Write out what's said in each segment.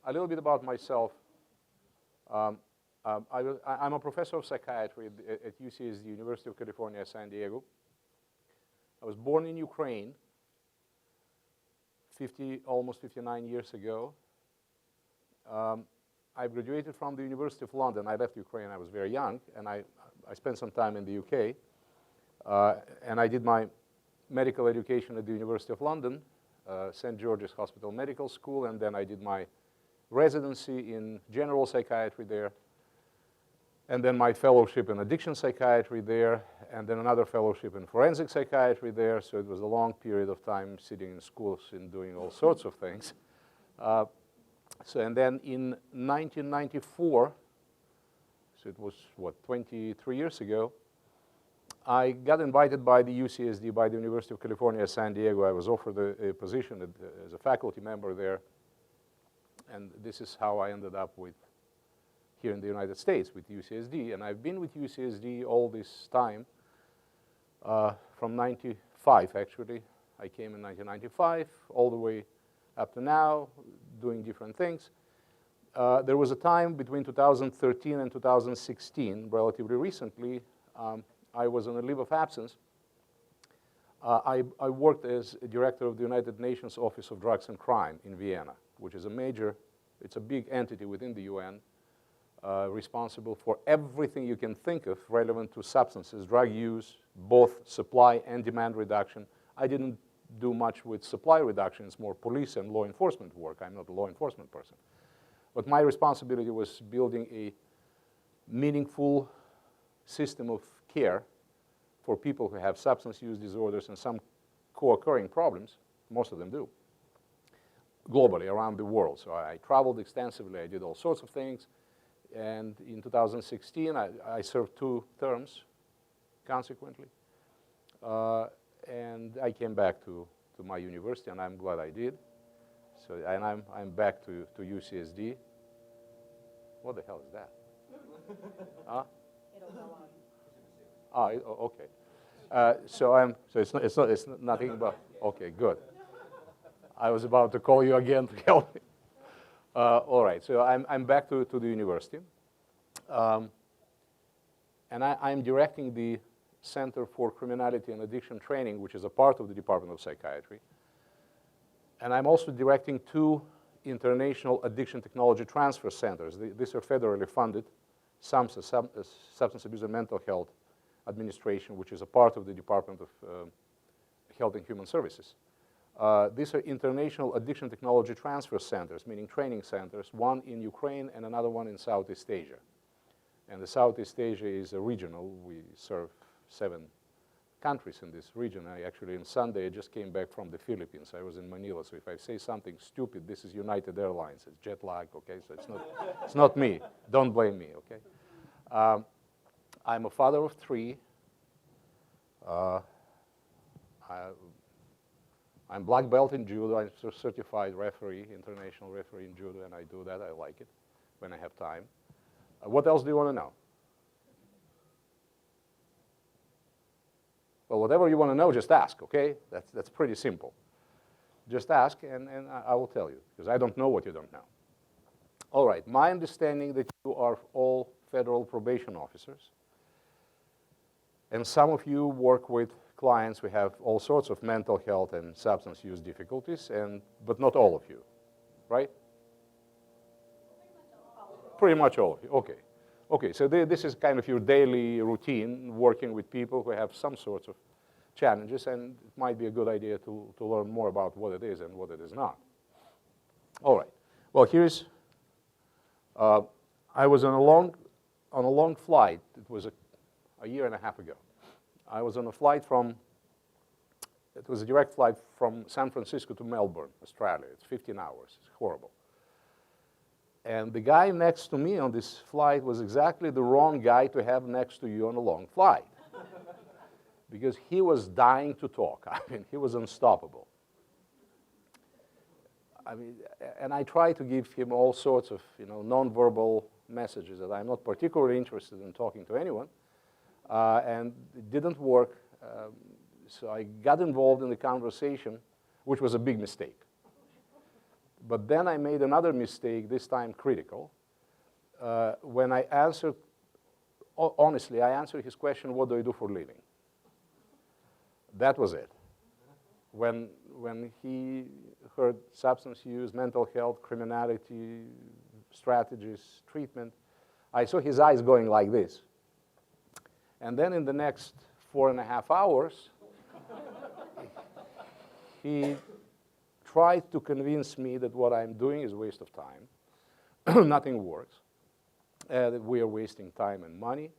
A little bit about myself. I'm a professor of psychiatry at UCSD, University of California, San Diego. I was born in Ukraine almost 59 years ago. I graduated from the University of London. I left Ukraine, I was very young, and I spent some time in the UK. And I did my medical education at the University of London, St. George's Hospital Medical School, and then I did my residency in general psychiatry there, and then my fellowship in addiction psychiatry there, and then another fellowship in forensic psychiatry there. So it was a long period of time sitting in schools and doing all sorts of things. And then in 1994, so it was, what, 23 years ago, I got invited by the UCSD, by the University of California, San Diego. I was offered a position as a faculty member there. And this is how I ended up here in the United States with UCSD. And I've been with UCSD all this time, from 95, actually. I came in 1995, all the way up to now, doing different things. There was a time between 2013 and 2016, relatively recently, I was on a leave of absence. I worked as a director of the United Nations Office of Drugs and Crime in Vienna, which is it's a big entity within the UN, responsible for everything you can think of relevant to substances, drug use, both supply and demand reduction. I didn't do much with supply reduction. It's more police and law enforcement work. I'm not a law enforcement person. But my responsibility was building a meaningful system of care for people who have substance use disorders and some co-occurring problems. Most of them do, globally, around the world. So I traveled extensively. I did all sorts of things. And in 2016, I served 2 terms, consequently. And I came back to my university, and I'm glad I did. So, and I'm back to UCSD. What the hell is that? Huh? It'll go on. Okay. So it's nothing about, okay, good. I was about to call you again to help me. All right, so I'm back to the university. And I'm directing the Center for Criminality and Addiction Training, which is a part of the Department of Psychiatry. And I'm also directing 2 international addiction technology transfer centers. These are federally funded, SAMHSA, Substance Abuse and Mental Health Administration, which is a part of the Department of Health and Human Services. These are international addiction technology transfer centers, meaning training centers, one in Ukraine and another one in Southeast Asia. And the Southeast Asia is a regional. We serve 7 countries in this region. On Sunday, I just came back from the Philippines. I was in Manila, so if I say something stupid, this is United Airlines. It's jet lag, okay? So it's not me. Don't blame me, okay? I'm a father of 3. I'm black belt in judo. I'm a certified referee, international referee in judo, and I do that. I like it when I have time. What else do you want to know? Well, whatever you want to know, just ask, okay? That's pretty simple. Just ask, and I will tell you, because I don't know what you don't know. All right, my understanding that you are all federal probation officers, and some of you work with clients who have all sorts of mental health and substance use difficulties, but not all of you, right? Pretty much all of you, okay. Okay, so this is kind of your daily routine, working with people who have some sorts of challenges, and it might be a good idea to learn more about what it is and what it is not. All right, well, here's, I was on a long flight. It was a year and a half ago. I was on a flight it was a direct flight from San Francisco to Melbourne, Australia. It's 15 hours, it's horrible. And the guy next to me on this flight was exactly the wrong guy to have next to you on a long flight. Because he was dying to talk. I mean, he was unstoppable. I mean, and I tried to give him all sorts of, nonverbal messages that I'm not particularly interested in talking to anyone. And it didn't work. So I got involved in the conversation, which was a big mistake. But then I made another mistake, this time critical. When I answered, honestly, I answered his question, what do I do for a living? That was it. When he heard substance use, mental health, criminality, strategies, treatment, I saw his eyes going like this. And then in the next 4.5 hours, he tried to convince me that what I'm doing is a waste of time. Nothing works. That we are wasting time and money.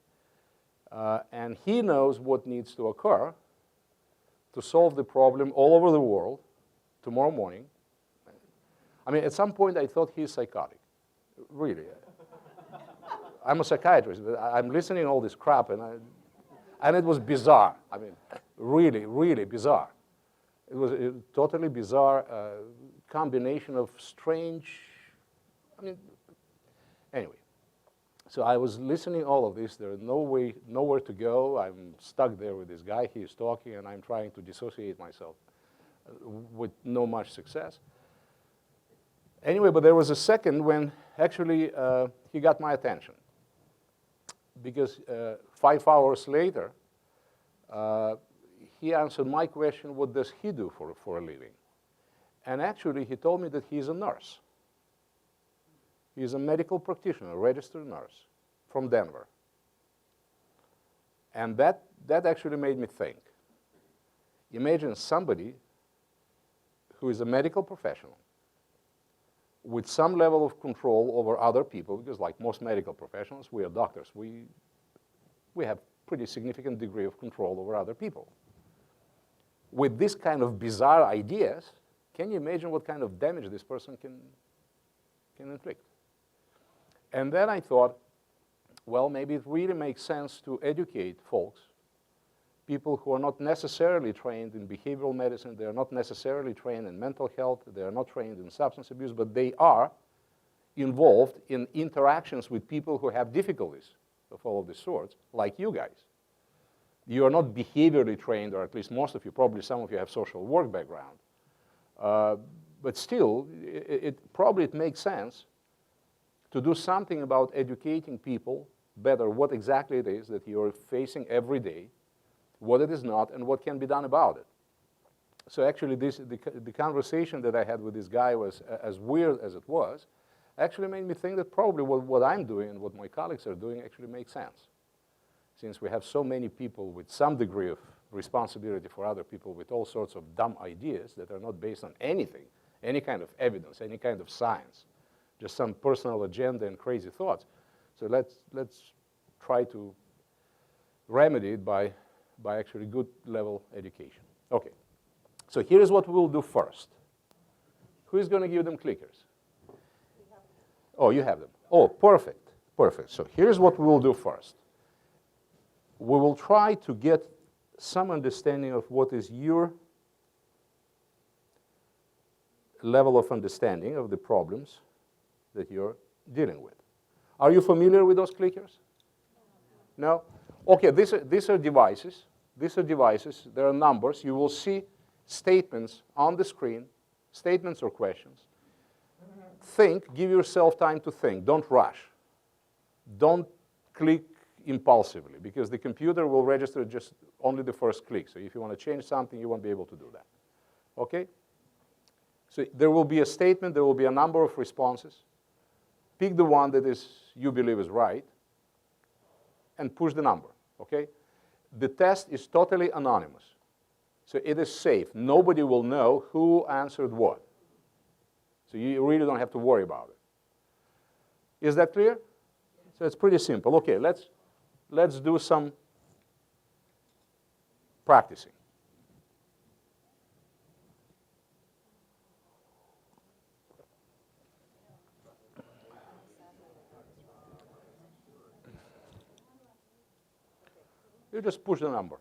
And he knows what needs to occur to solve the problem all over the world tomorrow morning. I mean, at some point I thought he's psychotic. Really. I'm a psychiatrist, but I'm listening to all this crap, and it was bizarre. I mean, really, really bizarre. It was a totally bizarre combination of strange, I mean, anyway. So I was listening to all of this. There is nowhere to go. I'm stuck there with this guy. He is talking, and I'm trying to dissociate myself with no much success. Anyway, but there was a second when actually he got my attention. Because 5 hours later, he answered my question, what does he do for a living? And actually, he told me that he's a nurse. He's a medical practitioner, a registered nurse from Denver. And that actually made me think. Imagine somebody who is a medical professional with some level of control over other people, because like most medical professionals, we are doctors. We have pretty significant degree of control over other people. With this kind of bizarre ideas, can you imagine what kind of damage this person can inflict? And then I thought, well, maybe it really makes sense to educate folks, people who are not necessarily trained in behavioral medicine, they are not necessarily trained in mental health, they are not trained in substance abuse, but they are involved in interactions with people who have difficulties of all of these sorts, like you guys. You are not behaviorally trained, or at least most of you, probably some of you have social work background. But still, it makes sense to do something about educating people better what exactly it is that you're facing every day, what it is not, and what can be done about it. So actually, the conversation that I had with this guy was, as weird as it was, actually made me think that probably what I'm doing and what my colleagues are doing actually makes sense. Since we have so many people with some degree of responsibility for other people with all sorts of dumb ideas that are not based on anything, any kind of evidence, any kind of science, just some personal agenda and crazy thoughts. So let's try to remedy it by actually good level education. Okay, so here's what we will do first. Who is going to give them clickers? Oh, you have them. Oh, perfect, perfect. So here's what we will do first. We will try to get some understanding of what is your level of understanding of the problems that you're dealing with. Are you familiar with those clickers? No? Okay, these are devices. These are devices. There are numbers. You will see statements on the screen, statements or questions. Think. Give yourself time to think. Don't rush. Don't click impulsively, because the computer will register just only the first click. So if you want to change something, you won't be able to do that. Okay? So there will be a statement. There will be a number of responses. Pick the one that you believe is right, and push the number, okay? The test is totally anonymous, so it is safe. Nobody will know who answered what. So you really don't have to worry about it. Is that clear? So it's pretty simple. Okay, let's do some practicing. You just push the number.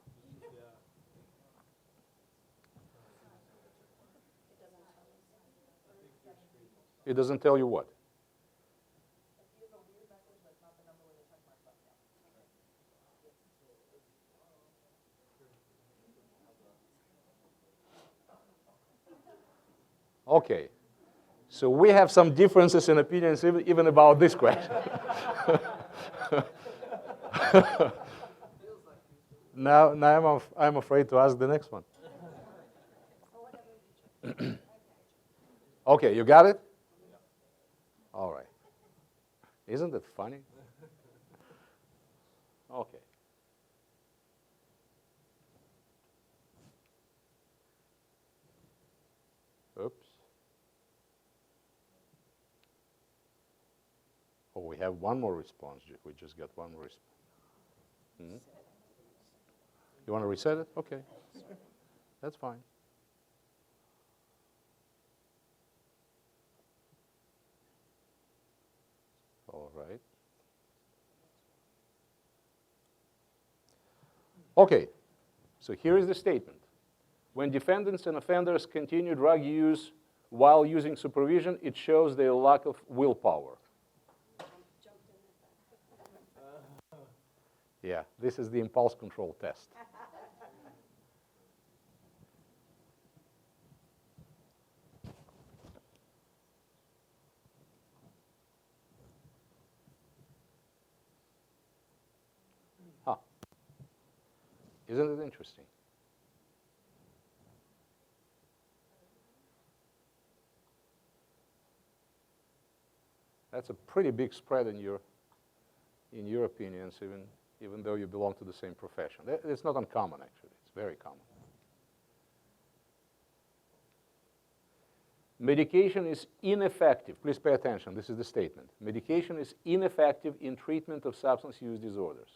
It doesn't tell you what? Okay. So we have some differences in opinions even about this question. Now I'm afraid to ask the next one. Okay, you got it? All right. Isn't it funny? Okay. Oops. Oh, we have one more response. We just got one more response. Hmm? You want to reset it? Okay. That's fine. All right. Okay. So here is the statement. When defendants and offenders continue drug use while using supervision, it shows their lack of willpower. Yeah, this is the impulse control test. Huh. Isn't it interesting? That's a pretty big spread in your opinions, even though you belong to the same profession. It's not uncommon, actually. It's very common. Medication is ineffective. Please pay attention. This is the statement. Medication is ineffective in treatment of substance use disorders.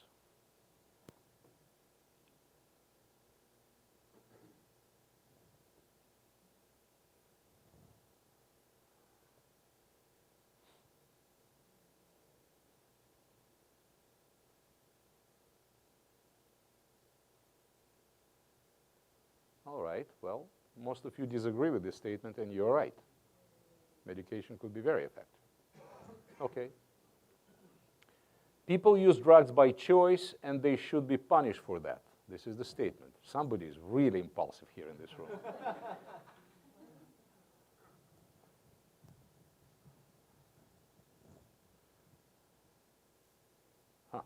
All right, well, most of you disagree with this statement, and you're right. Medication could be very effective. Okay. People use drugs by choice, and they should be punished for that. This is the statement. Somebody is really impulsive here in this room. Huh.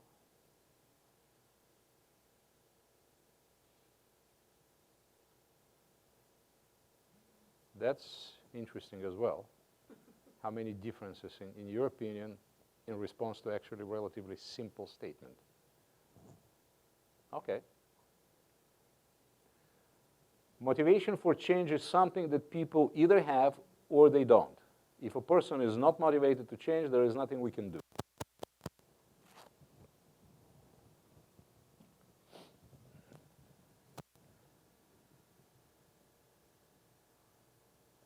That's interesting as well. How many differences, in your opinion, in response to actually a relatively simple statement? Okay. Motivation for change is something that people either have or they don't. If a person is not motivated to change, there is nothing we can do.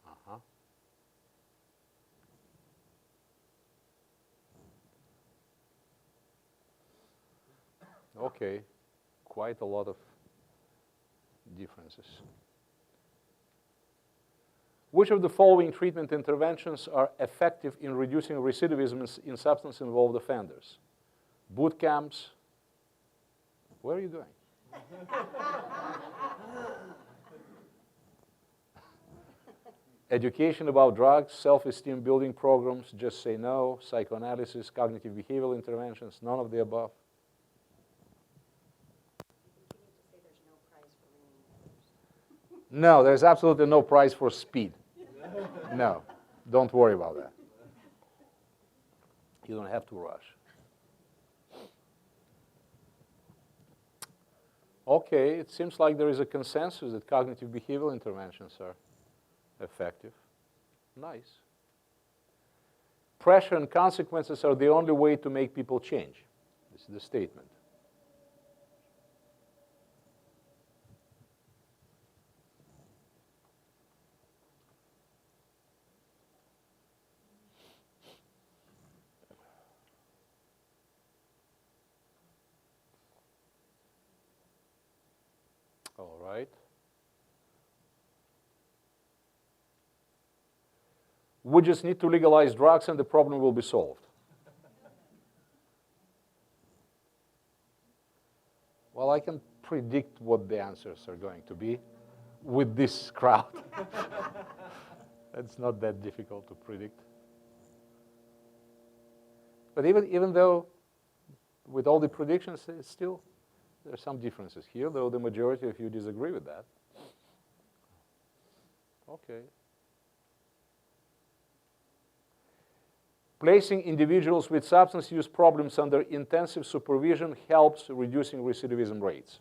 Uh-huh. Okay, quite a lot of differences. Which of the following treatment interventions are effective in reducing recidivism in substance-involved offenders? Boot camps. Where are you going? Education about drugs, self-esteem building programs, just say no, psychoanalysis, cognitive behavioral interventions, none of the above. No, there's absolutely no prize for speed. No, don't worry about that. You don't have to rush. Okay, it seems like there is a consensus that cognitive behavioral interventions are effective. Nice. Pressure and consequences are the only way to make people change. This is the statement. All right. We just need to legalize drugs and the problem will be solved. Well, I can predict what the answers are going to be with this crowd. It's not that difficult to predict. But even though with all the predictions, still there are some differences here, though the majority of you disagree with that. Okay. Placing individuals with substance use problems under intensive supervision helps reducing recidivism rates.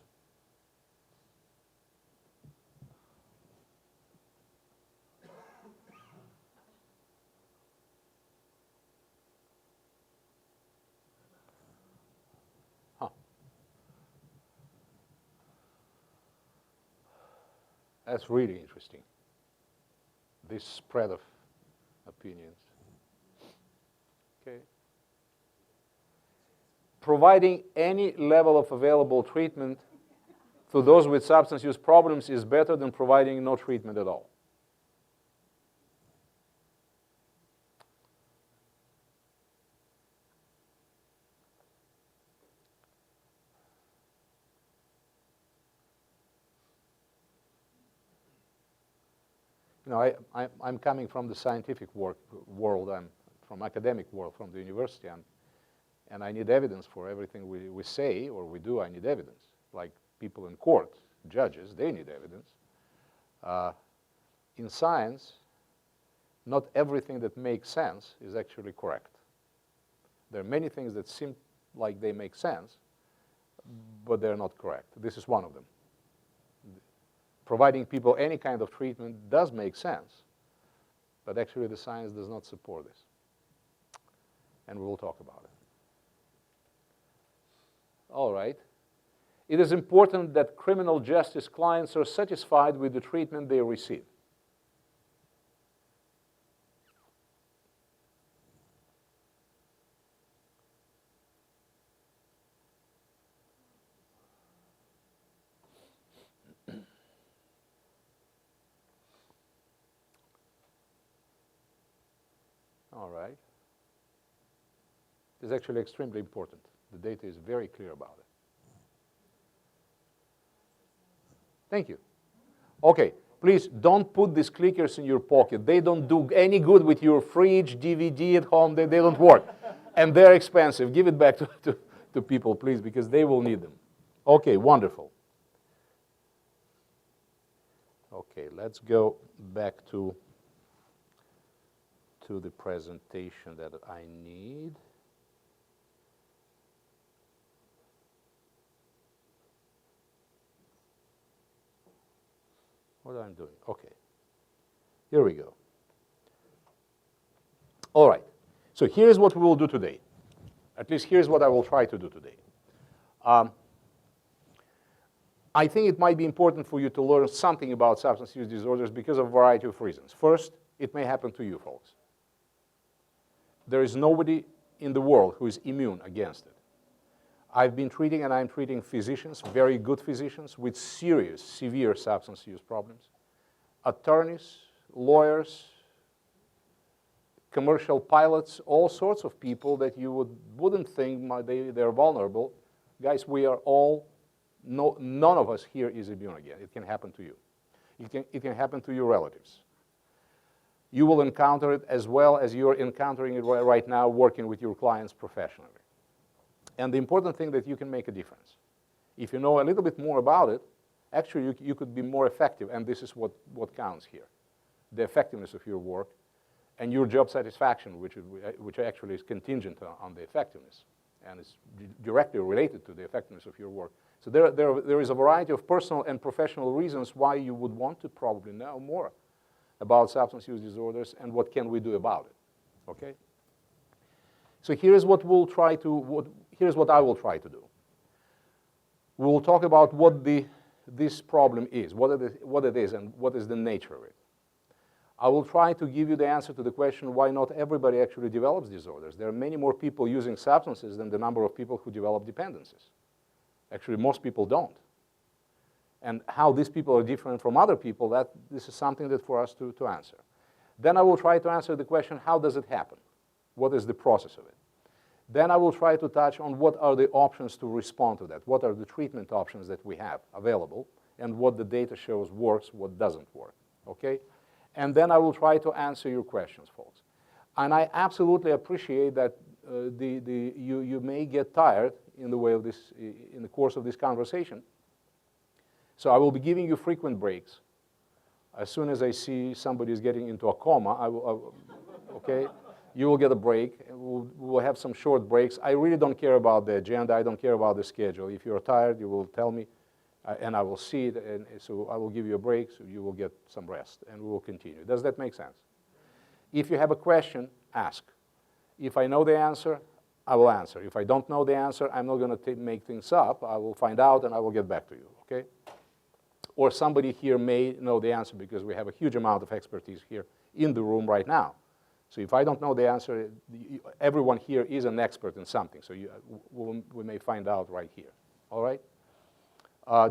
That's really interesting, this spread of opinions. Okay. Providing any level of available treatment to those with substance use problems is better than providing no treatment at all. You know, I'm coming from the scientific world, I'm from academic world, from the university, and I need evidence for everything we say or we do. I need evidence. Like people in court, judges, they need evidence. In science, not everything that makes sense is actually correct. There are many things that seem like they make sense, but they're not correct. This is one of them. Providing people any kind of treatment does make sense, but actually the science does not support this. And we will talk about it. All right. It is important that criminal justice clients are satisfied with the treatment they receive. All right. This is actually extremely important. The data is very clear about it. Thank you. Okay, please don't put these clickers in your pocket. They don't do any good with your fridge, DVD at home. They don't work. And they're expensive. Give it back to people, please, because they will need them. Okay, wonderful. Okay, let's go back to the presentation that I need. What am I doing? Okay. Here we go. All right. So here's what we will do today. At least here's what I will try to do today. I think it might be important for you to learn something about substance use disorders because of a variety of reasons. First, it may happen to you, folks. There is nobody in the world who is immune against it. I've been treating, and I'm treating physicians, very good physicians, with serious, severe substance use problems. Attorneys, lawyers, commercial pilots, all sorts of people that you wouldn't think they're vulnerable. Guys, we are all, none of us here is immune again. It can happen to you. It can happen to your relatives. You will encounter it as well as you're encountering it right now working with your clients professionally. And the important thing that you can make a difference. If you know a little bit more about it, actually you could be more effective, and this is what counts here. The effectiveness of your work and your job satisfaction, which actually is contingent on the effectiveness and is directly related to the effectiveness of your work. So there is a variety of personal and professional reasons why you would want to probably know more about substance use disorders and what can we do about it, okay? So here's what I will try to do. We will talk about what this problem is, what it is, and what is the nature of it. I will try to give you the answer to the question why not everybody actually develops disorders. There are many more people using substances than the number of people who develop dependencies. Actually, most people don't. And how these people are different from other people, this is something that for us to answer. Then I will try to answer the question, how does it happen? What is the process of it? Then I will try to touch on what are the options to respond to that. What are the treatment options that we have available, and what the data shows works, what doesn't work, okay? and then I will try to answer your questions, folks. And I absolutely appreciate that you may get tired in the course of this conversation. So I will be giving you frequent breaks. As soon as I see somebody is getting into a coma, okay, you will get a break. We'll have some short breaks. I really don't care about the agenda. I don't care about the schedule. If you're tired, you will tell me, and I will see it, and so I will give you a break, so you will get some rest, and we will continue. Does that make sense? If you have a question, ask. If I know the answer, I will answer. If I don't know the answer, I'm not going to make things up. I will find out, and I will get back to you, okay? Or somebody here may know the answer because we have a huge amount of expertise here in the room right now. So if I don't know the answer, everyone here is an expert in something. So we may find out right here, all right?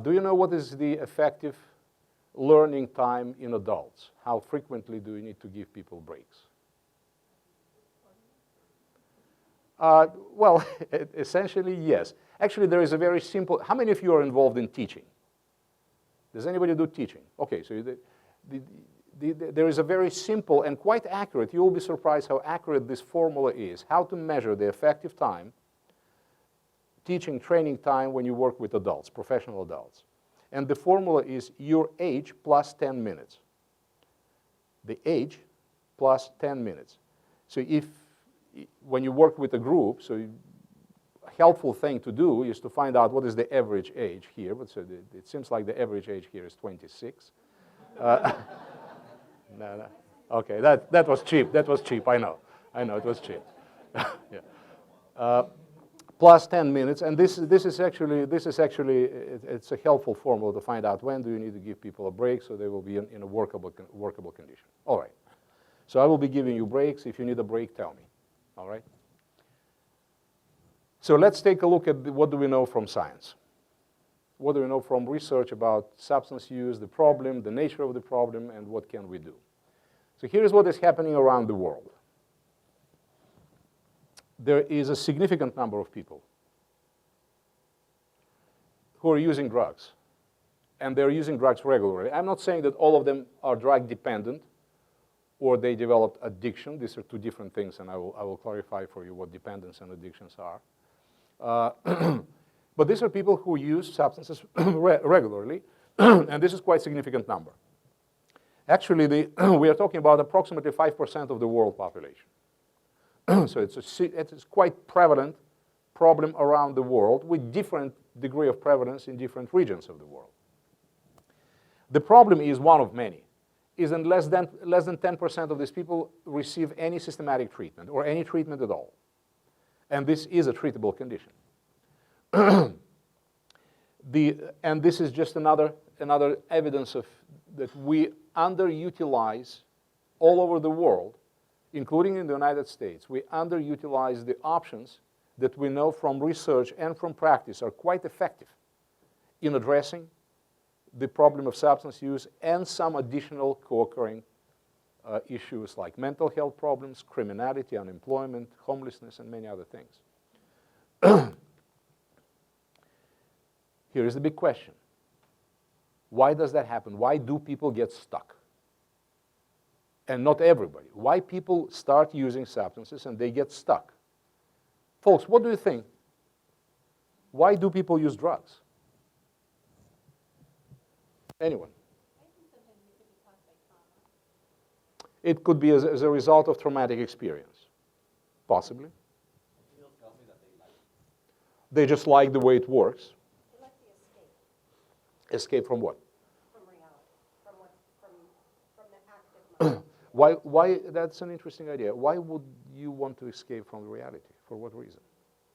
Do you know what is the effective learning time in adults? How frequently do you need to give people breaks? Well, essentially, yes. Actually, there is a very simple, how many of you are involved in teaching? Does anybody do teaching? Okay, so there is a very simple and quite accurate, you will be surprised how accurate this formula is, how to measure the effective time, teaching, training time when you work with adults, professional adults. And the formula is your age plus 10 minutes. The age plus 10 minutes. So when you work with a group, so a helpful thing to do is to find out what is the average age here. But so it seems like the average age here is 26. No. Okay, that was cheap. That was cheap. I know it was cheap. Yeah. Plus 10 minutes, and this is actually it's a helpful formula to find out when do you need to give people a break so they will be in a workable condition. All right. So I will be giving you breaks. If you need a break, tell me. All right. So let's take a look at what do we know from science. What do we know from research about substance use, the problem, the nature of the problem, and what can we do? So here's what is happening around the world. There is a significant number of people who are using drugs, and they're using drugs regularly. I'm not saying that all of them are drug dependent or they developed addiction. These are two different things, and I will clarify for you what dependence and addictions are. But these are people who use substances regularly, and this is quite a significant number. Actually, we are talking about approximately 5% of the world population. So it's quite prevalent problem around the world with different degree of prevalence in different regions of the world. The problem is one of many, is that less than 10% of these people receive any systematic treatment or any treatment at all. And this is a treatable condition. And this is just another evidence of that we underutilize all over the world, including in the United States. We underutilize the options that we know from research and from practice are quite effective in addressing the problem of substance use and some additional co-occurring issues like mental health problems, criminality, unemployment, homelessness, and many other things. Here is the big question. Why does that happen? Why do people get stuck? And not everybody. Why people start using substances and they get stuck? Folks, what do you think? Why do people use drugs? Anyone? I think sometimes it could be caused by trauma. It could be as a result of traumatic experience. Possibly. Feels tells me that they like it. They just like the way it works. They like the escape Escape from what? from reality, from the active mind. Why? That's an interesting idea. Why would you want to escape from reality? For what reason?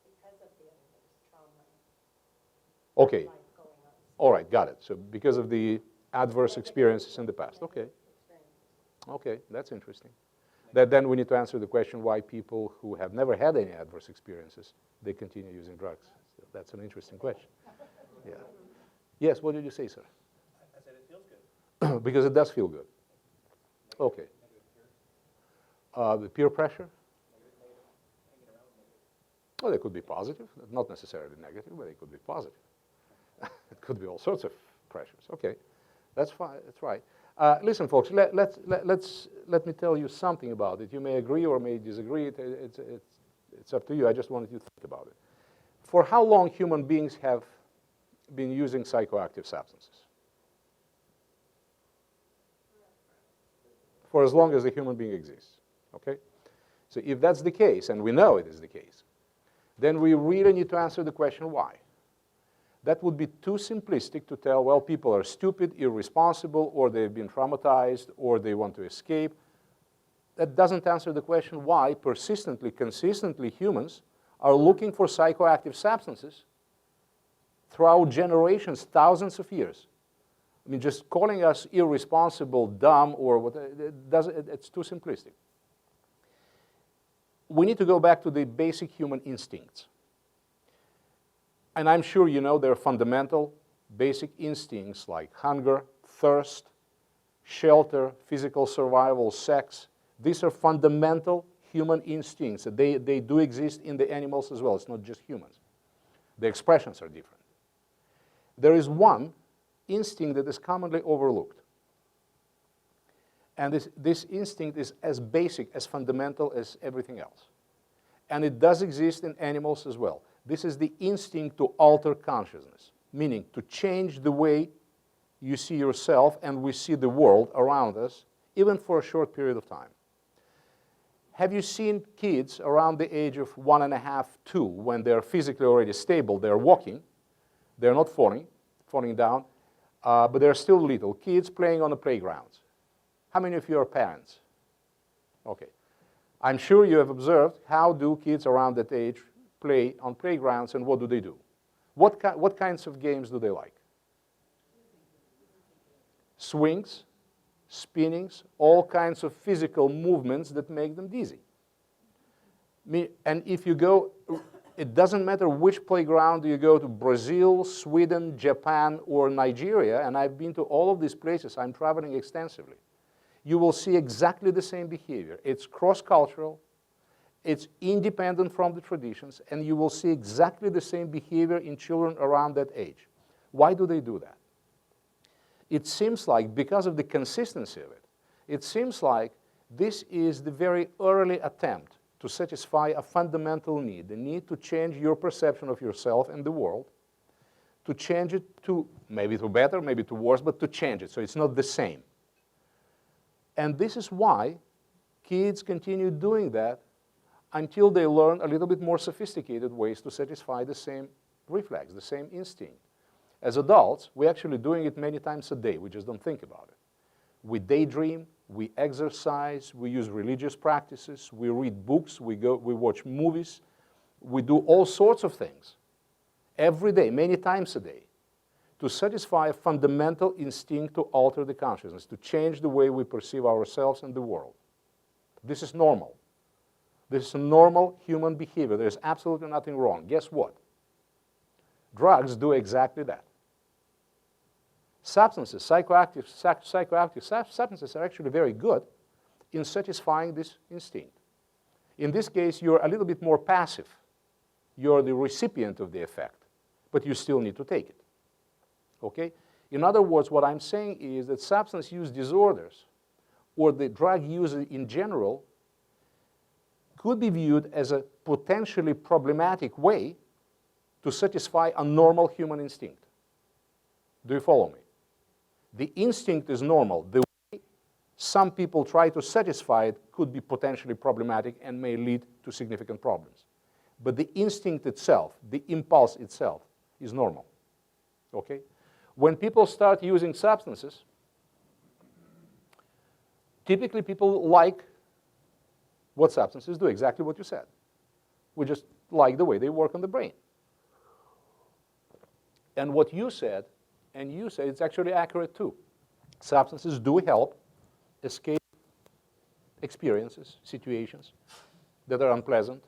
Because of the other things, trauma, Okay. life going on. All right, got it. So because of the adverse experiences in the past. Okay. Experiences. Okay, that's interesting. Then we need to answer the question why people who have never had any adverse experiences, they continue using drugs. So that's an interesting question. Yeah. Yes, what did you say, sir? I said it feels good. Because it does feel good. Okay. The peer pressure? Well, they could be positive, not necessarily negative, but they could be positive. It could be all sorts of pressures. Okay, that's fine. That's right. Listen, folks, let me tell you something about it. You may agree or may disagree. It's up to you. I just wanted you to think about it. For how long human beings have been using psychoactive substances? For as long as a human being exists, okay? So if that's the case, and we know it is the case, then we really need to answer the question, why? That would be too simplistic to tell, well, people are stupid, irresponsible, or they've been traumatized, or they want to escape. That doesn't answer the question why persistently, consistently humans are looking for psychoactive substances throughout generations, thousands of years. I mean, just calling us irresponsible, dumb, or what, it's too simplistic. We need to go back to the basic human instincts. And I'm sure you know there are fundamental, basic instincts like hunger, thirst, shelter, physical survival, sex. These are fundamental human instincts. They do exist in the animals as well. It's not just humans. The expressions are different. There is one instinct that is commonly overlooked. And this instinct is as basic, as fundamental as everything else. And it does exist in animals as well. This is the instinct to alter consciousness, meaning to change the way you see yourself and we see the world around us, even for a short period of time. Have you seen kids around the age of 1.5, 2, when they're physically already stable, they're walking, they're not falling down, but they're still little, kids playing on the playgrounds? How many of you are parents? Okay. I'm sure you have observed how do kids around that age play on playgrounds, and what do? What kinds of games do they like? Swings, spinnings, all kinds of physical movements that make them dizzy. And if you go, it doesn't matter which playground you go to, Brazil, Sweden, Japan, or Nigeria, and I've been to all of these places, I'm traveling extensively. You will see exactly the same behavior. It's cross-cultural, it's independent from the traditions, and you will see exactly the same behavior in children around that age. Why do they do that? It seems like, because of the consistency of it, it seems like this is the very early attempt to satisfy a fundamental need, the need to change your perception of yourself and the world, to change it to, maybe to better, maybe to worse, but to change it so it's not the same. And this is why kids continue doing that until they learn a little bit more sophisticated ways to satisfy the same reflex, the same instinct. As adults, we're actually doing it many times a day. We just don't think about it. We daydream, we exercise, we use religious practices, we read books, we watch movies, we do all sorts of things every day, many times a day, to satisfy a fundamental instinct to alter the consciousness, to change the way we perceive ourselves and the world. This is normal. This is a normal human behavior. There's absolutely nothing wrong. Guess what? Drugs do exactly that. Substances, psychoactive substances are actually very good in satisfying this instinct. In this case, you're a little bit more passive. You're the recipient of the effect, but you still need to take it. Okay? In other words, what I'm saying is that substance use disorders, or the drug use in general, could be viewed as a potentially problematic way to satisfy a normal human instinct. Do you follow me? The instinct is normal. The way some people try to satisfy it could be potentially problematic and may lead to significant problems. But the instinct itself, the impulse itself, is normal. Okay? When people start using substances, typically people like what substances do, exactly what you said. We just like the way they work on the brain. And what you said, and you said, it's actually accurate too. Substances do help escape experiences, situations that are unpleasant.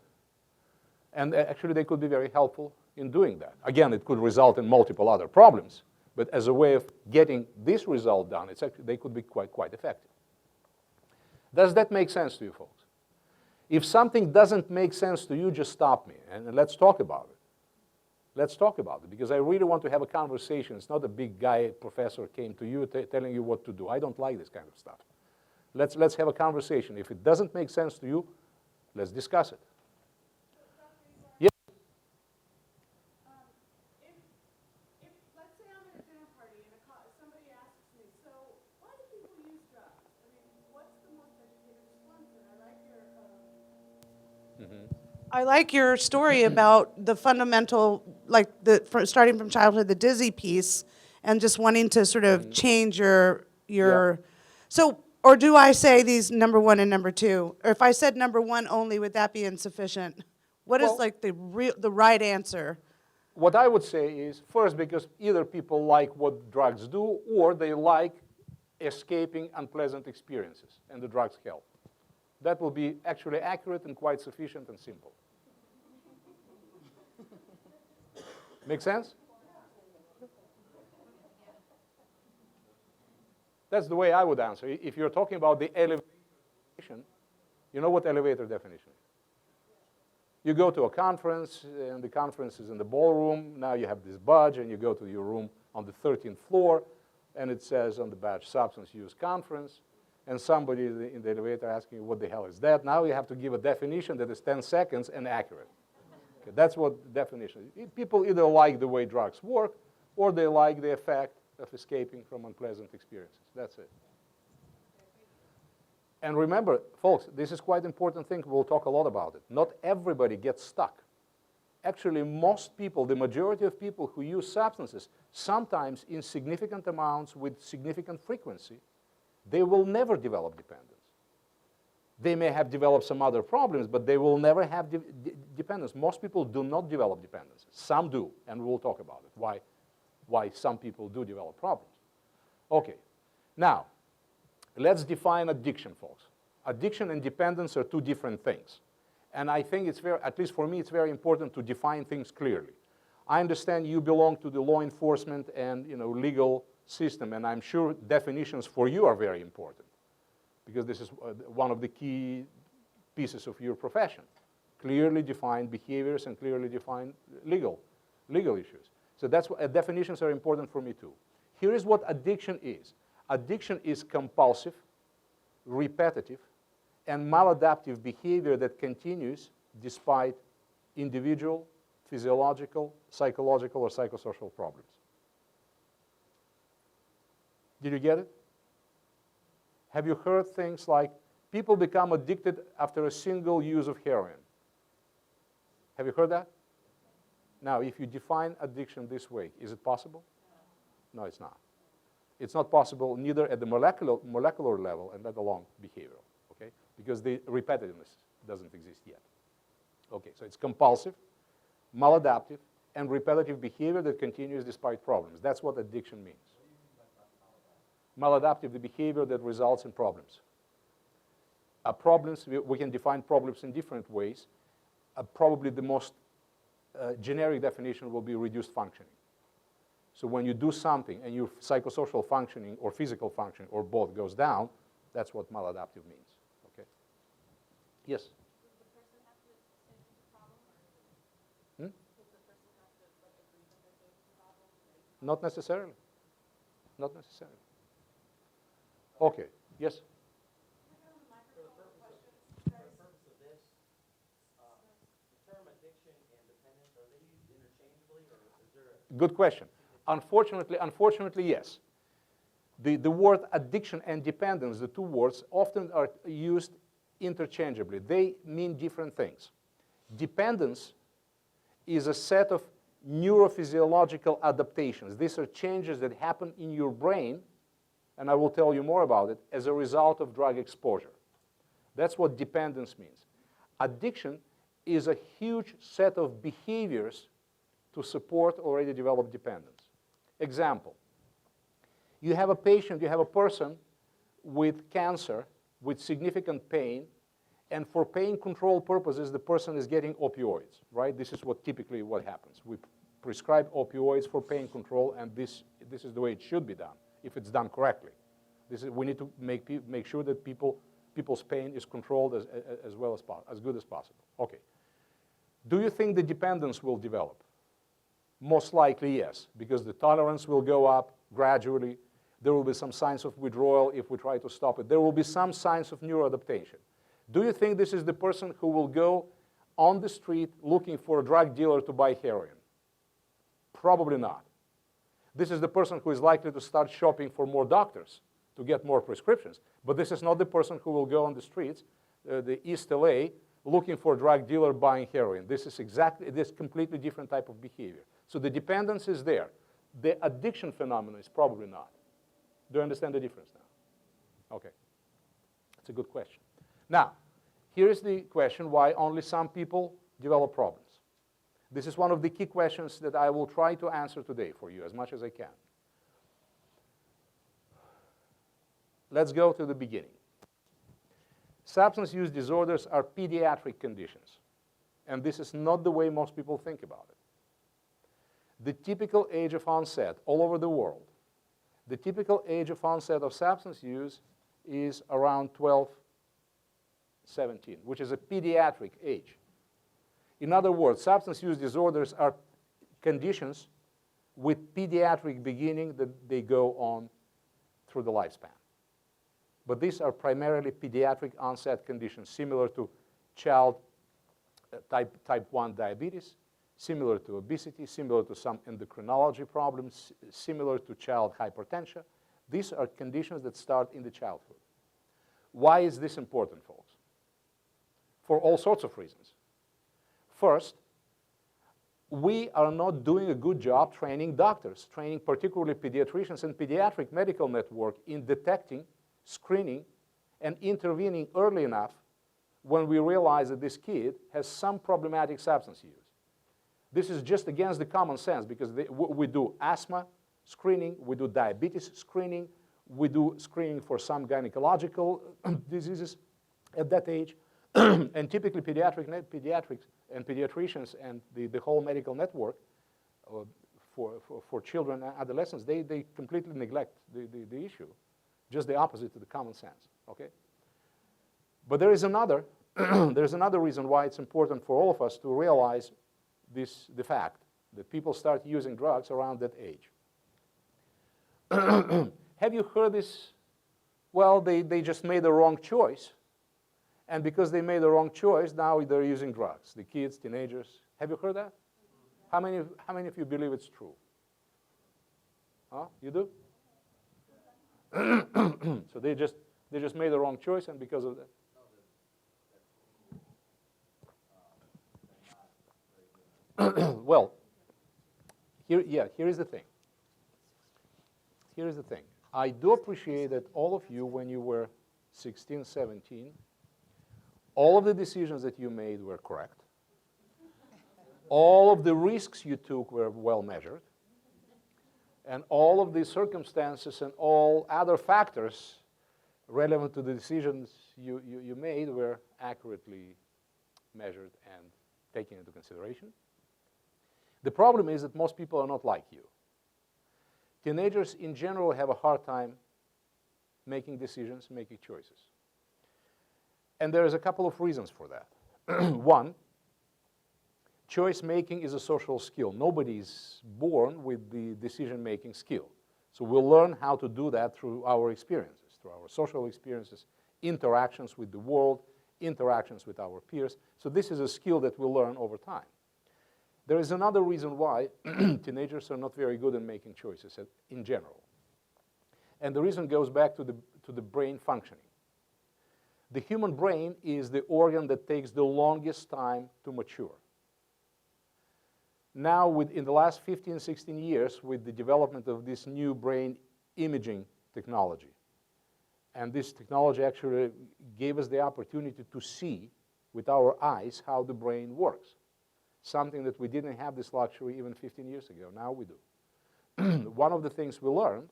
And actually they could be very helpful in doing that. Again, it could result in multiple other problems, but as a way of getting this result done, they could be quite effective. Does that make sense to you folks? If something doesn't make sense to you, just stop me and let's talk about it. Let's talk about it, because I really want to have a conversation. It's not a big guy professor came to you telling you what to do. I don't like this kind of stuff. Let's have a conversation. If it doesn't make sense to you, let's discuss it. Yes? If let's say I'm at a dinner party and somebody asks me, so why do people use drugs? I mean, what's the most educated response? And I like your story about the fundamental, like starting from childhood, the dizzy piece, and just wanting to sort of change your. So, or do I say these number one and number two? Or if I said number one only, would that be insufficient? What is Well, like the right answer? What I would say is, first, because either people like what drugs do, or they like escaping unpleasant experiences, and the drugs help. That will be actually accurate and quite sufficient and simple. Make sense? That's the way I would answer. If you're talking about the elevator definition, you know what elevator definition is? You go to a conference, and the conference is in the ballroom. Now you have this badge, and you go to your room on the 13th floor, and it says on the badge, substance use conference, and somebody in the elevator asking you, what the hell is that? Now you have to give a definition that is 10 seconds and accurate. Okay, that's what the definition is. People either like the way drugs work, or they like the effect of escaping from unpleasant experiences. That's it. And remember, folks, this is quite an important thing. We'll talk a lot about it. Not everybody gets stuck. Actually, most people, the majority of people who use substances, sometimes in significant amounts with significant frequency, they will never develop dependence. They may have developed some other problems, but they will never have dependence. Most people do not develop dependence. Some do, and we'll talk about it, why some people do develop problems. Okay, now, let's define addiction, folks. Addiction and dependence are two different things. And I think it's very, at least for me, it's very important to define things clearly. I understand you belong to the law enforcement and legal system, and I'm sure definitions for you are very important, because this is one of the key pieces of your profession. Clearly defined behaviors and clearly defined legal issues. So that's why definitions are important for me too. Here is what addiction is. Addiction is compulsive, repetitive, and maladaptive behavior that continues despite individual, physiological, psychological, or psychosocial problems. Did you get it? Have you heard things like people become addicted after a single use of heroin? Have you heard that? Now, if you define addiction this way, is it possible? No, it's not. It's not possible neither at the molecular level and let alone behavioral, okay? Because the repetitiveness doesn't exist yet. Okay, so it's compulsive, maladaptive, and repetitive behavior that continues despite problems. That's what addiction means. Maladaptive, the behavior that results in problems. Problems, we can define problems in different ways. Probably the most generic definition will be reduced functioning. So when you do something and your psychosocial functioning or physical functioning or both goes down, that's what maladaptive means. Okay? Yes? Does the person have to say it's a problem, or does the person have to agree that they're saying it's a problem? Not necessarily. Not necessarily. Okay. Yes? For the purpose of this, the term addiction and dependence, are they used interchangeably, or is there a... Good question. Unfortunately, yes. The word addiction and dependence, the two words, often are used interchangeably. They mean different things. Dependence is a set of neurophysiological adaptations. These are changes that happen in your brain, and I will tell you more about it, as a result of drug exposure. That's what dependence means. Addiction is a huge set of behaviors to support already developed dependence. Example, you have a patient, you have a person with cancer, with significant pain, and for pain control purposes, the person is getting opioids, right? This is typically what happens. We prescribe opioids for pain control, and this is the way it should be done, if it's done correctly. We need to make sure that people's pain is controlled as good as possible. Okay. Do you think the dependence will develop? Most likely, yes, because the tolerance will go up gradually. There will be some signs of withdrawal if we try to stop it. There will be some signs of neuroadaptation. Do you think this is the person who will go on the street looking for a drug dealer to buy heroin? Probably not. This is the person who is likely to start shopping for more doctors to get more prescriptions. But this is not the person who will go on the streets, the East LA, looking for a drug dealer buying heroin. This is completely different type of behavior. So the dependence is there. The addiction phenomenon is probably not. Do you understand the difference now? Okay. That's a good question. Now, here is the question why only some people develop problems. This is one of the key questions that I will try to answer today for you as much as I can. Let's go to the beginning. Substance use disorders are pediatric conditions, and this is not the way most people think about it. The typical age of onset all over the world, the typical age of onset of substance use is around 12, 17, which is a pediatric age. In other words, substance use disorders are conditions with pediatric beginning that they go on through the lifespan. But these are primarily pediatric onset conditions, similar to child type 1 diabetes, similar to obesity, similar to some endocrinology problems, similar to child hypertension. These are conditions that start in the childhood. Why is this important, folks? For all sorts of reasons. First, we are not doing a good job training doctors, training particularly pediatricians and pediatric medical network in detecting, screening, and intervening early enough when we realize that this kid has some problematic substance use. This is just against the common sense because we do asthma screening, we do diabetes screening, we do screening for some gynecological diseases at that age. And typically pediatrics and pediatricians and the whole medical network for children and adolescents, they completely neglect the issue. Just the opposite to the common sense, okay? But there is another, there's another reason why it's important for all of us to realize the fact that people start using drugs around that age. Have you heard this? Well, they just made the wrong choice. And because they made the wrong choice, now they're using drugs. The kids, teenagers. Have you heard that? How many of you believe it's true? Huh? You do? So they just made the wrong choice, and because of that. Well, here is the thing. Here is the thing. I do appreciate that all of you, when you were 16, 17, all of the decisions that you made were correct. All of the risks you took were well measured. And all of the circumstances and all other factors relevant to the decisions you made were accurately measured and taken into consideration. The problem is that most people are not like you. Teenagers in general have a hard time making decisions, making choices. And there's a couple of reasons for that. One, choice making is a social skill. Nobody is born with the decision-making skill. So we'll learn how to do that through our experiences, through our social experiences, interactions with the world, interactions with our peers. So this is a skill that we'll learn over time. There is another reason why teenagers are not very good at making choices in general. And the reason goes back to the brain functioning. The human brain is the organ that takes the longest time to mature. Now, in the last 15, 16 years, with the development of this new brain imaging technology, and this technology actually gave us the opportunity to see with our eyes how the brain works, something that we didn't have this luxury even 15 years ago. Now we do. One of the things we learned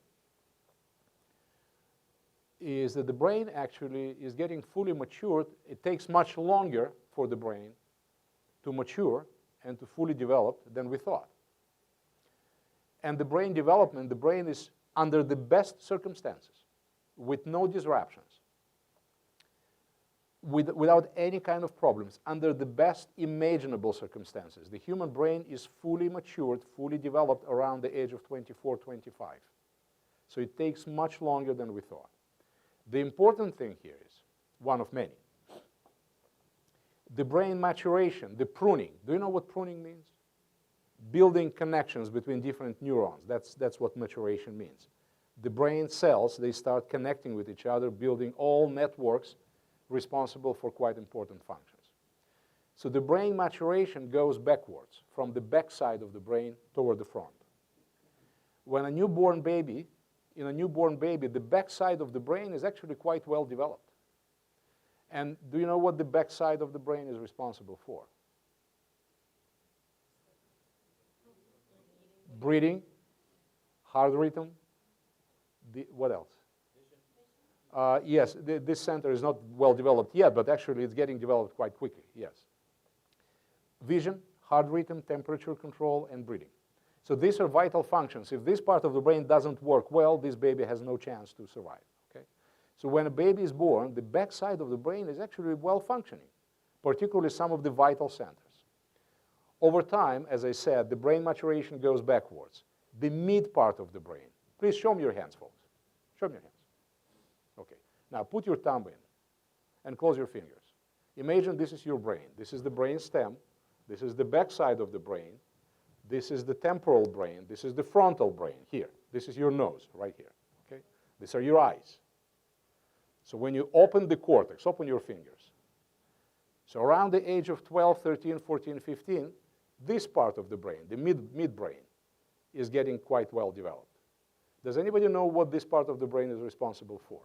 is that the brain actually is getting fully matured. It takes much longer for the brain to mature and to fully develop than we thought. And the brain development, the brain is under the best circumstances, with no disruptions, without any kind of problems, under the best imaginable circumstances. The human brain is fully matured, fully developed around the age of 24, 25. So it takes much longer than we thought. The important thing here is, one of many, the brain maturation, the pruning. Do you know what pruning means? Building connections between different neurons. That's what maturation means. The brain cells, they start connecting with each other, building all networks responsible for quite important functions. So the brain maturation goes backwards, from the back side of the brain toward the front. When a newborn baby, in a newborn baby, the back side of the brain is actually quite well developed. And do you know what the back side of the brain is responsible for? Breathing, heart rhythm, what else? Yes, this center is not well developed yet, but actually it's getting developed quite quickly, yes. Vision, heart rhythm, temperature control, and breathing. So these are vital functions. If this part of the brain doesn't work well, this baby has no chance to survive, okay? So when a baby is born, the back side of the brain is actually well functioning, particularly some of the vital centers. Over time, as I said, the brain maturation goes backwards. The mid part of the brain. Please show me your hands, folks. Show me your hands. Okay. Now put your thumb in and close your fingers. Imagine this is your brain. This is the brain stem. This is the back side of the brain. This is the temporal brain. This is the frontal brain here. This is your nose right here. Okay? These are your eyes. So when you open the cortex, open your fingers. So around the age of 12, 13, 14, 15, this part of the brain, the midbrain, is getting quite well developed. Does anybody know what this part of the brain is responsible for?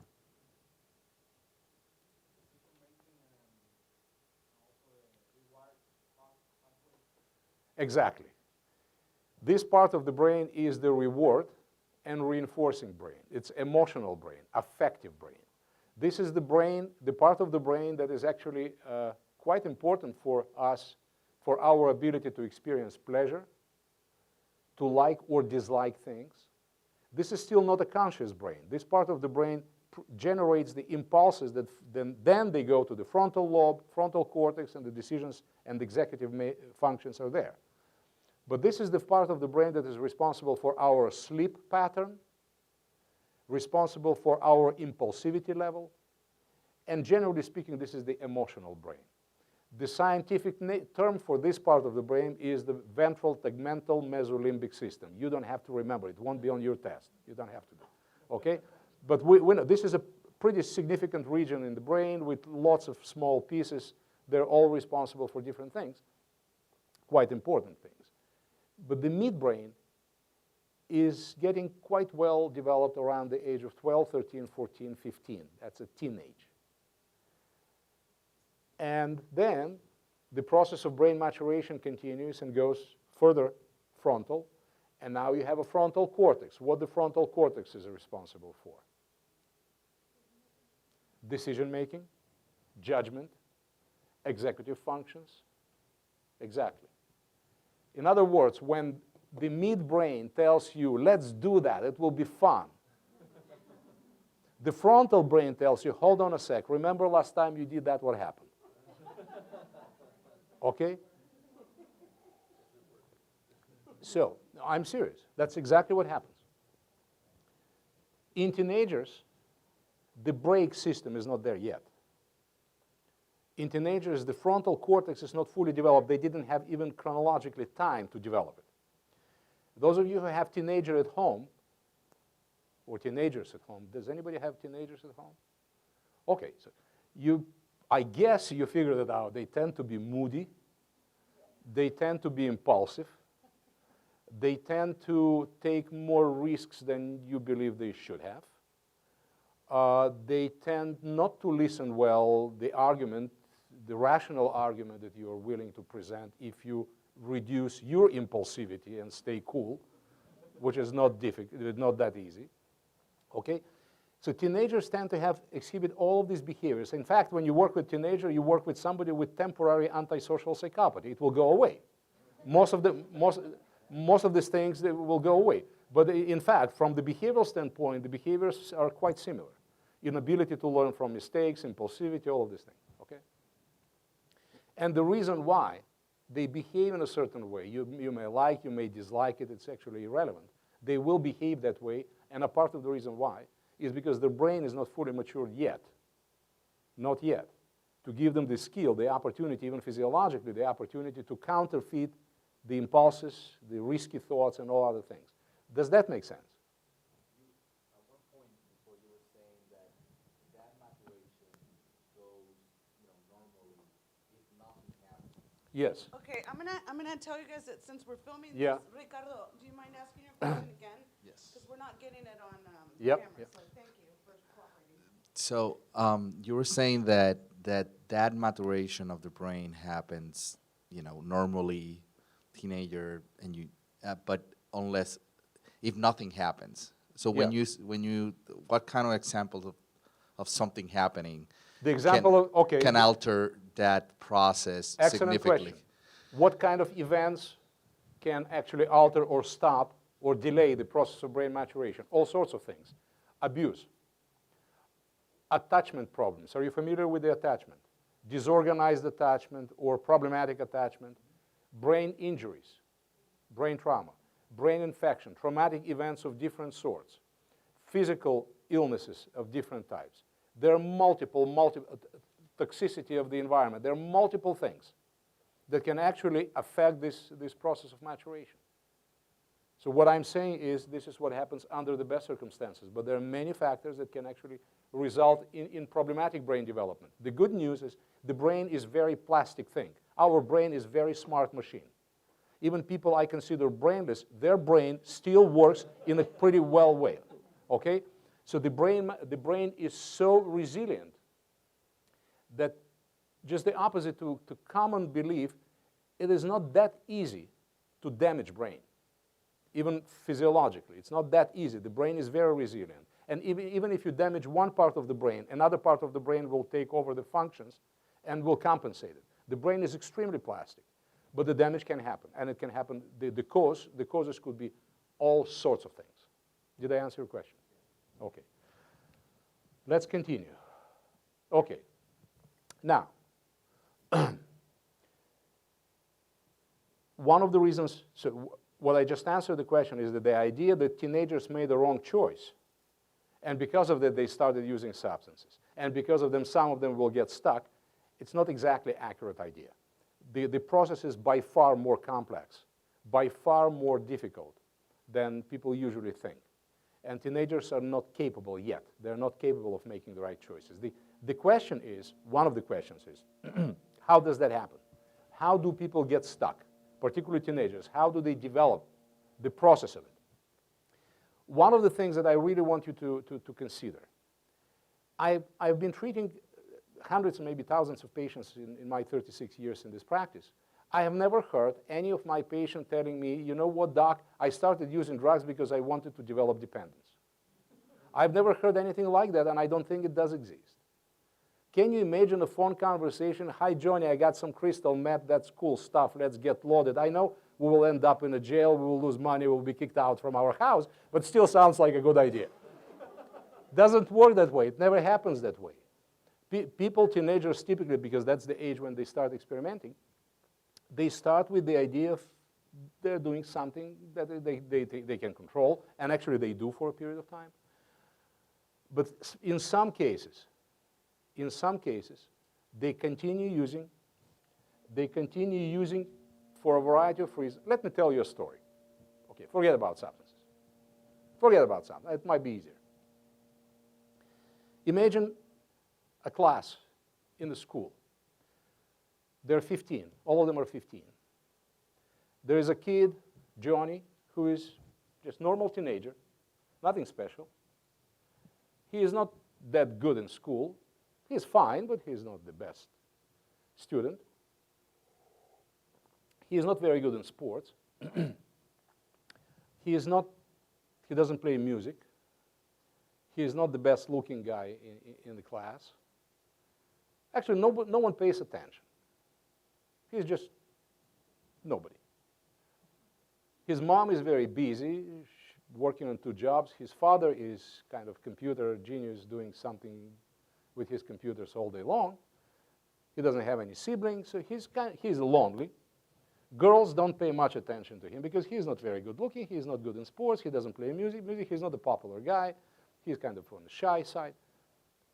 Exactly. This part of the brain is the reward and reinforcing brain. It's emotional brain, affective brain. This is the brain, the part of the brain that is actually quite important for us, for our ability to experience pleasure, to like or dislike things. This is still not a conscious brain. This part of the brain generates the impulses that then they go to the frontal lobe, frontal cortex, and the decisions and executive functions are there. But this is the part of the brain that is responsible for our sleep pattern, responsible for our impulsivity level, and generally speaking, this is the emotional brain. The scientific term for this part of the brain is the ventral tegmental mesolimbic system. You don't have to remember. It won't be on your test. You don't have to do it, okay? But we know this is a pretty significant region in the brain with lots of small pieces. They're all responsible for different things, quite important things. But the midbrain is getting quite well developed around the age of 12, 13, 14, 15. That's a teenage. And then the process of brain maturation continues and goes further frontal. And now you have a frontal cortex. What the frontal cortex is responsible for? Decision-making, judgment, executive functions. Exactly. In other words, when the midbrain tells you, let's do that, it will be fun, the frontal brain tells you, hold on a sec, remember last time you did that, what happened? Okay? So, I'm serious. That's exactly what happens. In teenagers, the brake system is not there yet. In teenagers, the frontal cortex is not fully developed. They didn't have even chronologically time to develop it. Those of you who have teenagers at home, or teenagers at home, does anybody have teenagers at home? Okay, so I guess you figured it out. They tend to be moody. They tend to be impulsive. They tend to take more risks than you believe they should have. They tend not to listen well the rational argument that you are willing to present if you reduce your impulsivity and stay cool, which is not difficult, not that easy. Okay? So teenagers tend to exhibit all of these behaviors. In fact, when you work with teenagers, you work with somebody with temporary antisocial psychopathy. It will go away. Most of these things they will go away. But in fact, from the behavioral standpoint, the behaviors are quite similar. Inability to learn from mistakes, impulsivity, all of these things. Okay? And the reason why they behave in a certain way, you may like, you may dislike it, it's actually irrelevant. They will behave that way, and a part of the reason why is because their brain is not fully matured yet. Not yet. To give them the skill, the opportunity, even physiologically, the opportunity to counterfeit the impulses, the risky thoughts, and all other things. Does that make sense? At one point before you were saying that that maturation goes, normally if nothing happens. Yes. Okay, I'm gonna tell you guys that since we're filming Yeah. this, Ricardo, do you mind asking your question again? Yes. Because we're not getting it on Yep, camera, yep. so thank you for cooperating. So you were saying that maturation of the brain happens, normally teenager, and but unless if nothing happens. So when Yeah. what kind of examples of something happening? The example can alter that process Excellent significantly. question. What kind of events can actually alter or stop or delay the process of brain maturation? All sorts of things. Abuse. Attachment problems. Are you familiar with the attachment? Disorganized attachment or problematic attachment. Brain injuries, brain trauma, brain infection, traumatic events of different sorts, physical illnesses of different types. There are multiple toxicity of the environment. There are multiple things that can actually affect this process of maturation. So what I'm saying is this is what happens under the best circumstances, but there are many factors that can actually result in problematic brain development. The good news is the brain is a very plastic thing. Our brain is a very smart machine. Even people I consider brainless, their brain still works in a pretty well way, okay? So the brain is so resilient that just the opposite to common belief, it is not that easy to damage brain, even physiologically. It's not that easy. The brain is very resilient. And even if you damage one part of the brain, another part of the brain will take over the functions and will compensate it. The brain is extremely plastic, but the damage can happen, and it can happen, the causes could be all sorts of things. Did I answer your question? Okay. Let's continue. Okay. Now, one of the reasons, so what I just answered the question is that the idea that teenagers made the wrong choice, and because of that they started using substances, and because of them some of them will get stuck, it's not exactly an accurate idea. The process is by far more complex, by far more difficult than people usually think. And teenagers are not capable yet. They're not capable of making the right choices. The question is, one of the questions is, how does that happen? How do people get stuck, particularly teenagers? How do they develop the process of it? One of the things that I really want you to consider, I've been treating hundreds and maybe thousands of patients in my 36 years in this practice. I have never heard any of my patients telling me, you know what, doc, I started using drugs because I wanted to develop dependence. I've never heard anything like that, and I don't think it does exist. Can you imagine a phone conversation? Hi, Johnny, I got some crystal meth. That's cool stuff. Let's get loaded. I know we will end up in a jail. We will lose money. We will be kicked out from our house, but still sounds like a good idea. Doesn't work that way. It never happens that way. People, teenagers typically, because that's the age when they start experimenting, they start with the idea of they're doing something that they can control, and actually they do for a period of time. But in some cases, they continue using for a variety of reasons. Let me tell you a story. Okay, forget about substances. Forget about something. It might be easier. Imagine a class in the school. They're 15. All of them are 15. There is a kid, Johnny, who is just normal teenager, nothing special. He is not that good in school. He's fine, but he's not the best student. He is not very good in sports. He doesn't play music. He is not the best looking guy in the class. Actually, no one pays attention. He's just nobody. His mom is very busy, working on 2 jobs. His father is kind of computer genius, doing something with his computers all day long. He doesn't have any siblings, so he's lonely. Girls don't pay much attention to him because he's not very good looking, he's not good in sports, he doesn't play music, he's not a popular guy, he's kind of on the shy side.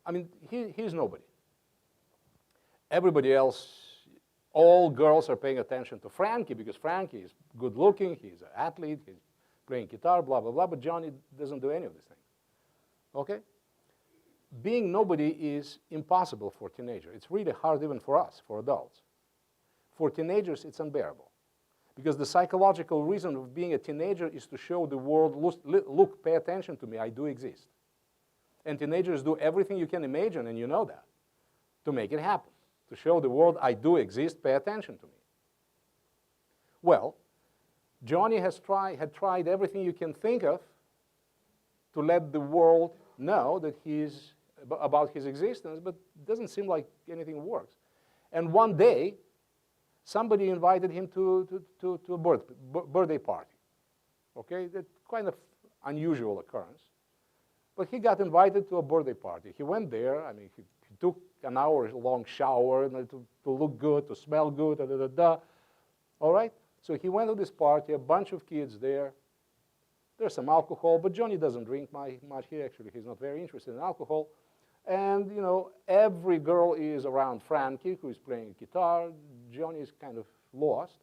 I mean, he's nobody. Everybody else, all girls are paying attention to Frankie because Frankie is good looking, he's an athlete, he's playing guitar, blah, blah, blah, but Johnny doesn't do any of these things. Okay? Being nobody is impossible for teenagers. It's really hard even for us, for adults. For teenagers, it's unbearable. Because the psychological reason of being a teenager is to show the world, look, pay attention to me, I do exist. And teenagers do everything you can imagine, and you know that, to make it happen. To show the world, I do exist, pay attention to me. Well, Johnny had tried everything you can think of to let the world know that about his existence, but it doesn't seem like anything works. And one day, somebody invited him to a birthday party. Okay, that's kind of unusual occurrence. But he got invited to a birthday party. He went there. I mean, he took an hour-long shower to look good, to smell good, da, da, da, da. All right? So he went to this party, a bunch of kids there. There's some alcohol, but Johnny doesn't drink much. He's not very interested in alcohol. And, you know, every girl is around Frankie, who is playing guitar. Johnny is kind of lost.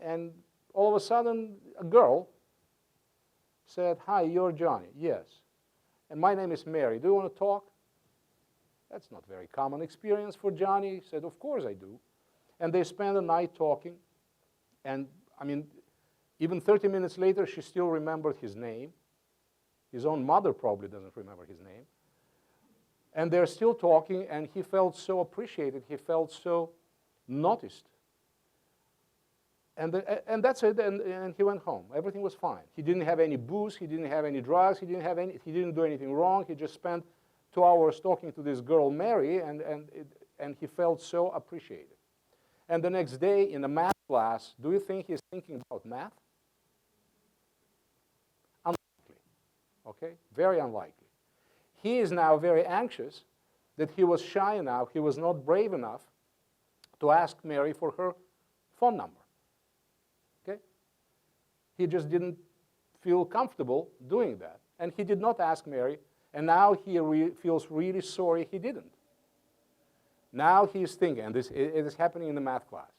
And all of a sudden, a girl said, "Hi, you're Johnny." "Yes." "And my name is Mary. Do you want to talk?" That's not very common experience for Johnny. He said, "Of course I do." And they spent the night talking. And, I mean, even 30 minutes later, she still remembered his name. His own mother probably doesn't remember his name. And they're still talking, and he felt so appreciated. He felt so noticed. And that's it, and he went home. Everything was fine. He didn't have any booze. He didn't have any drugs. He didn't do anything wrong. He just spent 2 hours talking to this girl, Mary, and he felt so appreciated. And the next day in a math class, do you think he's thinking about math? Unlikely. Okay? Very unlikely. He is now very anxious that he was shy enough, he was not brave enough to ask Mary for her phone number. Okay? He just didn't feel comfortable doing that. And he did not ask Mary, and now he feels really sorry he didn't. Now he's thinking, and it is happening in the math class.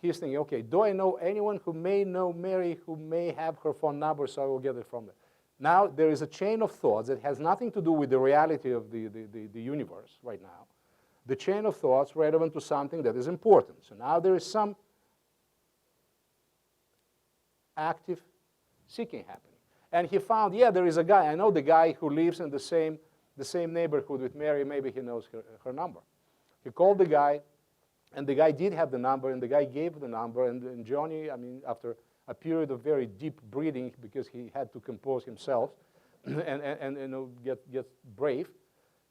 He's thinking, okay, do I know anyone who may know Mary, who may have her phone number, so I will get it from them? Now there is a chain of thoughts that has nothing to do with the reality of the universe right now. The chain of thoughts relevant to something that is important. So now there is some active seeking happening. And he found, yeah, there is a guy. I know the guy who lives in the same neighborhood with Mary. Maybe he knows her number. He called the guy, and the guy did have the number, and the guy gave the number. And Johnny, I mean, after a period of very deep breathing, because he had to compose himself and you know, get brave,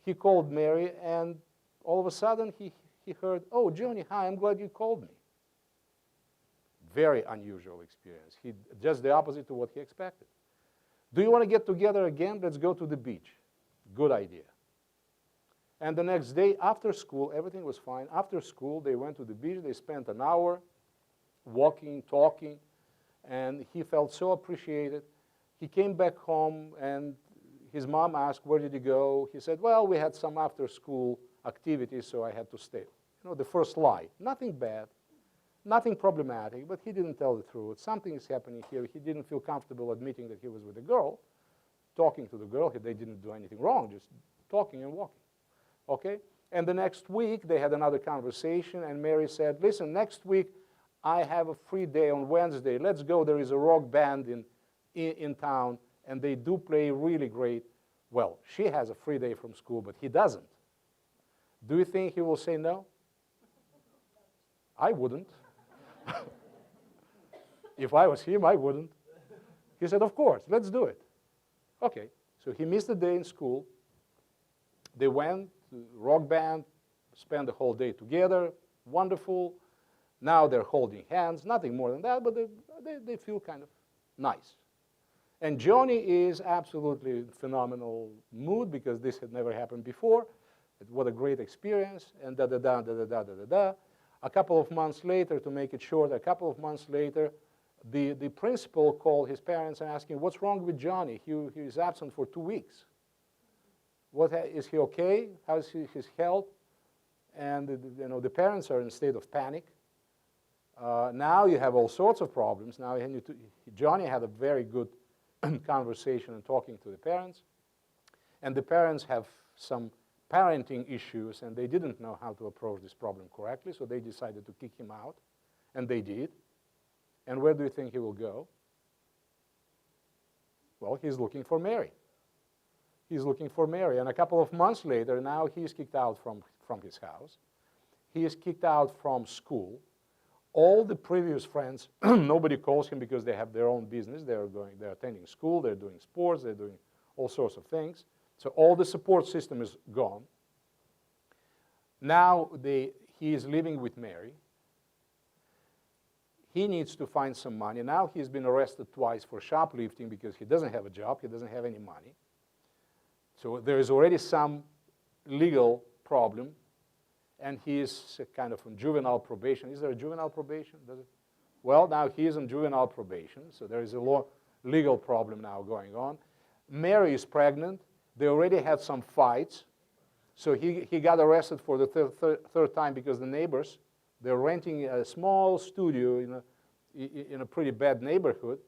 he called Mary, and all of a sudden he heard, "Oh, Johnny, hi, I'm glad you called me." Very unusual experience. Just the opposite to what he expected. "Do you want to get together again? Let's go to the beach." Good idea. And the next day, after school, everything was fine. After school, they went to the beach. They spent an hour walking, talking, and he felt so appreciated. He came back home, and his mom asked, "Where did you go?" He said, "Well, we had some after-school activities, so I had to stay." You know, the first lie. Nothing bad, nothing problematic, but he didn't tell the truth. Something is happening here. He didn't feel comfortable admitting that he was with a girl, talking to the girl. They didn't do anything wrong, just talking and walking. Okay? And the next week, they had another conversation, and Mary said, "Listen, next week, I have a free day on Wednesday. Let's go. There is a rock band in town, and they do play really great." Well, she has a free day from school, but he doesn't. Do you think he will say no? I wouldn't. If I was him, I wouldn't. He said, "Of course, let's do it." Okay, so he missed a day in school. They went to rock band, spent the whole day together, wonderful. Now they're holding hands, nothing more than that, but they feel kind of nice. And Johnny is absolutely in phenomenal mood because this had never happened before. What a great experience, and da-da-da, da-da-da, da-da-da. A couple of months later, to make it short, a couple of months later, the principal called his parents and asking, what's wrong with Johnny? He is absent for 2 weeks. Is he okay? How's his health? And the parents are in a state of panic. Now you have all sorts of problems. Now Johnny had a very good conversation and talking to the parents. And the parents have some parenting issues, and they didn't know how to approach this problem correctly, so they decided to kick him out, and they did. And where do you think he will go? Well, he's looking for Mary. He's looking for Mary, and a couple of months later, now he's kicked out from his house. He is kicked out from school. All the previous friends, nobody calls him because they have their own business. They're attending school, they're doing sports, they're doing all sorts of things. So all the support system is gone. Now he is living with Mary. He needs to find some money. Now he's been arrested twice for shoplifting because he doesn't have a job, he doesn't have any money. So there is already some legal problem, and he is kind of on juvenile probation. Is there a juvenile probation? Well, now he is on juvenile probation, so there is a legal problem now going on. Mary is pregnant. They already had some fights, so he got arrested for the third time because the neighbors, they're renting a small studio in a pretty bad neighborhood.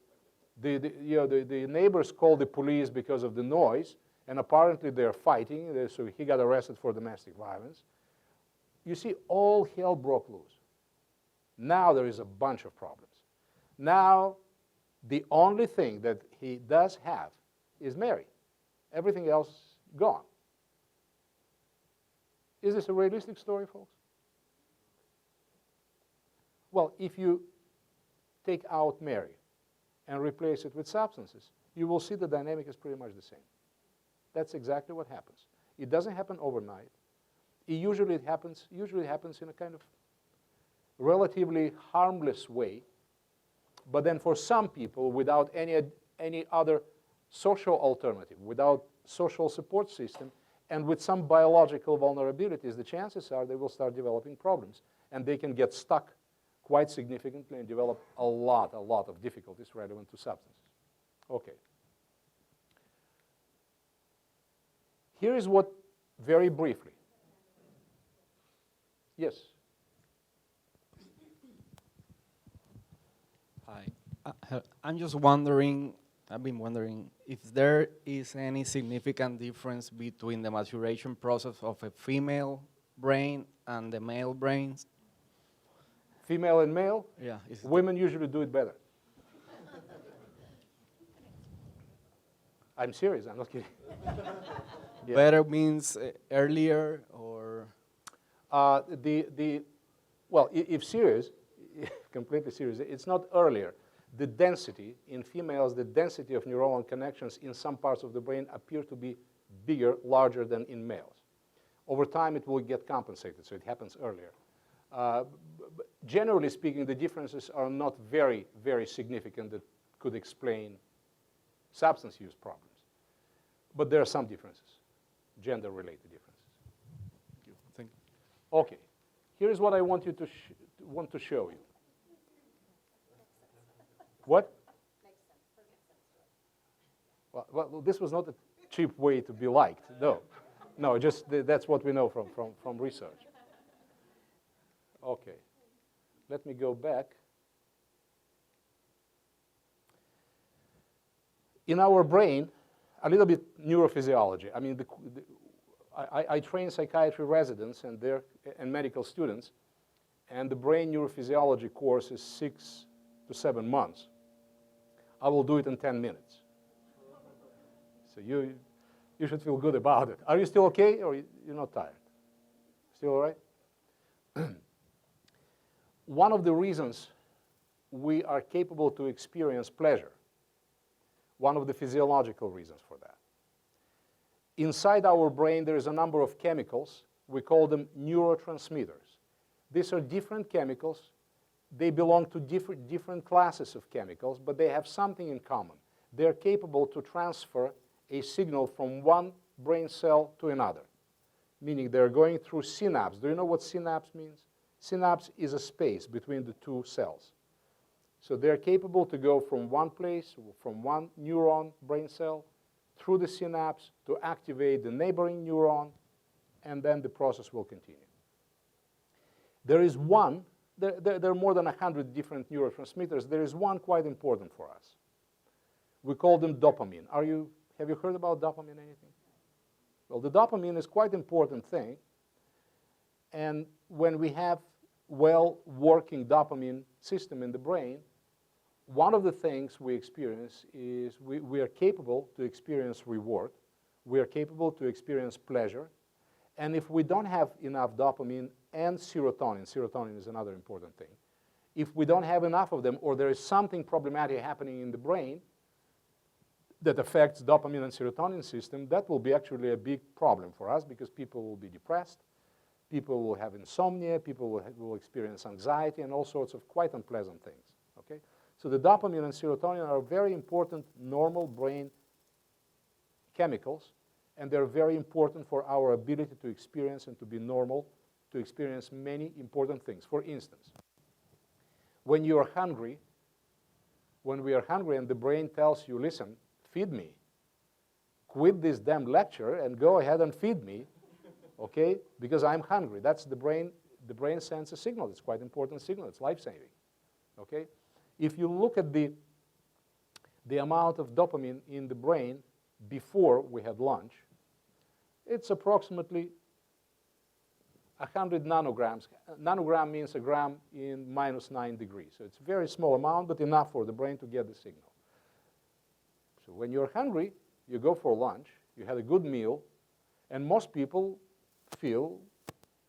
The neighbors called the police because of the noise, and apparently they're fighting, so he got arrested for domestic violence. You see, all hell broke loose. Now there is a bunch of problems. Now, the only thing that he does have is Mary. Everything else gone. Is this a realistic story, folks? Well, if you take out Mary and replace it with substances, you will see the dynamic is pretty much the same. That's exactly what happens. It doesn't happen overnight. It usually happens in a kind of relatively harmless way. But then for some people, without any other social alternative, without social support system, and with some biological vulnerabilities, the chances are they will start developing problems. And they can get stuck quite significantly and develop a lot of difficulties relevant to substances. Okay. Here is what, very briefly. Yes? Hi. I'm just wondering, I've been wondering if there is any significant difference between the maturation process of a female brain and the male brains. Female and male? Yeah. Women usually do it better. I'm serious, I'm not kidding. Yeah. Better means earlier or? Well, if serious, completely serious, it's not earlier. The density in females, the density of neuronal connections in some parts of the brain appear to be bigger, larger than in males. Over time, it will get compensated, so it happens earlier. Generally speaking, the differences are not very, very significant that could explain substance use problems. But there are some differences, gender-related differences. Thank you. Okay, here's what I want you to show you. What? Well, this was not a cheap way to be liked. No, just that's what we know from research. Okay, let me go back. In our brain, a little bit neurophysiology. I mean, I train psychiatry residents and medical students, and the brain neurophysiology course is 6 to 7 months. I will do it in 10 minutes. So you should feel good about it. Are you still okay, or you're not tired? Still all right? One of the reasons we are capable to experience pleasure, one of the physiological reasons for that. Inside our brain, there is a number of chemicals. We call them neurotransmitters. These are different chemicals. They belong to different classes of chemicals, but they have something in common. They're capable to transfer a signal from one brain cell to another. meaning they're going through synapse. Do you know what synapse means? Synapse is a space between the two cells. So they're capable to go from one place, from one neuron brain cell, through the synapse to activate the neighboring neuron, and then the process will continue. There is one, there are more than 100 different neurotransmitters. There is one quite important for us. We call them dopamine. Have you heard about dopamine, anything? Well, the dopamine is quite an important thing. And when we have well-working dopamine system in the brain, one of the things we experience is we are capable to experience reward. We are capable to experience pleasure. And if we don't have enough dopamine and serotonin is another important thing. If we don't have enough of them, or there is something problematic happening in the brain that affects dopamine and serotonin system, that will be actually a big problem for us, because people will be depressed, people will have insomnia, people will experience anxiety, and all sorts of quite unpleasant things. Okay? So the dopamine and serotonin are very important normal brain chemicals, and they're very important for our ability to experience and to be normal, to experience many important things. For instance, when you are hungry, when we are hungry and the brain tells you, listen, feed me, quit this damn lecture and go ahead and feed me, okay, because I'm hungry. That's the brain sends a signal. It's quite an important signal. It's life-saving, okay? If you look at the amount of dopamine in the brain before we had lunch, it's approximately 100 nanograms. Nanogram means a gram in -9 degrees. So it's a very small amount, but enough for the brain to get the signal. So when you're hungry, you go for lunch, you had a good meal, and most people feel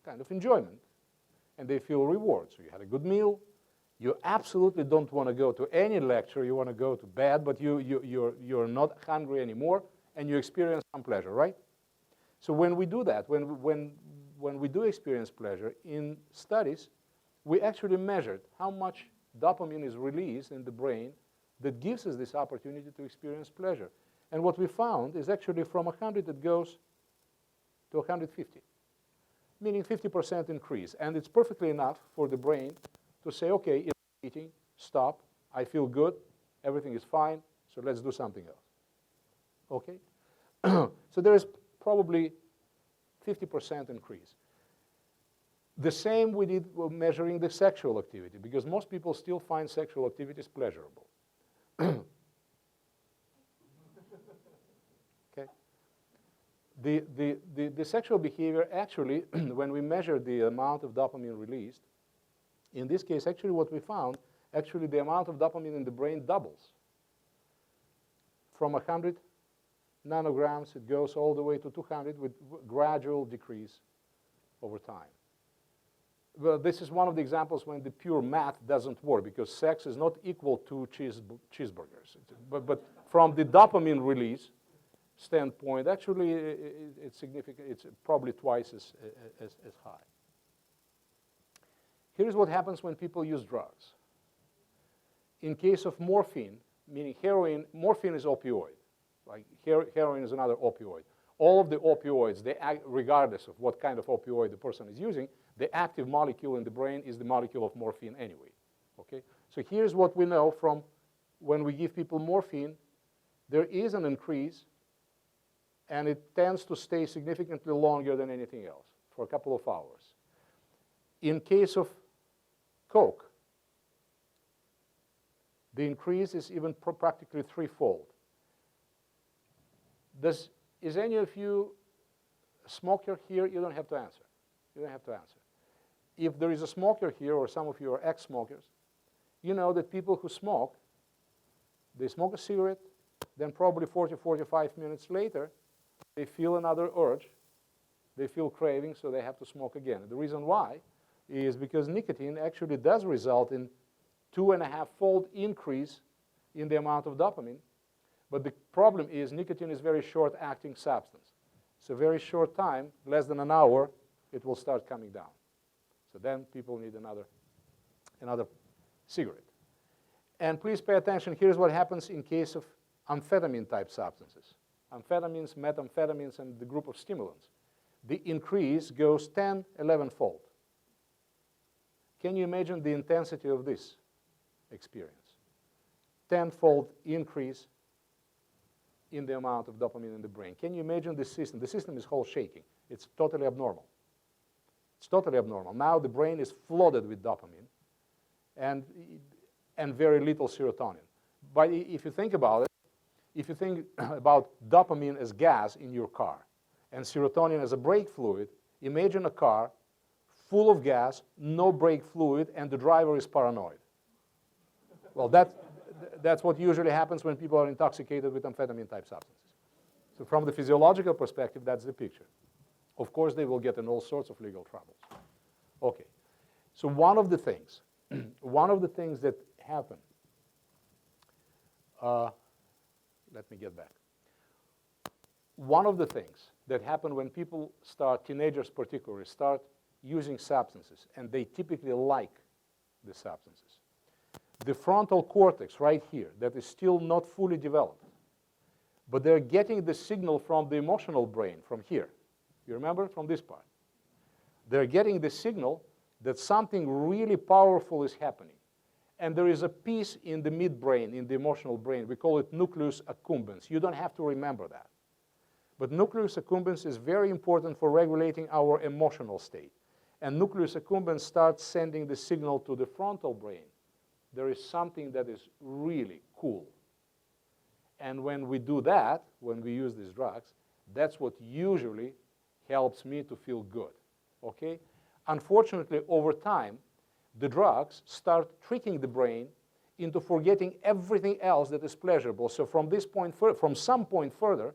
kind of enjoyment, and they feel reward. So you had a good meal. You absolutely don't want to go to any lecture. You want to go to bed, but you're not hungry anymore, and you experience some pleasure, right? So when we do that, when we do experience pleasure, in studies, we actually measured how much dopamine is released in the brain that gives us this opportunity to experience pleasure. And what we found is actually from 100 it goes to 150, meaning 50% increase. And it's perfectly enough for the brain to say, okay, if I'm eating, stop, I feel good, everything is fine, so let's do something else. Okay? So there is probably 50% increase. The same we did measuring the sexual activity, because most people still find sexual activities pleasurable. Okay? The sexual behavior, actually, when we measure the amount of dopamine released, in this case, actually what we found, actually the amount of dopamine in the brain doubles. From 100 nanograms, it goes all the way to 200 with gradual decrease over time. Well, this is one of the examples when the pure math doesn't work, because sex is not equal to cheeseburgers. But from the dopamine release standpoint, actually it's significant. It's probably twice as high. Here's what happens when people use drugs. In case of morphine, meaning heroin, morphine is opioid. Like heroin is another opioid. All of the opioids, they act, regardless of what kind of opioid the person is using, the active molecule in the brain is the molecule of morphine anyway. Okay? So here's what we know from when we give people morphine. There is an increase, and it tends to stay significantly longer than anything else, for a couple of hours. In case of Coke, the increase is even practically threefold. Is any of you a smoker here? You don't have to answer. You don't have to answer. If there is a smoker here, or some of you are ex-smokers, you know that people who smoke, they smoke a cigarette, then probably 40, 45 minutes later, they feel another urge, they feel craving, so they have to smoke again. And the reason why is because nicotine actually does result in 2.5-fold increase in the amount of dopamine. But the problem is nicotine is very short-acting substance. So very short time, less than an hour, it will start coming down. So then people need another cigarette. And please pay attention. Here's what happens in case of amphetamine-type substances. Amphetamines, methamphetamines, and the group of stimulants. the increase goes 10, 11-fold. Can you imagine the intensity of this experience? 10-fold increase in the amount of dopamine in the brain. Can you imagine the system? The system is whole shaking. It's totally abnormal. It's totally abnormal. Now the brain is flooded with dopamine and very little serotonin. But if you think about it, if you think about dopamine as gas in your car and serotonin as a brake fluid, imagine a car full of gas, no brake fluid, and the driver is paranoid. Well, that's what usually happens when people are intoxicated with amphetamine-type substances. So from the physiological perspective, that's the picture. Of course, they will get in all sorts of legal troubles. Okay, so one of the things that happen, let me get back. One of the things that happen when people start, teenagers particularly, start using substances, and they typically like the substances. The frontal cortex right here, that is still not fully developed, but they're getting the signal from the emotional brain from here. You remember? From this part. They're getting the signal that something really powerful is happening. And there is a piece in the midbrain, in the emotional brain. We call it nucleus accumbens. You don't have to remember that. But nucleus accumbens is very important for regulating our emotional state. And nucleus accumbens starts sending the signal to the frontal brain. There is something that is really cool. And when we do that, when we use these drugs, that's what usually helps me to feel good, okay? Unfortunately, over time, the drugs start tricking the brain into forgetting everything else that is pleasurable. So from this point, from some point further,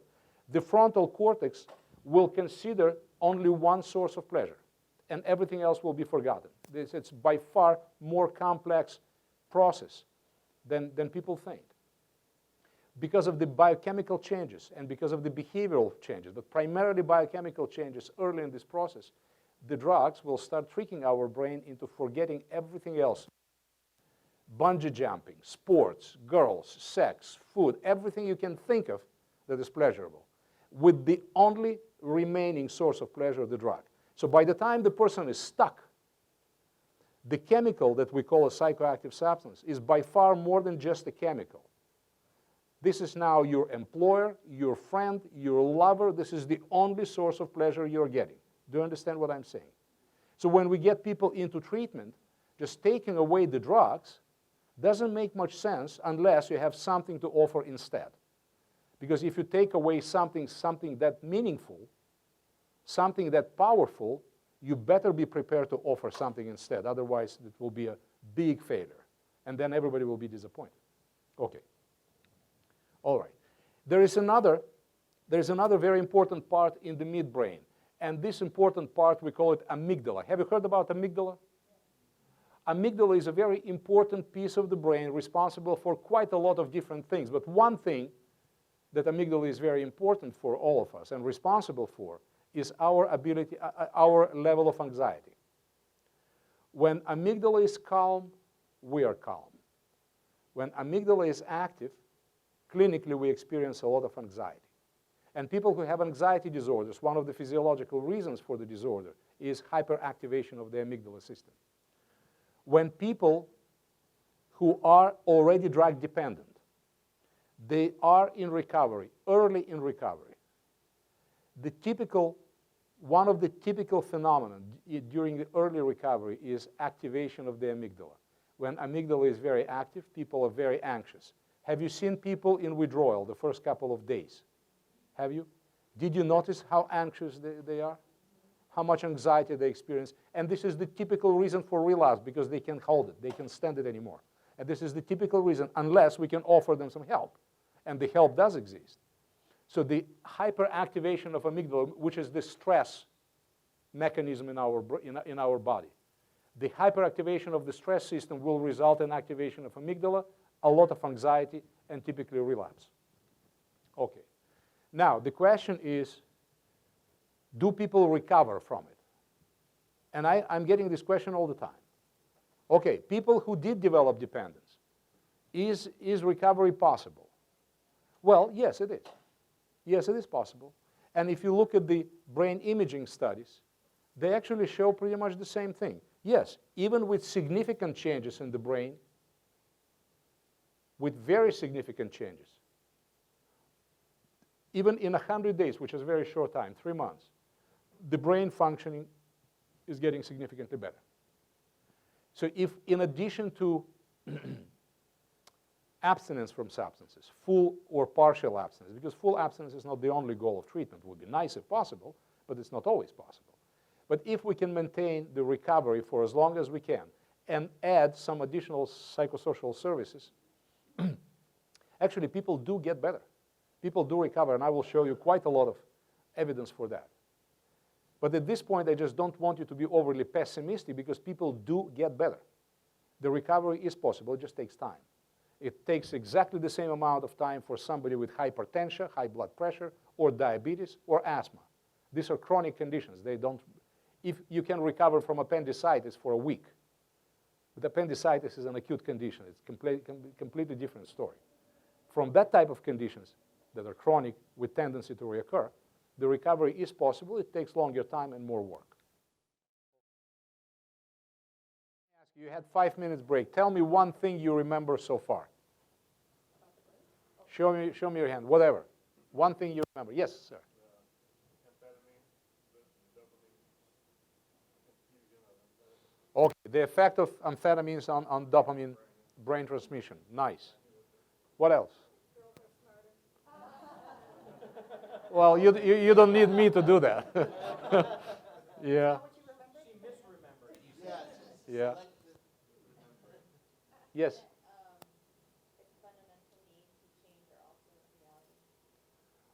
the frontal cortex will consider only one source of pleasure, and everything else will be forgotten. It's by far more complex process than people think. Because of the biochemical changes and because of the behavioral changes, but primarily biochemical changes early in this process, the drugs will start tricking our brain into forgetting everything else. Bungee jumping, sports, girls, sex, food, everything you can think of that is pleasurable, with the only remaining source of pleasure, the drug. So by the time the person is stuck, the chemical that we call a psychoactive substance is by far more than just a chemical. This is now your employer, your friend, your lover. This is the only source of pleasure you're getting. Do you understand what I'm saying? So when we get people into treatment, just taking away the drugs doesn't make much sense unless you have something to offer instead. Because if you take away something that meaningful, something that powerful, you better be prepared to offer something instead. Otherwise, it will be a big failure. And then everybody will be disappointed. Okay. All right. There is another very important part in the midbrain. And this important part, we call it amygdala. Have you heard about amygdala? Amygdala is a very important piece of the brain responsible for quite a lot of different things. But one thing that amygdala is very important for all of us and responsible for is our ability, our level of anxiety. When amygdala is calm, we are calm. When amygdala is active, clinically we experience a lot of anxiety. And people who have anxiety disorders, one of the physiological reasons for the disorder is hyperactivation of the amygdala system. When people who are already drug dependent, they are in recovery, early in recovery, one of the typical phenomena during the early recovery is activation of the amygdala. When amygdala is very active, people are very anxious. Have you seen people in withdrawal the first couple of days? Have you? Did you notice how anxious they are? How much anxiety they experience? And this is the typical reason for relapse, because they can't hold it. They can't stand it anymore. And this is the typical reason, unless we can offer them some help. And the help does exist. So the hyperactivation of amygdala, which is the stress mechanism in our body, the hyperactivation of the stress system will result in activation of amygdala, a lot of anxiety, and typically relapse. Okay. Now, the question is, do people recover from it? And I'm getting this question all the time. Okay, people who did develop dependence, is recovery possible? Well, yes, it is. Yes, it is possible. And if you look at the brain imaging studies, they actually show pretty much the same thing. Yes, even with significant changes in the brain, with very significant changes, even in 100 days, which is a very short time, 3 months, the brain functioning is getting significantly better. So if in addition to abstinence from substances, full or partial abstinence, because full abstinence is not the only goal of treatment. It would be nice if possible, but it's not always possible. But if we can maintain the recovery for as long as we can and add some additional psychosocial services, actually people do get better. People do recover, and I will show you quite a lot of evidence for that. But at this point, I just don't want you to be overly pessimistic because people do get better. The recovery is possible, it just takes time. It takes exactly the same amount of time for somebody with hypertension, high blood pressure, or diabetes, or asthma. These are chronic conditions. They don't, if you can recover from appendicitis for a week, but appendicitis is an acute condition. It's completely different story. From that type of conditions that are chronic with tendency to reoccur, the recovery is possible. It takes longer time and more work. You had 5 minutes break. Tell me one thing you remember so far. Show me your hand, whatever. One thing you remember. Yes, sir. Okay, the effect of amphetamines on dopamine brain transmission. Nice. What else? Well, you don't need me to do that. Yeah. She misremembered. Yeah. Yes. It's fundamental need to change our ultimate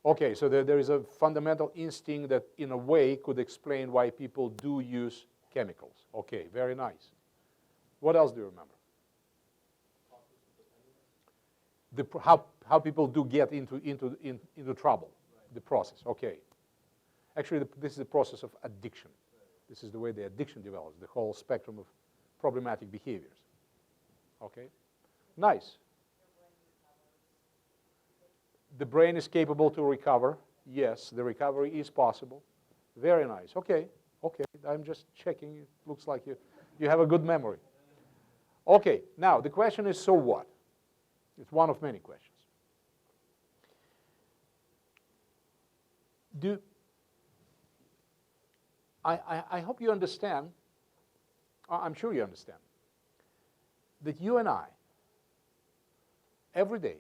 reality. Okay, so there is a fundamental instinct that in a way could explain why people do use chemicals. Okay, very nice. What else do you remember? How people do get into trouble, the process. Okay. Actually, this is the process of addiction. This is the way the addiction develops, the whole spectrum of problematic behaviors. Okay? Nice. The brain is capable to recover. Yes, the recovery is possible. Very nice. Okay. Okay, I'm just checking. It looks like you have a good memory. Okay, now the question is, so what? It's one of many questions. I hope you understand, I'm sure you understand, that you and I, every day,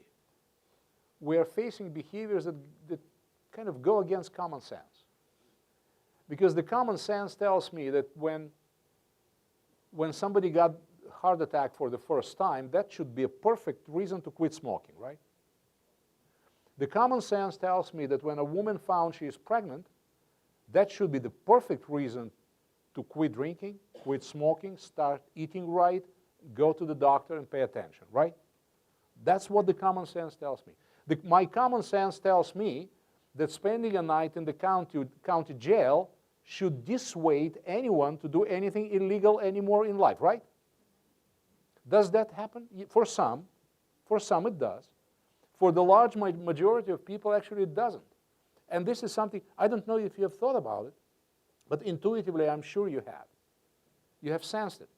we are facing behaviors that kind of go against common sense. Because the common sense tells me that when somebody got a heart attack for the first time, that should be a perfect reason to quit smoking, right? The common sense tells me that when a woman found she is pregnant, that should be the perfect reason to quit drinking, quit smoking, start eating right, go to the doctor and pay attention, right? That's what the common sense tells me. My common sense tells me that spending a night in the county jail should dissuade anyone to do anything illegal anymore in life, right? Does that happen? For some it does. For the large majority of people, actually it doesn't. And this is something, I don't know if you have thought about it, but intuitively I'm sure you have. You have sensed it.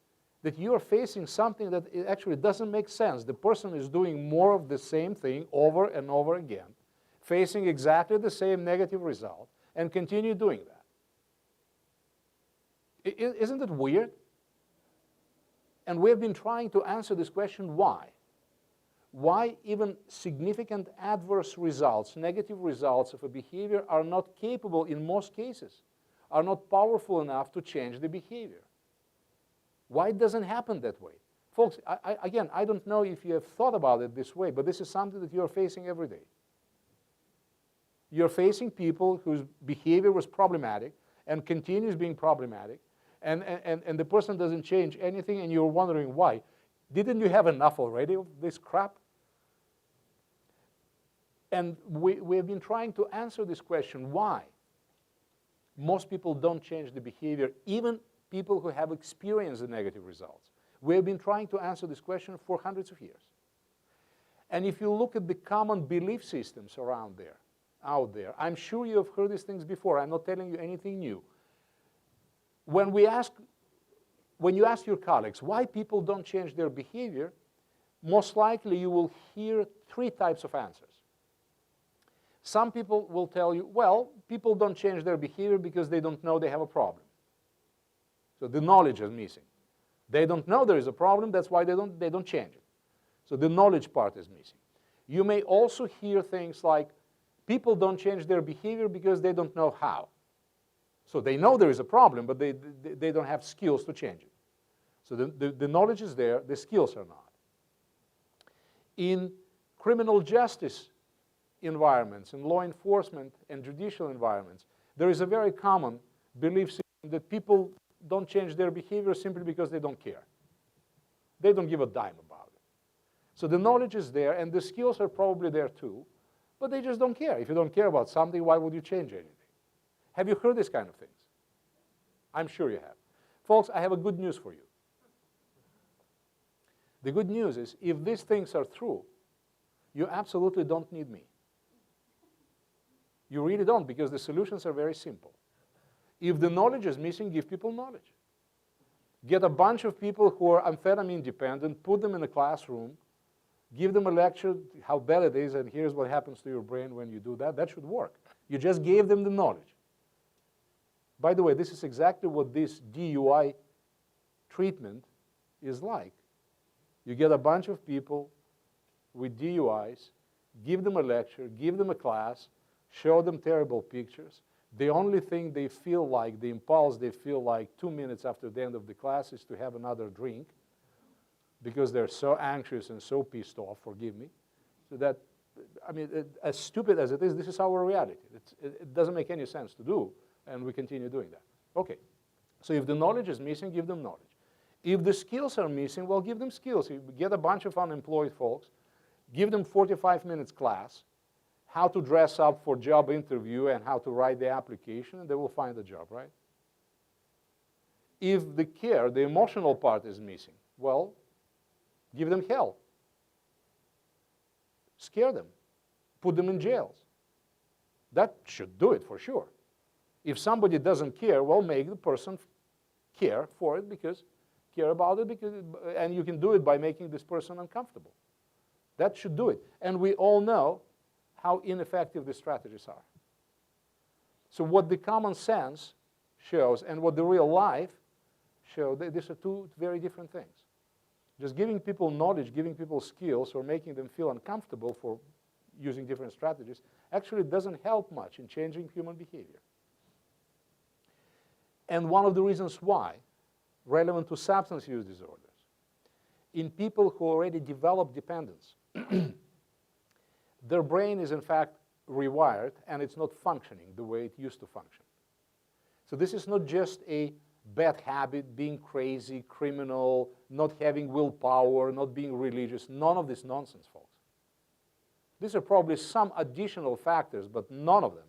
That you are facing something that it actually doesn't make sense. The person is doing more of the same thing over and over again, facing exactly the same negative result, and continue doing that. Isn't it weird? And we've been trying to answer this question, why? Why even significant adverse results, negative results of a behavior are not capable, in most cases, are not powerful enough to change the behavior? Why it doesn't happen that way? Folks, again, I don't know if you have thought about it this way, but this is something that you're facing every day. You're facing people whose behavior was problematic and continues being problematic, and the person doesn't change anything, and you're wondering why. Didn't you have enough already of this crap? And we have been trying to answer this question, why? Most people don't change the behavior, even people who have experienced the negative results. We have been trying to answer this question for hundreds of years. And if you look at the common belief systems around there, out there. I'm sure you have heard these things before. I'm not telling you anything new. When you ask your colleagues why people don't change their behavior, most likely you will hear three types of answers. Some people will tell you, well, people don't change their behavior because they don't know they have a problem. So the knowledge is missing. They don't know there is a problem, that's why they don't change it. So the knowledge part is missing. You may also hear things like, people don't change their behavior because they don't know how. So they know there is a problem, but they don't have skills to change it. So the knowledge is there, the skills are not. In criminal justice environments, in law enforcement and judicial environments, there is a very common belief system that people don't change their behavior simply because they don't care. They don't give a dime about it. So the knowledge is there, and the skills are probably there too, but they just don't care. If you don't care about something, why would you change anything? Have you heard these kind of things? I'm sure you have. Folks, I have a good news for you. The good news is, if these things are true, you absolutely don't need me. You really don't, because the solutions are very simple. If the knowledge is missing, give people knowledge. Get a bunch of people who are amphetamine dependent, put them in a classroom, give them a lecture how bad it is, and here's what happens to your brain when you do that. That should work. You just gave them the knowledge. By the way, this is exactly what this DUI treatment is like. You get a bunch of people with DUIs, give them a lecture, give them a class, show them terrible pictures. The only thing they feel like, the impulse they feel like 2 minutes after the end of the class is to have another drink because they're so anxious and so pissed off, forgive me. So that, I mean, as stupid as it is, this is our reality. It doesn't make any sense to do, and we continue doing that. Okay, so if the knowledge is missing, give them knowledge. If the skills are missing, well, give them skills. You get a bunch of unemployed folks, give them 45 minutes class, how to dress up for job interview and how to write the application, and they will find a job, right? If the care, the emotional part is missing, well, give them hell. Scare them. Put them in jails. That should do it for sure. If somebody doesn't care, well, make the person care for it care about it, and you can do it by making this person uncomfortable. That should do it. And we all know how ineffective these strategies are. So what the common sense shows and what the real life shows, these are two very different things. Just giving people knowledge, giving people skills, or making them feel uncomfortable for using different strategies actually doesn't help much in changing human behavior. And one of the reasons why, relevant to substance use disorders, in people who already develop dependence, their brain is in fact rewired and it's not functioning the way it used to function. So this is not just a bad habit, being crazy, criminal, not having willpower, not being religious, none of this nonsense, folks. These are probably some additional factors, but none of them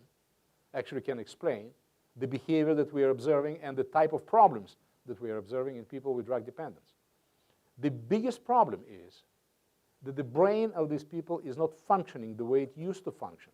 actually can explain the behavior that we are observing and the type of problems that we are observing in people with drug dependence. The biggest problem is that the brain of these people is not functioning the way it used to function.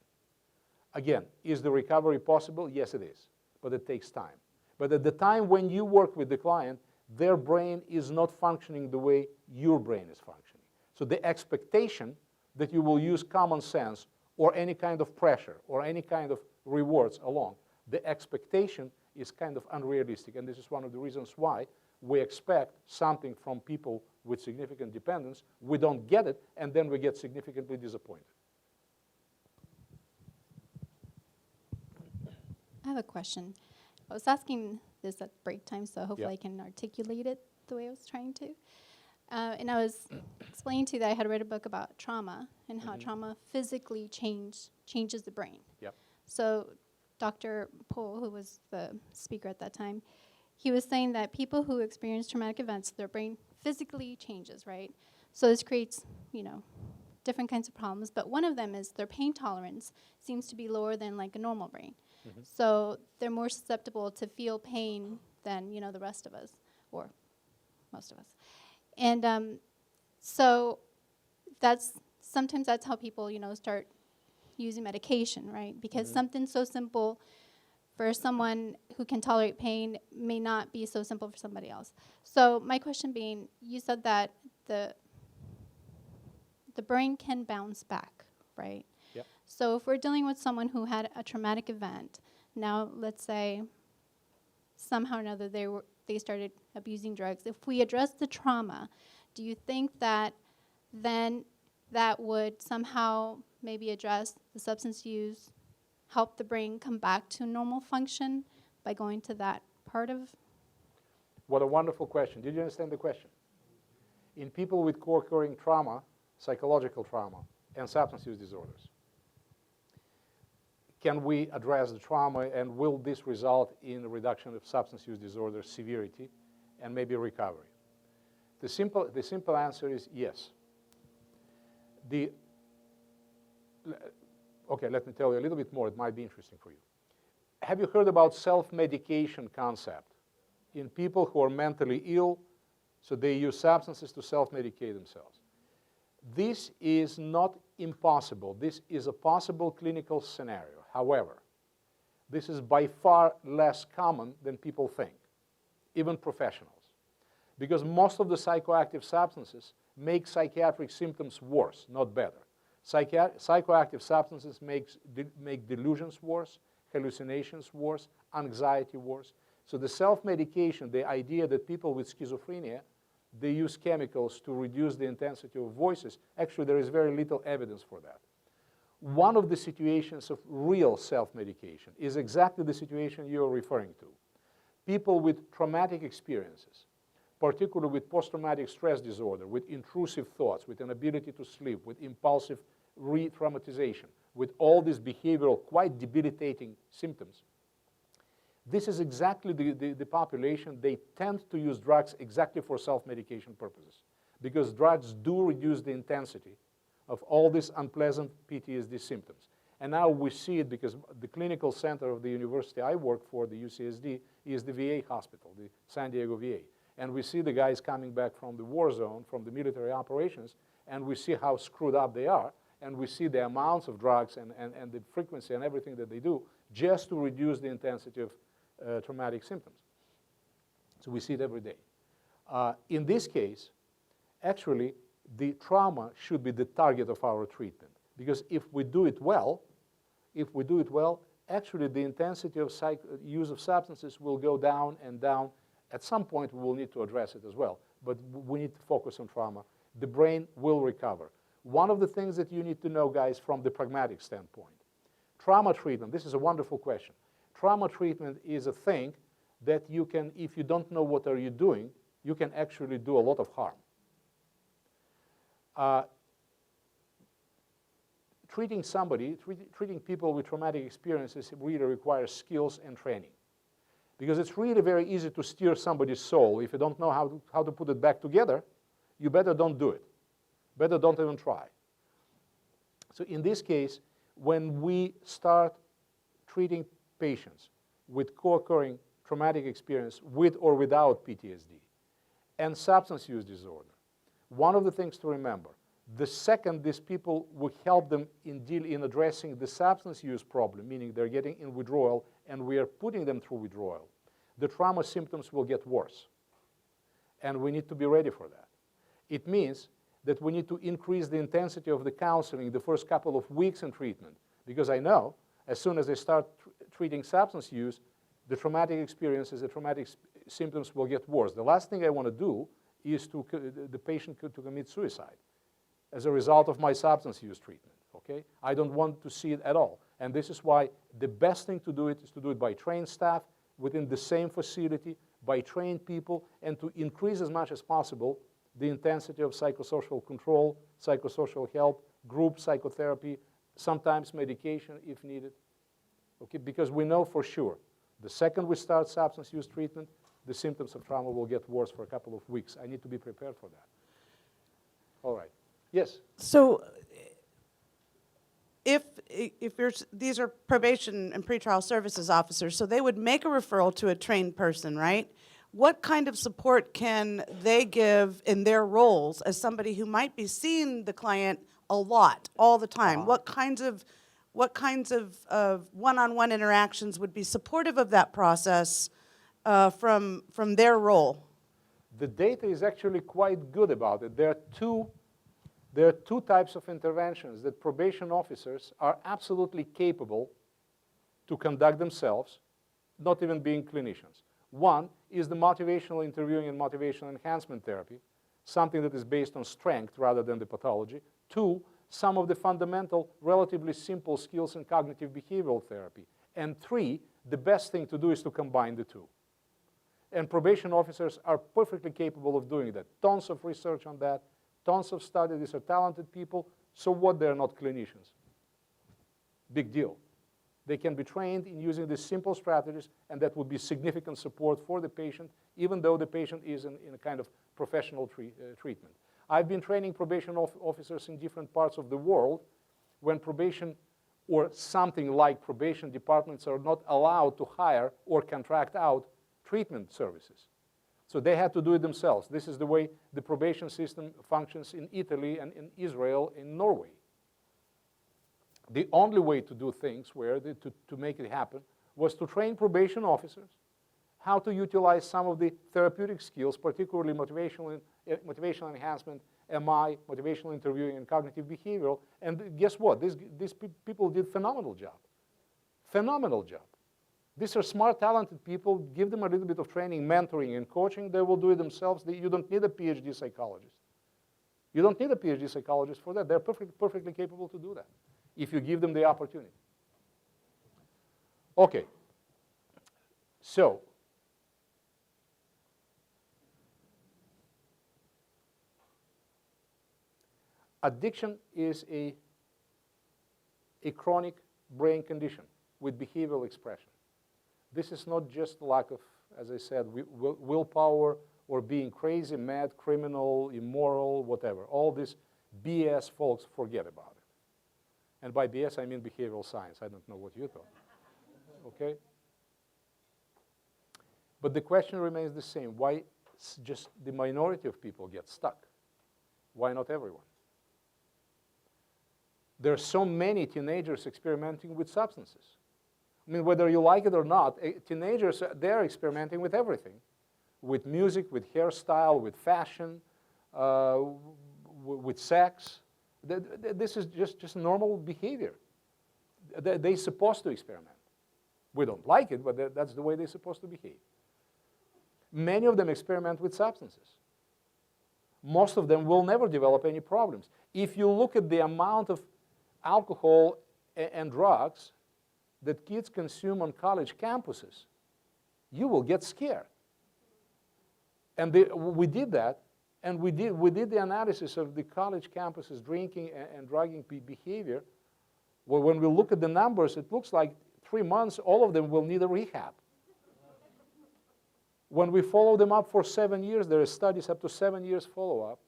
Again, is the recovery possible? Yes, it is, but it takes time. But at the time when you work with the client, their brain is not functioning the way your brain is functioning. So the expectation that you will use common sense or any kind of pressure or any kind of rewards along, the expectation is kind of unrealistic, and this is one of the reasons why we expect something from people with significant dependence, we don't get it, and then we get significantly disappointed. I have a question. I was asking this at break time, so hopefully I can articulate it the way I was trying to. And I was explaining to you that I had read a book about trauma and how trauma physically changes the brain. Yep. So Dr. Pohl, who was the speaker at that time, he was saying that people who experience traumatic events, their brain physically changes, right? So this creates, different kinds of problems, but one of them is their pain tolerance seems to be lower than like a normal brain. So they're more susceptible to feel pain than, the rest of us, or most of us. And so sometimes that's how people, start using medication, right? Because Mm-hmm. something so simple for someone who can tolerate pain may not be so simple for somebody else. So my question being, you said that the brain can bounce back, right? Yep. So if we're dealing with someone who had a traumatic event, now let's say somehow or another they started abusing drugs. If we address the trauma, do you think that then that would somehow maybe address the substance use, help the brain come back to normal function by going to that part of? What a wonderful question. Did you understand the question? In people with co-occurring trauma, psychological trauma, and substance use disorders, can we address the trauma, and will this result in a reduction of substance use disorder severity and maybe recovery? The simple answer is yes. Okay, let me tell you a little bit more. It might be interesting for you. Have you heard about self-medication concept? In people who are mentally ill, so they use substances to self-medicate themselves. This is not impossible. This is a possible clinical scenario. However, this is by far less common than people think, even professionals, because most of the psychoactive substances make psychiatric symptoms worse, not better. Psychoactive substances make delusions worse, hallucinations worse, anxiety worse. So the self-medication, the idea that people with schizophrenia, they use chemicals to reduce the intensity of voices, actually there is very little evidence for that. One of the situations of real self-medication is exactly the situation you're referring to. People with traumatic experiences, particularly with post-traumatic stress disorder, with intrusive thoughts, with inability to sleep, with impulsive re-traumatization, with all these behavioral, quite debilitating symptoms. This is exactly the population. They tend to use drugs exactly for self-medication purposes, because drugs do reduce the intensity of all these unpleasant PTSD symptoms. And now we see it because the clinical center of the university I work for, the UCSD, is the VA hospital, the San Diego VA. And we see the guys coming back from the war zone, from the military operations, and we see how screwed up they are, and we see the amounts of drugs and the frequency and everything that they do just to reduce the intensity of traumatic symptoms. So we see it every day. In this case, actually, the trauma should be the target of our treatment, because if we do it well, actually the intensity of use of substances will go down and down. At some point, we will need to address it as well, but we need to focus on trauma. The brain will recover. One of the things that you need to know, guys, from the pragmatic standpoint, trauma treatment, this is a wonderful question. Trauma treatment is a thing that you can, if you don't know what are you doing, you can actually do a lot of harm. Treating people with traumatic experiences really requires skills and training, because it's really very easy to steer somebody's soul. If you don't know how to put it back together, you better don't do it. Better don't even try. So in this case, when we start treating patients with co-occurring traumatic experience with or without PTSD and substance use disorder, one of the things to remember, the second these people will help them in addressing the substance use problem, meaning they're getting in withdrawal and we are putting them through withdrawal, the trauma symptoms will get worse. And we need to be ready for that. It means that we need to increase the intensity of the counseling the first couple of weeks in treatment, because I know as soon as they start treating substance use, the traumatic experiences, the traumatic symptoms will get worse. The last thing I want to do is the patient to commit suicide as a result of my substance use treatment, okay? I don't want to see it at all. And this is why the best thing to do it is to do it by trained staff within the same facility, by trained people, and to increase as much as possible the intensity of psychosocial control, psychosocial help, group psychotherapy, sometimes medication if needed, okay? Because we know for sure, the second we start substance use treatment, the symptoms of trauma will get worse for a couple of weeks. I need to be prepared for that. All right. Yes? So if these are probation and pretrial services officers, so they would make a referral to a trained person, right? What kind of support can they give in their roles as somebody who might be seeing the client a lot, all the time? What kinds of what kinds of one-on-one interactions would be supportive of that process from their role? The data is actually quite good about it. There are two types of interventions that probation officers are absolutely capable to conduct themselves, not even being clinicians. One is the motivational interviewing and motivational enhancement therapy, something that is based on strength rather than the pathology. Two, some of the fundamental, relatively simple skills in cognitive behavioral therapy. And three, the best thing to do is to combine the two. And probation officers are perfectly capable of doing that. Tons of research on that, tons of studies. These are talented people. So what? They're not clinicians. Big deal. They can be trained in using these simple strategies, and that would be significant support for the patient, even though the patient is in a kind of professional treatment. I've been training probation officers in different parts of the world when probation or something like probation departments are not allowed to hire or contract out treatment services. So they had to do it themselves. This is the way the probation system functions in Italy and in Israel, in Norway. The only way to do things to make it happen was to train probation officers how to utilize some of the therapeutic skills, particularly motivational enhancement, MI, motivational interviewing, and cognitive behavioral. And guess what? These people did phenomenal job. Phenomenal job. These are smart, talented people. Give them a little bit of training, mentoring, and coaching. They will do it themselves. You don't need a PhD psychologist. You don't need a PhD psychologist for that. They're perfectly capable to do that if you give them the opportunity. Okay. So, addiction is a chronic brain condition with behavioral expression. This is not just lack of, as I said, willpower or being crazy, mad, criminal, immoral, whatever. All this BS, folks, forget about it. And by BS, I mean behavioral science. I don't know what you thought. Okay? But the question remains the same. Why just the minority of people get stuck? Why not everyone? There are so many teenagers experimenting with substances. I mean, whether you like it or not, teenagers, they're experimenting with everything. With music, with hairstyle, with fashion, with sex. This is just normal behavior. They're supposed to experiment. We don't like it, but that's the way they're supposed to behave. Many of them experiment with substances. Most of them will never develop any problems. If you look at the amount of alcohol and drugs that kids consume on college campuses, you will get scared. And we did that, and we did the analysis of the college campuses' drinking and drugging behavior. Well, when we look at the numbers, it looks like 3 months, all of them will need a rehab. When we follow them up for 7 years, there are studies up to 7 years follow-up.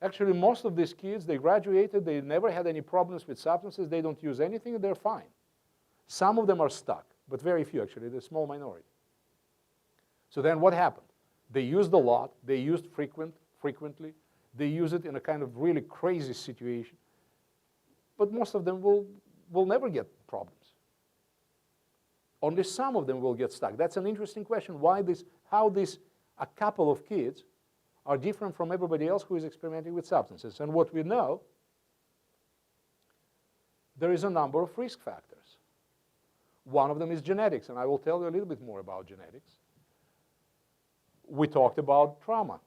Actually, most of these kids, they graduated, they never had any problems with substances, they don't use anything, and they're fine. Some of them are stuck, but very few, actually, the small minority. So then what happened? They used a lot, they used frequently, they use it in a kind of really crazy situation, but most of them will never get problems. Only some of them will get stuck. That's an interesting question. How a couple of kids are different from everybody else who is experimenting with substances. And what we know, there is a number of risk factors. One of them is genetics, and I will tell you a little bit more about genetics. We talked about trauma,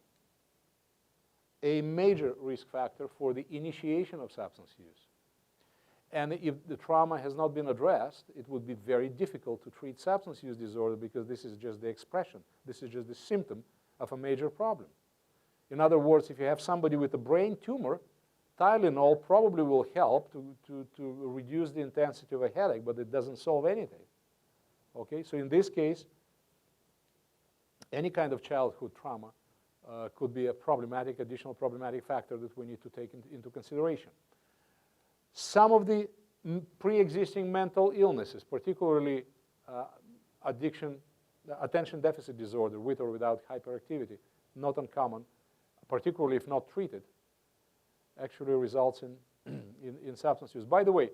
a major risk factor for the initiation of substance use. And if the trauma has not been addressed, it would be very difficult to treat substance use disorder because this is just the expression. This is just the symptom of a major problem. In other words, if you have somebody with a brain tumor, Tylenol probably will help to reduce the intensity of a headache, but it doesn't solve anything. Okay, so in this case, any kind of childhood trauma could be a additional problematic factor that we need to take into consideration. Some of the pre-existing mental illnesses, particularly addiction, attention deficit disorder, with or without hyperactivity, not uncommon, particularly if not treated, actually results in substance use. By the way,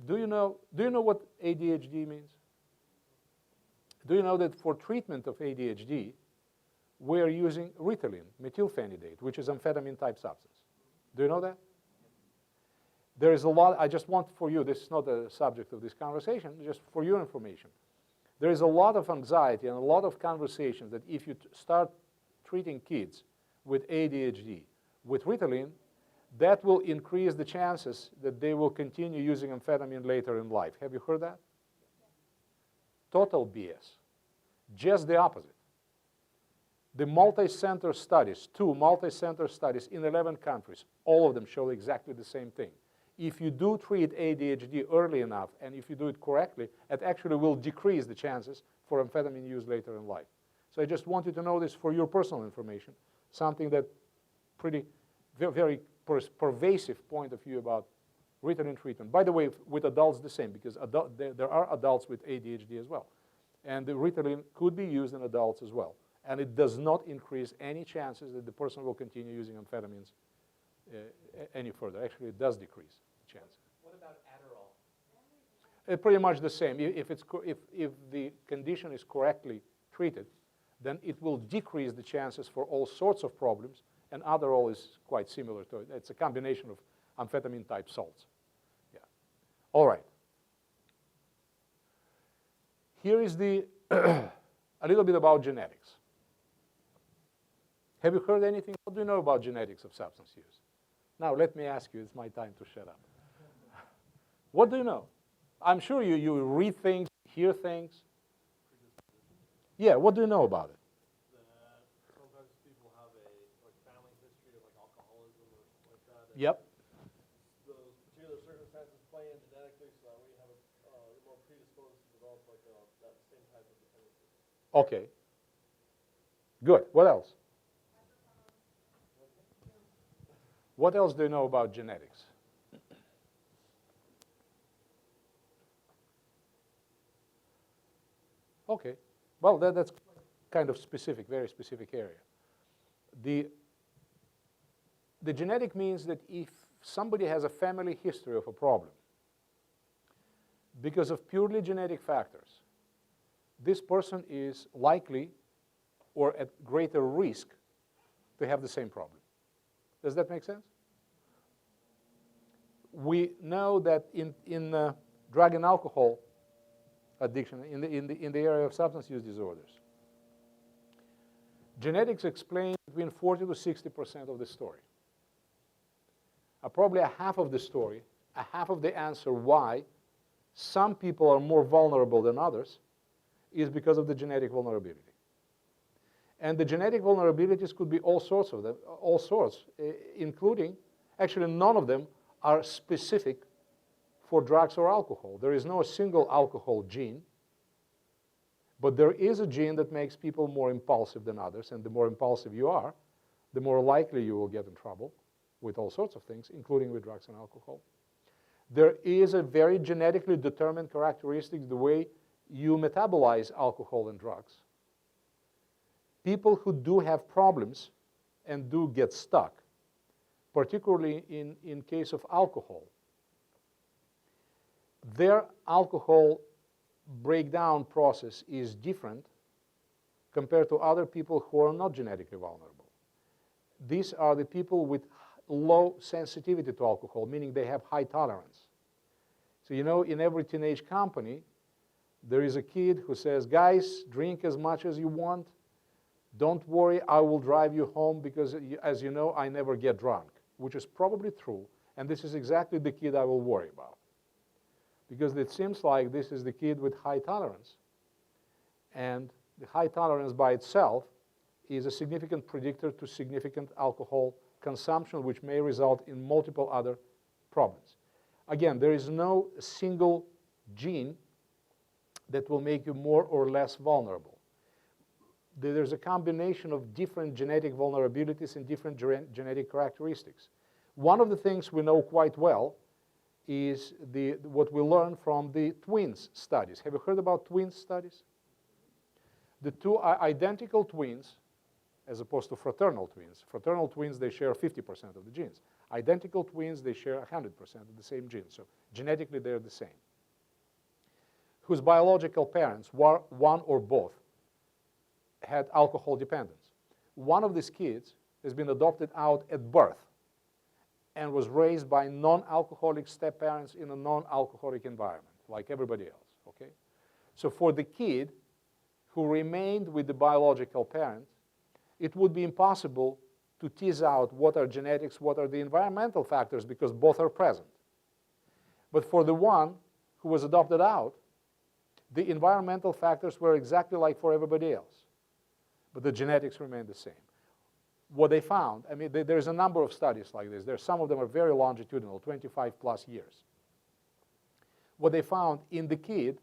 Do you know what ADHD means? Do you know that for treatment of ADHD, we're using Ritalin, methylphenidate, which is amphetamine-type substance? Do you know that? There is a lot, I just want for you, this is not the subject of this conversation, just for your information. There is a lot of anxiety and a lot of conversations that if you start treating kids with ADHD with Ritalin, that will increase the chances that they will continue using amphetamine later in life. Have you heard that? Total BS. Just the opposite. The multi-center studies, 2 multi-center studies in 11 countries, all of them show exactly the same thing. If you do treat ADHD early enough, and if you do it correctly, it actually will decrease the chances for amphetamine use later in life. So I just want you to know this for your personal information, something that pretty, very pervasive point of view about Ritalin treatment. By the way, with adults the same, because there are adults with ADHD as well. And the Ritalin could be used in adults as well. And it does not increase any chances that the person will continue using amphetamines any further. Actually, it does decrease the chances. What about Adderall? Pretty much the same. If the condition is correctly treated, then it will decrease the chances for all sorts of problems. And Adderall is quite similar to it. It's a combination of amphetamine-type salts. Yeah. All right. Here is the a little bit about genetics. Have you heard anything? What do you know about genetics of substance use? Now, let me ask you. It's my time to shut up. What do you know? I'm sure you read things, hear things. Yeah, what do you know about it? Sometimes people have a family history of alcoholism or something like that. Yep. Those particular circumstances play in genetically, so that way you have you're more predisposed to develop that same type of dependency. Okay. Good. What else? What else do you know about genetics? Okay. Well, that's kind of specific, very specific area. The genetic means that if somebody has a family history of a problem, because of purely genetic factors, this person is likely or at greater risk to have the same problem. Does that make sense? We know that in drug and alcohol addiction, in the area of substance use disorders, genetics explain between 40 to 60% of the story. Probably a half of the story, a half of the answer why some people are more vulnerable than others is because of the genetic vulnerability. And the genetic vulnerabilities could be all sorts of them, including, actually none of them are specific for drugs or alcohol. There is no single alcohol gene, but there is a gene that makes people more impulsive than others, and the more impulsive you are, the more likely you will get in trouble with all sorts of things, including with drugs and alcohol. There is a very genetically determined characteristic, the way you metabolize alcohol and drugs. People who do have problems and do get stuck, particularly in case of alcohol, their alcohol breakdown process is different compared to other people who are not genetically vulnerable. These are the people with low sensitivity to alcohol, meaning they have high tolerance. So you know, in every teenage company, there is a kid who says, guys, drink as much as you want. Don't worry, I will drive you home because, as you know, I never get drunk, which is probably true. And this is exactly the kid I will worry about, because it seems like this is the kid with high tolerance. And the high tolerance by itself is a significant predictor to significant alcohol consumption, which may result in multiple other problems. Again, there is no single gene that will make you more or less vulnerable. There's a combination of different genetic vulnerabilities and different genetic characteristics. One of the things we know quite well is what we learned from the twins studies. Have you heard about twins studies? The two identical twins, as opposed to fraternal twins. Fraternal twins, they share 50% of the genes. Identical twins, they share 100% of the same gene. So genetically, they're the same. Whose biological parents, one or both, had alcohol dependence. One of these kids has been adopted out at birth and was raised by non-alcoholic step-parents in a non-alcoholic environment, like everybody else, okay? So for the kid who remained with the biological parent, it would be impossible to tease out what are genetics, what are the environmental factors, because both are present. But for the one who was adopted out, the environmental factors were exactly like for everybody else, but the genetics remained the same. What they found, I mean, there's a number of studies like this. Some of them are very longitudinal, 25 plus years. What they found in the kid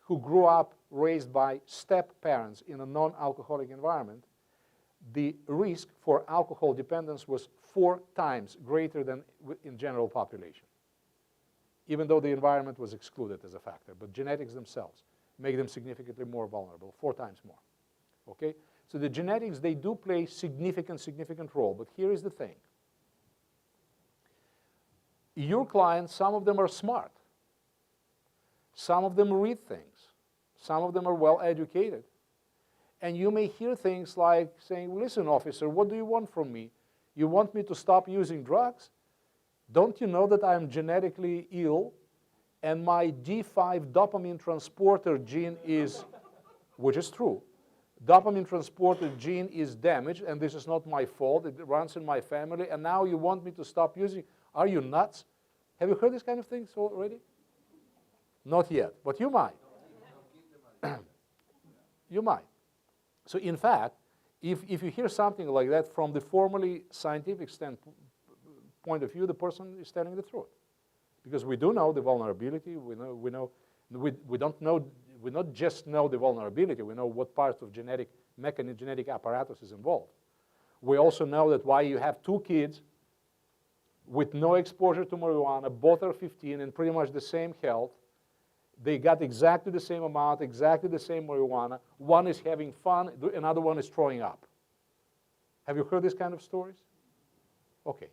who grew up raised by step-parents in a non-alcoholic environment, the risk for alcohol dependence was 4 times greater than in general population, even though the environment was excluded as a factor. But genetics themselves make them significantly more vulnerable, 4 times more, okay? So the genetics, they do play significant role, but here is the thing. Your clients, some of them are smart. Some of them read things. Some of them are well educated. And you may hear things like saying, listen, officer, what do you want from me? You want me to stop using drugs? Don't you know that I am genetically ill and my D5 dopamine transporter gene is, which is true, dopamine transporter gene is damaged, and this is not my fault. It runs in my family, and now you want me to stop using? Are you nuts? Have you heard these kind of things already? Not yet, but you might. You might. So in fact, if you hear something like that from the formally scientific point of view, the person is telling the truth. Because we do know the vulnerability, we not just know the vulnerability, we know what parts of genetic apparatus is involved. We also know that why you have 2 kids with no exposure to marijuana, both are 15 and pretty much the same health. They got exactly the same amount, exactly the same marijuana. One is having fun, another one is throwing up. Have you heard these kind of stories? Okay.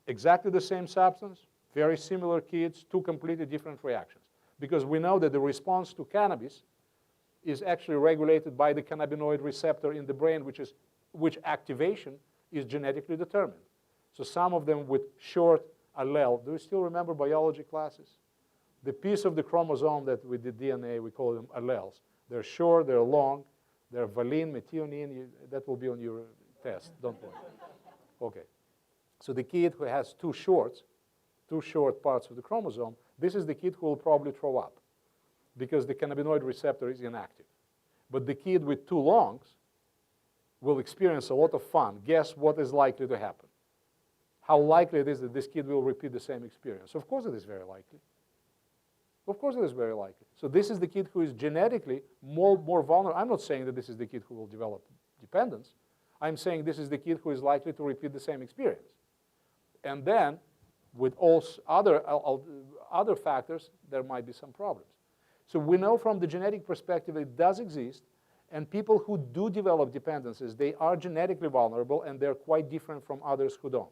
Exactly the same substance, very similar kids, 2 completely different reactions. Because we know that the response to cannabis is actually regulated by the cannabinoid receptor in the brain, which activation is genetically determined. So some of them with short allele. Do you still remember biology classes? The piece of the chromosome that with the DNA, we call them alleles. They're short, they're long, they're valine, methionine. That will be on your test, don't worry. Okay. So the kid who has 2 short parts of the chromosome, this is the kid who will probably throw up because the cannabinoid receptor is inactive. But the kid with 2 longs will experience a lot of fun. Guess what is likely to happen? How likely it is that this kid will repeat the same experience? Of course it is very likely. Of course it is very likely. So this is the kid who is genetically more vulnerable. I'm not saying that this is the kid who will develop dependence. I'm saying this is the kid who is likely to repeat the same experience. And then, with all other factors, there might be some problems. So we know from the genetic perspective it does exist, and people who do develop dependencies, they are genetically vulnerable, and they're quite different from others who don't.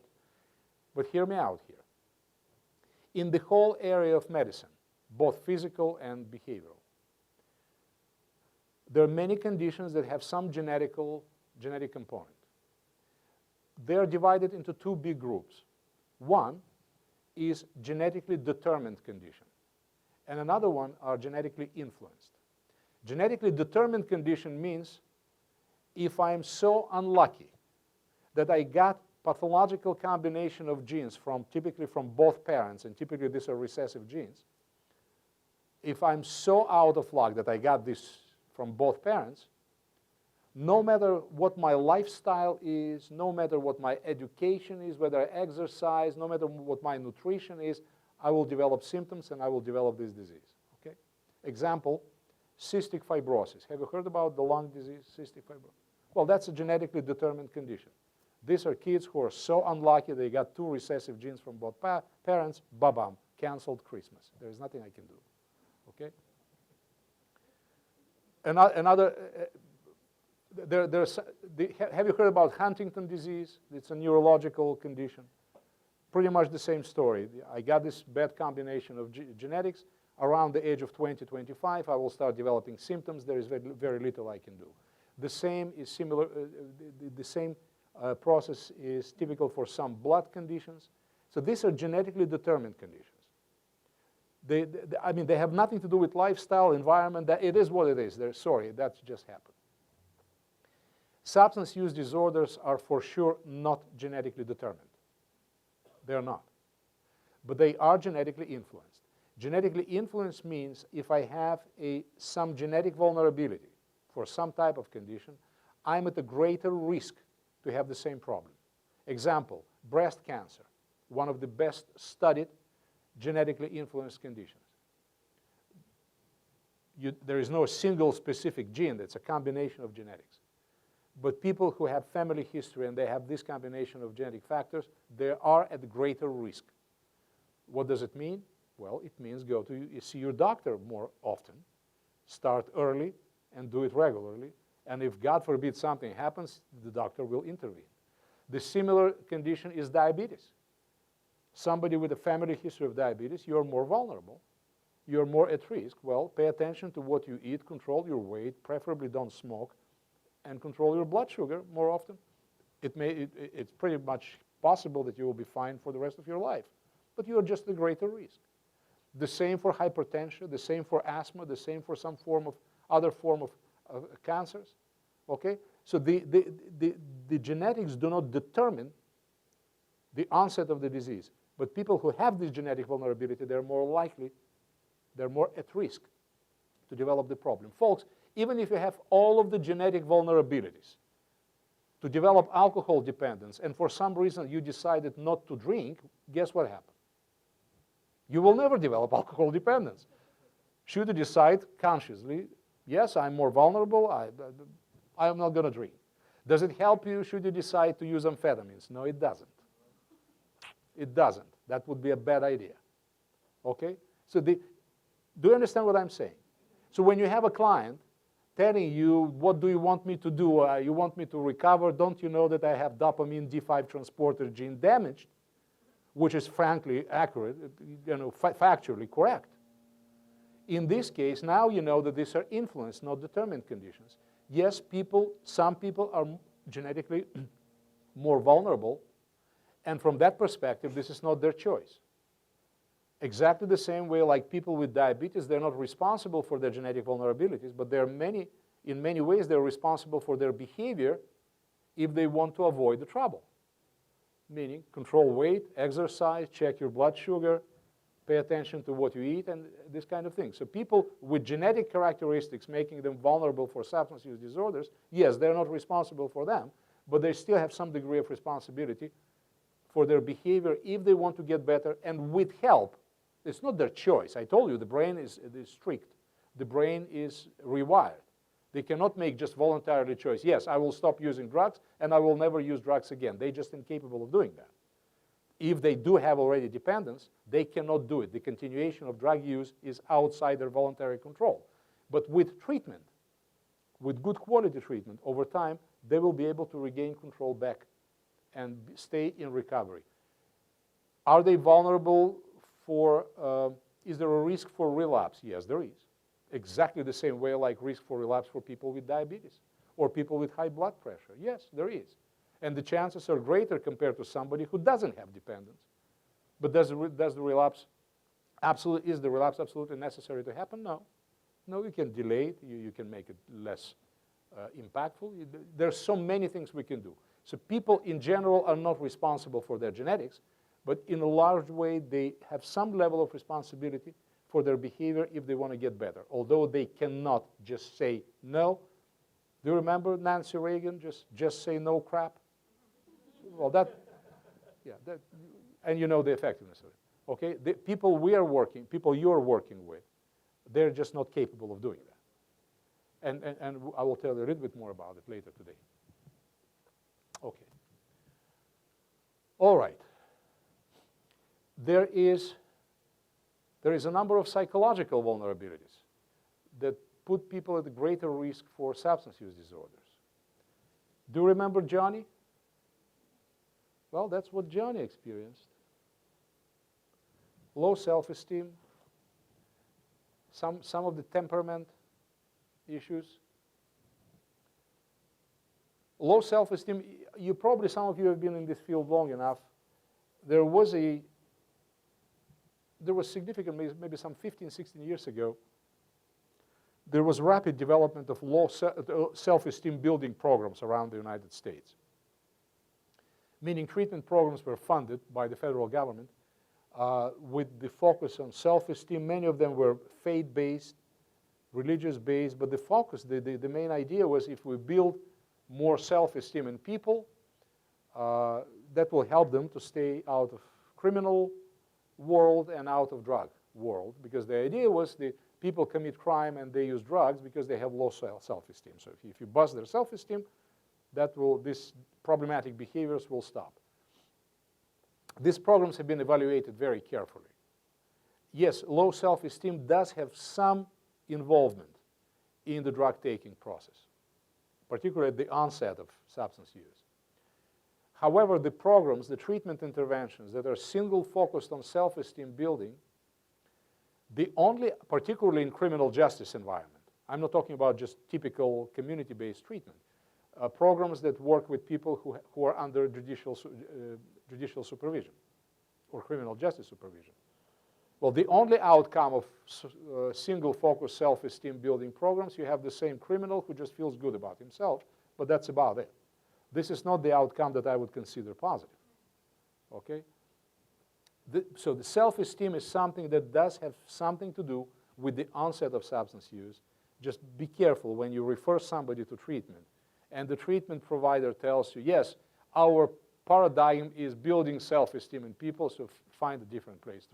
But hear me out here. In the whole area of medicine, both physical and behavioral, there are many conditions that have some genetic component. They're divided into 2 big groups. One is genetically determined condition, and another one are genetically influenced. Genetically determined condition means if I'm so unlucky that I got pathological combination of genes typically from both parents, and typically these are recessive genes, if I'm so out of luck that I got this from both parents, no matter what my lifestyle is, no matter what my education is, whether I exercise, no matter what my nutrition is, I will develop symptoms and I will develop this disease. Okay? Example, cystic fibrosis. Have you heard about the lung disease, cystic fibrosis? Well, that's a genetically determined condition. These are kids who are so unlucky they got 2 recessive genes from both parents, ba-bam, canceled Christmas. There is nothing I can do. Okay? Have you heard about Huntington disease? It's a neurological condition. pretty much the same story. I got this bad combination of genetics. Around the age of 20, 25, I will start developing symptoms. There is very, very little I can do. The same is similar, the same process is typical for some blood conditions. So these are genetically determined conditions. I mean, they have nothing to do with lifestyle, environment. That it is what it is. Sorry, that's just happened. Substance use disorders are for sure not genetically determined. They're not. But they are genetically influenced. Genetically influenced means if I have some genetic vulnerability for some type of condition, I'm at a greater risk to have the same problem. Example, breast cancer, one of the best studied genetically influenced conditions. There is no single specific gene. That's a combination of genetics. But people who have family history and they have this combination of genetic factors, they are at greater risk. What does it mean? Well, it means go to see your doctor more often, start early, and do it regularly. And if, God forbid, something happens, the doctor will intervene. The similar condition is diabetes. Somebody with a family history of diabetes, you're more vulnerable. You're more at risk. Well, pay attention to what you eat, control your weight, preferably don't smoke, and control your blood sugar more often. It's pretty much possible that you will be fine for the rest of your life, but you're just at greater risk. The same for hypertension, the same for asthma, the same for some other form of cancers. Okay? So the genetics do not determine the onset of the disease. But people who have this genetic vulnerability, they're more likely, they're more at risk to develop the problem. Folks, even if you have all of the genetic vulnerabilities to develop alcohol dependence, and for some reason you decided not to drink, guess what happened? You will never develop alcohol dependence. Should you decide consciously, yes, I'm more vulnerable, I am not going to drink. Does it help you should you decide to use amphetamines? No, it doesn't. It doesn't. That would be a bad idea. Okay? So do you understand what I'm saying? So when you have a client telling you, what do you want me to do? You want me to recover? Don't you know that I have dopamine D5 transporter gene damaged? Which is frankly accurate, factually correct. In this case, now you know that these are influenced, not determined conditions. Yes, some people are genetically more vulnerable, and from that perspective, this is not their choice. Exactly the same way like people with diabetes, they're not responsible for their genetic vulnerabilities, but in many ways, they're responsible for their behavior if they want to avoid the trouble. Meaning, control weight, exercise, check your blood sugar, pay attention to what you eat, and this kind of thing. So people with genetic characteristics making them vulnerable for substance use disorders, yes, they're not responsible for them, but they still have some degree of responsibility for their behavior if they want to get better, and with help. It's not their choice. I told you, the brain is strict. The brain is rewired. They cannot make just voluntarily choice. Yes, I will stop using drugs, and I will never use drugs again. They're just incapable of doing that. If they do have already dependence, they cannot do it. The continuation of drug use is outside their voluntary control. But with treatment, with good quality treatment, over time, they will be able to regain control back and stay in recovery. Are they vulnerable for, is there a risk for relapse? Yes, there is. Exactly the same way like risk for relapse for people with diabetes or people with high blood pressure. Yes, there is. And the chances are greater compared to somebody who doesn't have dependence. But is the relapse absolutely necessary to happen? No. No, you can delay it. You can make it less impactful. There's so many things we can do. So people in general are not responsible for their genetics, but in a large way, they have some level of responsibility for their behavior if they want to get better, although they cannot just say no. Do you remember Nancy Reagan, just say no crap? Well, and you know the effectiveness of it, okay? The people you're working with, they're just not capable of doing that. And I will tell you a little bit more about it later today. Okay. All right. There is a number of psychological vulnerabilities that put people at a greater risk for substance use disorders. Do you remember Johnny? Well, that's what Johnny experienced. low self-esteem, some of the temperament issues. Low self-esteem, some of you have been in this field long enough. There was significant, maybe some 15, 16 years ago, there was rapid development of low self-esteem building programs around the United States. Meaning treatment programs were funded by the federal government with the focus on self-esteem. Many of them were faith-based, religious-based, but the focus, the main idea was if we build more self-esteem in people, that will help them to stay out of criminal world and out of drug world, because the idea was the people commit crime and they use drugs because they have low self-esteem. So if you bust their self-esteem, these problematic behaviors will stop. These programs have been evaluated very carefully. Yes, low self-esteem does have some involvement in the drug-taking process, particularly at the onset of substance use. However, the programs, the treatment interventions that are single-focused on self-esteem building, particularly in criminal justice environment, I'm not talking about just typical community-based treatment, programs that work with people who are under judicial supervision or criminal justice supervision. Well, the only outcome of single-focused self-esteem building programs, you have the same criminal who just feels good about himself, but that's about it. This is not the outcome that I would consider positive, okay? So the self-esteem is something that does have something to do with the onset of substance use. Just be careful when you refer somebody to treatment and the treatment provider tells you, yes, our paradigm is building self-esteem in people, so find a different place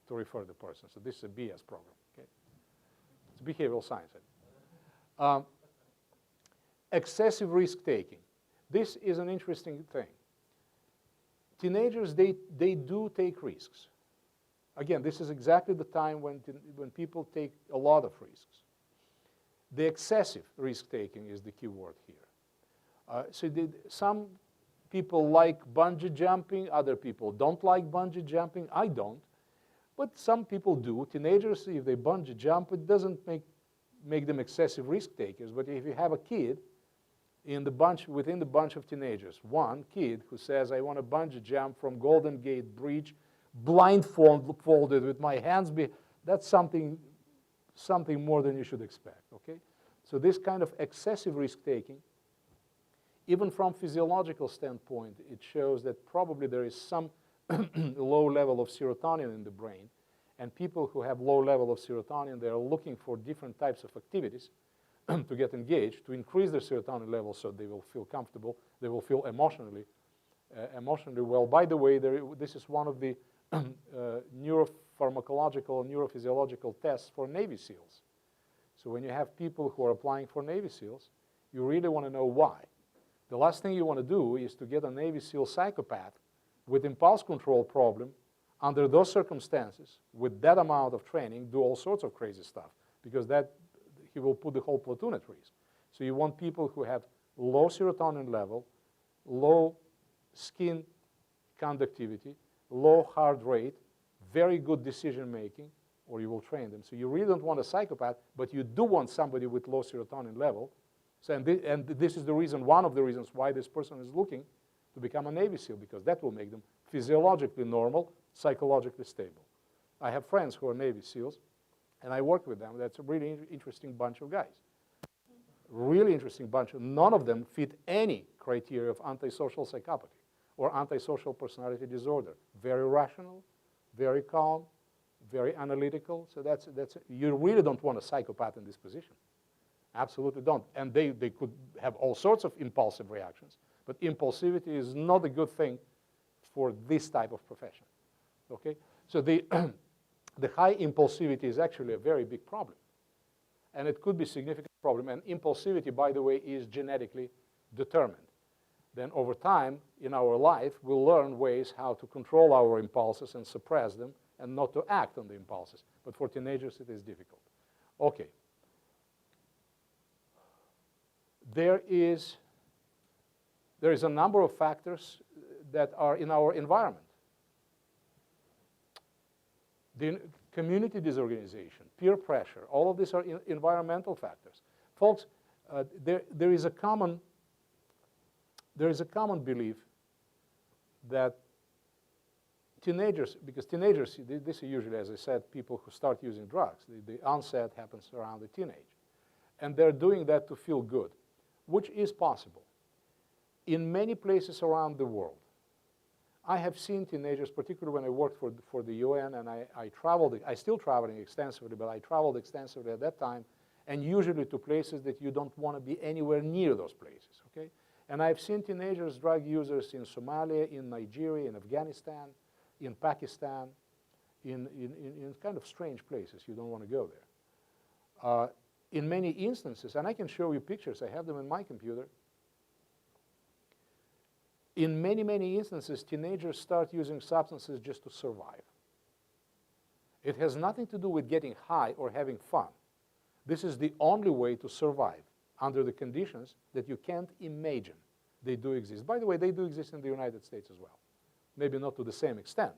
to refer the person. So this is a BS program, okay? It's behavioral science. Excessive risk-taking. This is an interesting thing. Teenagers, they do take risks. Again, this is exactly the time when people take a lot of risks. The excessive risk-taking is the key word here. Some people like bungee jumping, other people don't like bungee jumping. I don't, but some people do. Teenagers, if they bungee jump, it doesn't make them excessive risk-takers, but if you have a kid within the bunch of teenagers, one kid who says, I want to bungee jump from Golden Gate Bridge, blindfolded with my hands, that's something more than you should expect, okay? So this kind of excessive risk-taking, even from physiological standpoint, it shows that probably there is some low level of serotonin in the brain, and people who have low level of serotonin, they are looking for different types of activities to get engaged, to increase their serotonin levels so they will feel comfortable, they will feel emotionally well. By the way, this is one of the neuropharmacological, neurophysiological tests for Navy SEALs. So when you have people who are applying for Navy SEALs, you really want to know why. The last thing you want to do is to get a Navy SEAL psychopath with impulse control problem under those circumstances, with that amount of training, do all sorts of crazy stuff, because he will put the whole platoon at risk. So you want people who have low serotonin level, low skin conductivity, low heart rate, very good decision making, or you will train them. So you really don't want a psychopath, but you do want somebody with low serotonin level. So, and this is the reason, one of the reasons why this person is looking to become a Navy SEAL, because that will make them physiologically normal, psychologically stable. I have friends who are Navy SEALs, and I work with them. That's a really interesting bunch of guys. Really interesting bunch. None of them fit any criteria of antisocial psychopathy or antisocial personality disorder. Very rational, very calm, very analytical. So you really don't want a psychopath in this position. Absolutely don't. And they could have all sorts of impulsive reactions, but impulsivity is not a good thing for this type of profession. Okay? So the high impulsivity is actually a very big problem. And it could be a significant problem. And impulsivity, by the way, is genetically determined. Then over time in our life, we'll learn ways how to control our impulses and suppress them and not to act on the impulses. But for teenagers, it is difficult. Okay. There is a number of factors that are in our environment. The community disorganization, peer pressure, all of these are environmental factors. Folks, there is a common belief that teenagers, because teenagers, this is usually, as I said, people who start using drugs. The onset happens around the teenage. And they're doing that to feel good, which is possible. In many places around the world, I have seen teenagers, particularly when I worked for the UN, and I traveled, I still traveling extensively, but I traveled extensively at that time, and usually to places that you don't want to be anywhere near those places, okay? And I've seen teenagers, drug users in Somalia, in Nigeria, in Afghanistan, in Pakistan, in kind of strange places. You don't want to go there. In many instances, and I can show you pictures, I have them in my computer. In many, many instances, teenagers start using substances just to survive. It has nothing to do with getting high or having fun. This is the only way to survive under the conditions that you can't imagine. They do exist. By the way, they do exist in the United States as well. Maybe not to the same extent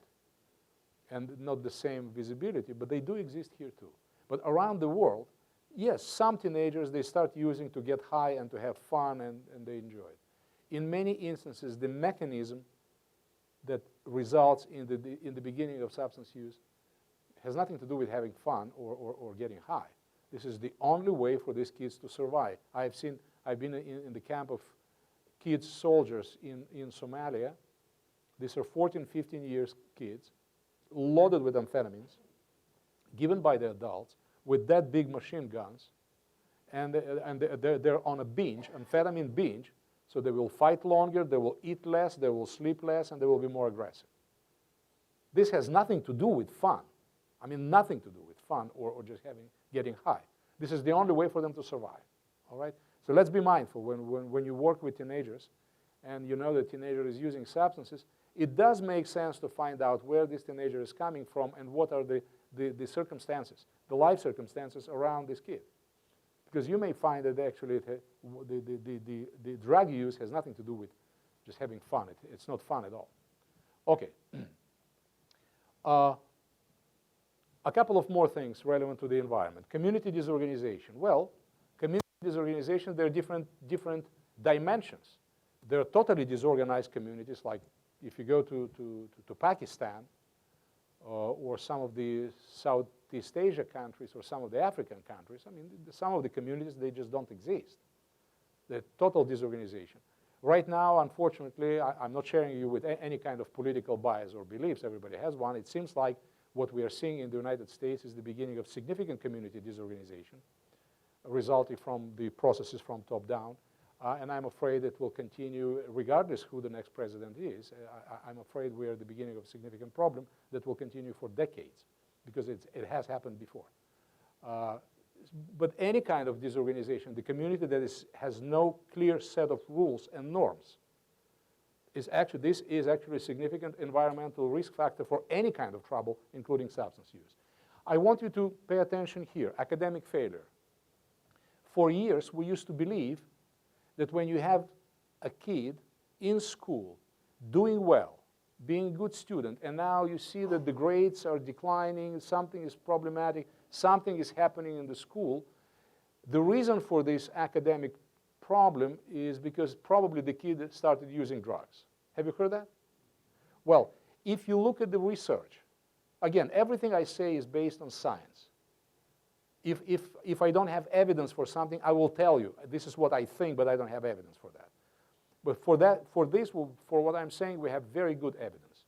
and not the same visibility, but they do exist here too. But around the world, yes, some teenagers, they start using to get high and to have fun, and they enjoy it. In many instances, the mechanism that results in the beginning of substance use has nothing to do with having fun or getting high. This is the only way for these kids to survive. I've been in the camp of kids, soldiers in Somalia. These are 14, 15 years kids, loaded with amphetamines, given by the adults, with that big machine guns, and they're on a binge, amphetamine binge, so they will fight longer, they will eat less, they will sleep less, and they will be more aggressive. This has nothing to do with fun. I mean, nothing to do with fun or just getting high. This is the only way for them to survive, all right? So let's be mindful when you work with teenagers and you know that teenager is using substances, it does make sense to find out where this teenager is coming from and what are the circumstances, the life circumstances around this kid. Because you may find that actually the drug use has nothing to do with just having fun. It's not fun at all. Okay. A couple of more things relevant to the environment. Community disorganization. Well, community disorganization, there are different dimensions. There are totally disorganized communities, like if you go to Pakistan or some of the Southeast Asia countries or some of the African countries, I mean, some of the communities, they just don't exist. They're total disorganization. Right now, unfortunately, I'm not sharing you with any kind of political bias or beliefs. Everybody has one. It seems like what we are seeing in the United States is the beginning of significant community disorganization resulting from the processes from top down. And I'm afraid it will continue regardless who the next president is. I'm afraid we're at the beginning of a significant problem that will continue for decades because it has happened before. But any kind of disorganization, the community that has no clear set of rules and norms, this is actually a significant environmental risk factor for any kind of trouble, including substance use. I want you to pay attention here, academic failure. For years, we used to believe that when you have a kid in school doing well, being a good student, and now you see that the grades are declining, something is problematic, something is happening in the school, the reason for this academic problem is because probably the kid started using drugs. Have you heard that? Well, if you look at the research, again, everything I say is based on science. If I don't have evidence for something, I will tell you, this is what I think, but I don't have evidence for that. But for what I'm saying, we have very good evidence.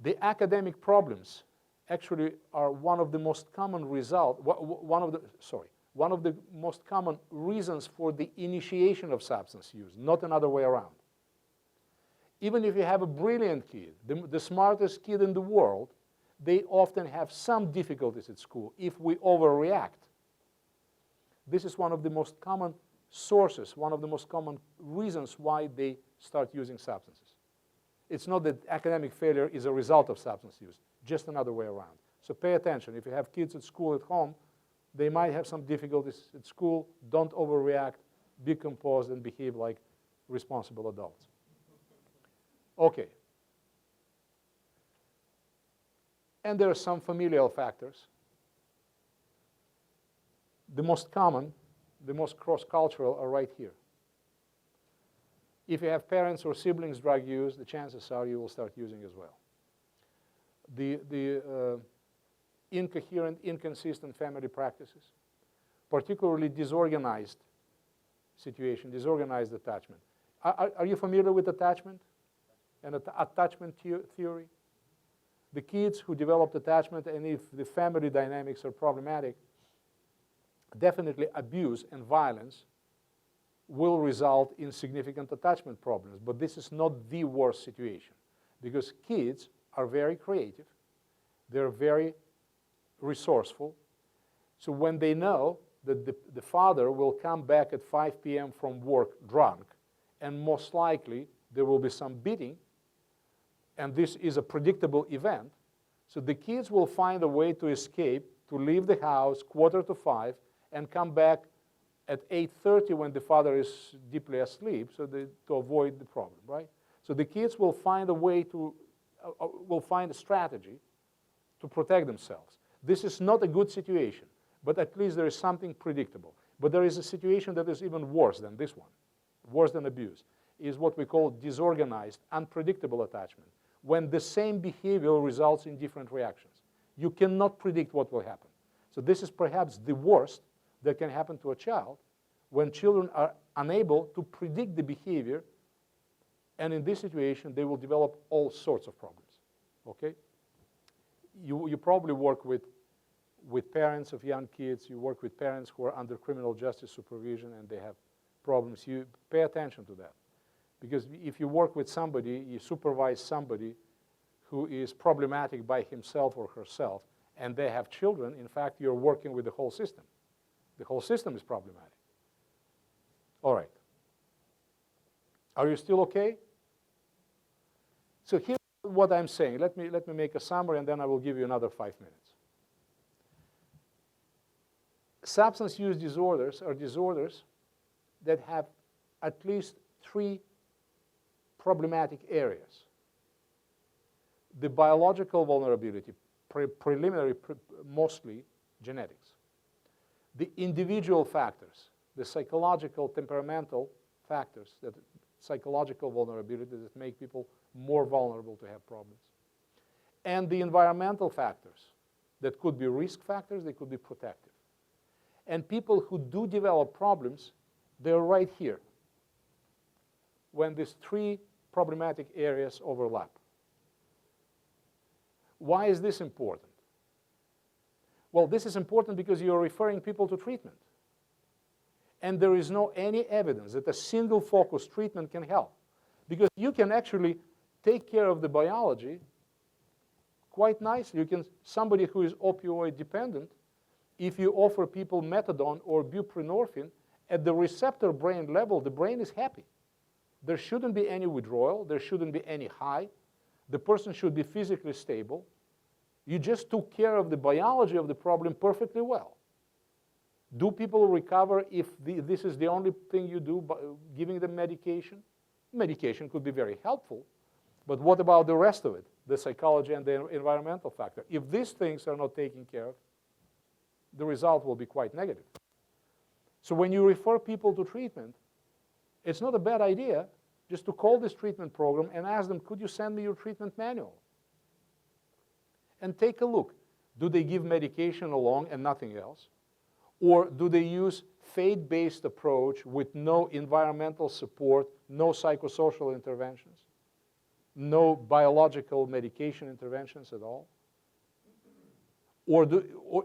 The academic problems actually are one of the most common one of the most common reasons for the initiation of substance use, not another way around. Even if you have a brilliant kid, the smartest kid in the world, they often have some difficulties at school if we overreact. This is one of the most common sources, one of the most common reasons why they start using substances. It's not that academic failure is a result of substance use, just another way around. So pay attention. If you have kids at school, at home, they might have some difficulties at school. Don't overreact. Be composed and behave like responsible adults. Okay. And there are some familial factors. The most common, the most cross-cultural are right here. If you have parents or siblings drug use, the chances are you will start using as well. The incoherent, inconsistent family practices, particularly disorganized situation, disorganized attachment. Are you familiar with attachment and attachment theory? The kids who developed attachment, and if the family dynamics are problematic, definitely abuse and violence will result in significant attachment problems. But this is not the worst situation, because kids are very creative. They're very resourceful. So when they know that the father will come back at 5 p.m. from work drunk, and most likely there will be some beating, and this is a predictable event, so the kids will find a way to escape, to leave the house 4:45, and come back at 8:30 when the father is deeply asleep, so to avoid the problem, right? So the kids will find a way to, will find a strategy to protect themselves. This is not a good situation, but at least there is something predictable. But there is a situation that is even worse than this one, worse than abuse, is what we call disorganized, unpredictable attachment, when the same behavior results in different reactions. You cannot predict what will happen. So this is perhaps the worst that can happen to a child, when children are unable to predict the behavior, and in this situation, they will develop all sorts of problems, okay? You probably work with parents of young kids, you work with parents who are under criminal justice supervision and they have problems. You pay attention to that. Because if you work with somebody, you supervise somebody who is problematic by himself or herself, and they have children, in fact, you're working with the whole system. The whole system is problematic. All right. Are you still okay? So here's what I'm saying. Let me make a summary, and then I will give you another 5 minutes. Substance use disorders are disorders that have at least 3 problematic areas. The biological vulnerability, preliminary, mostly genetics. The individual factors, the psychological, temperamental factors, that psychological vulnerability that make people more vulnerable to have problems. And the environmental factors that could be risk factors, they could be protective. And people who do develop problems, they're right here when these 3 problematic areas overlap. Why is this important? Well, this is important because you're referring people to treatment. And there is no any evidence that a single focused treatment can help. Because you can actually take care of the biology quite nicely. You can, somebody who is opioid dependent, if you offer people methadone or buprenorphine, at the receptor brain level, the brain is happy. There shouldn't be any withdrawal. There shouldn't be any high. The person should be physically stable. You just took care of the biology of the problem perfectly well. Do people recover if this is the only thing you do, by giving them medication? Medication could be very helpful, but what about the rest of it, the psychology and the environmental factor? If these things are not taken care of, the result will be quite negative. So when you refer people to treatment, it's not a bad idea just to call this treatment program and ask them, could you send me your treatment manual? And take a look. Do they give medication along and nothing else? Or do they use faith-based approach with no environmental support, no psychosocial interventions, no biological medication interventions at all? Or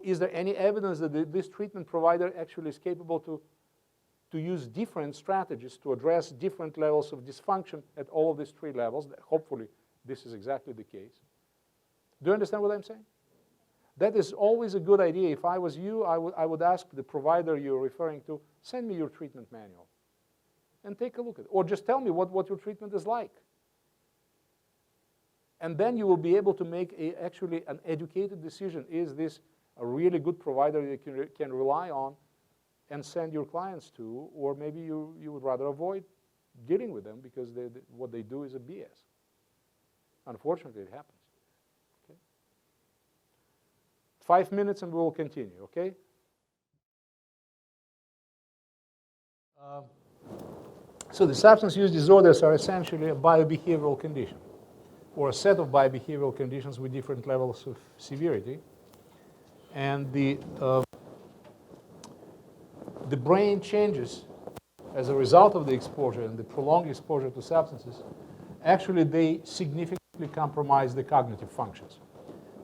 is there any evidence that this treatment provider actually is capable to use different strategies to address different levels of dysfunction at all of these 3 levels? Hopefully, this is exactly the case. Do you understand what I'm saying? That is always a good idea. If I was you, I would ask the provider you're referring to, send me your treatment manual and take a look at it. Or just tell me what your treatment is like. And then you will be able to make actually an educated decision. Is this a really good provider you can rely on and send your clients to, or maybe you would rather avoid dealing with them because what they do is a BS. Unfortunately, it happens. Okay? 5 minutes and we will continue, okay? So the substance use disorders are essentially a biobehavioral condition, or a set of biobehavioral conditions with different levels of severity. And the brain changes as a result of the exposure and the prolonged exposure to substances. Actually, they significantly compromise the cognitive functions.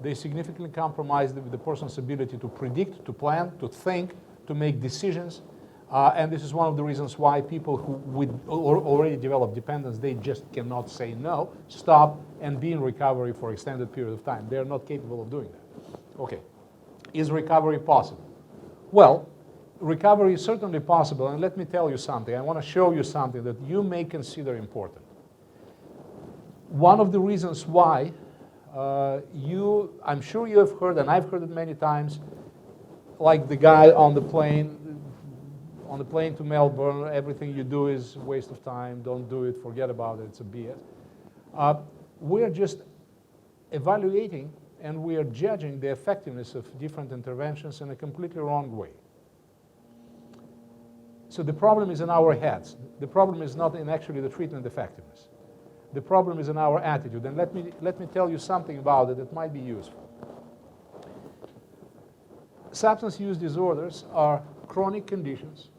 They significantly compromise the person's ability to predict, to plan, to think, to make decisions. And this is one of the reasons why people who already develop dependence, they just cannot say no, stop, and be in recovery for extended period of time. They're not capable of doing that. Okay. Is recovery possible? Well, recovery is certainly possible, and let me tell you something. I want to show you something that you may consider important. One of the reasons why I'm sure you have heard, and I've heard it many times, like the guy on the plane to Melbourne, everything you do is a waste of time, don't do it, forget about it, it's a BS. We're just evaluating and we are judging the effectiveness of different interventions in a completely wrong way. So the problem is in our heads. The problem is not in actually the treatment effectiveness. The problem is in our attitude. And let me tell you something about it that might be useful. Substance use disorders are chronic conditions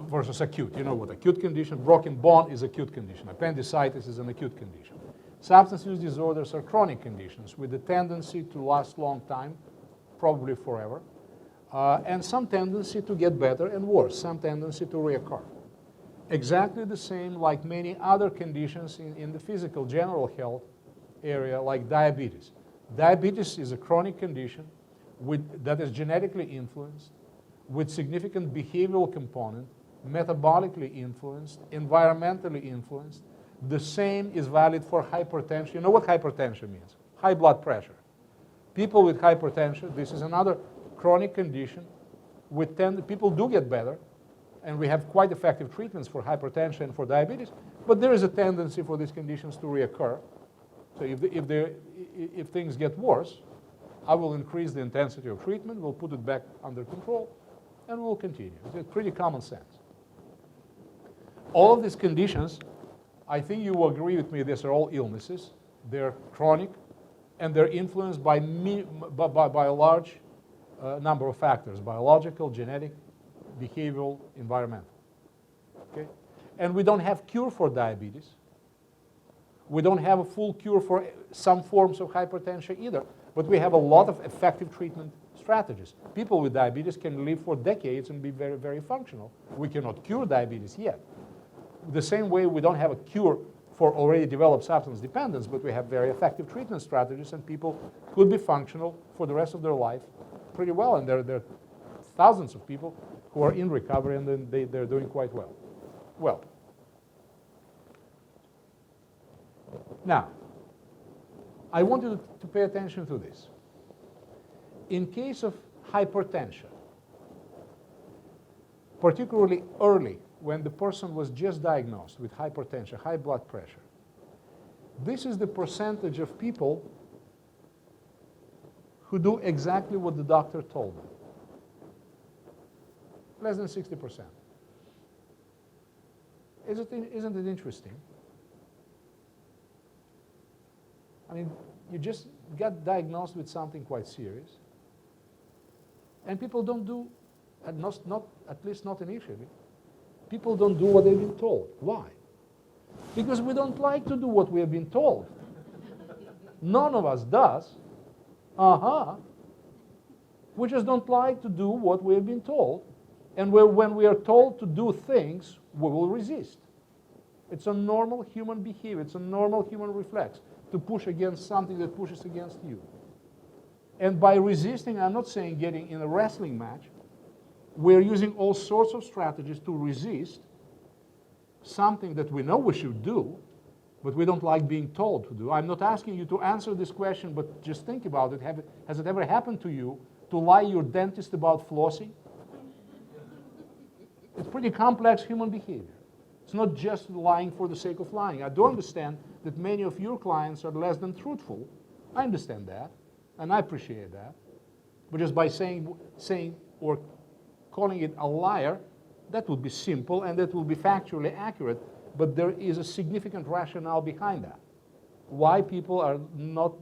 versus acute. You know what acute condition, broken bone is acute condition. Appendicitis is an acute condition. Substance use disorders are chronic conditions with a tendency to last long time, probably forever, and some tendency to get better and worse, some tendency to reoccur. Exactly the same like many other conditions in the physical general health area, like diabetes. Diabetes is a chronic condition that is genetically influenced, with significant behavioral component, metabolically influenced, environmentally influenced. The same is valid for hypertension. You know what hypertension means? High blood pressure. People with hypertension, this is another chronic condition. People do get better, and we have quite effective treatments for hypertension and for diabetes, but there is a tendency for these conditions to reoccur. So if things get worse, I will increase the intensity of treatment, we'll put it back under control, and we'll continue. It's pretty common sense. All of these conditions, I think you will agree with me, these are all illnesses. They're chronic, and they're influenced by a large number of factors: biological, genetic, behavioral, environmental. Okay? And we don't have cure for diabetes. We don't have a full cure for some forms of hypertension either, but we have a lot of effective treatment strategies. People with diabetes can live for decades and be very, very functional. We cannot cure diabetes yet. The same way we don't have a cure for already developed substance dependence, but we have very effective treatment strategies, and people could be functional for the rest of their life pretty well. And there are thousands of people who are in recovery, and then they're doing quite well. Well, now, I want you to pay attention to this. In case of hypertension, particularly early, when the person was just diagnosed with hypertension, high blood pressure, this is the percentage of people who do exactly what the doctor told them. Less than 60%. Isn't it interesting? I mean, you just got diagnosed with something quite serious, and people don't do, at least not initially, people don't do what they've been told. Why? Because we don't like to do what we have been told. None of us does. We just don't like to do what we have been told. And when we are told to do things, we will resist. It's a normal human behavior. It's a normal human reflex to push against something that pushes against you. And by resisting, I'm not saying getting in a wrestling match. We're using all sorts of strategies to resist something that we know we should do, but we don't like being told to do. I'm not asking you to answer this question, but just think about it. Has it ever happened to you to lie your dentist about flossing? It's pretty complex human behavior. It's not just lying for the sake of lying. I do understand that many of your clients are less than truthful. I understand that. and I appreciate that. But just by saying or calling it a liar, that would be simple and that will be factually accurate, but there is a significant rationale behind that. Why people are not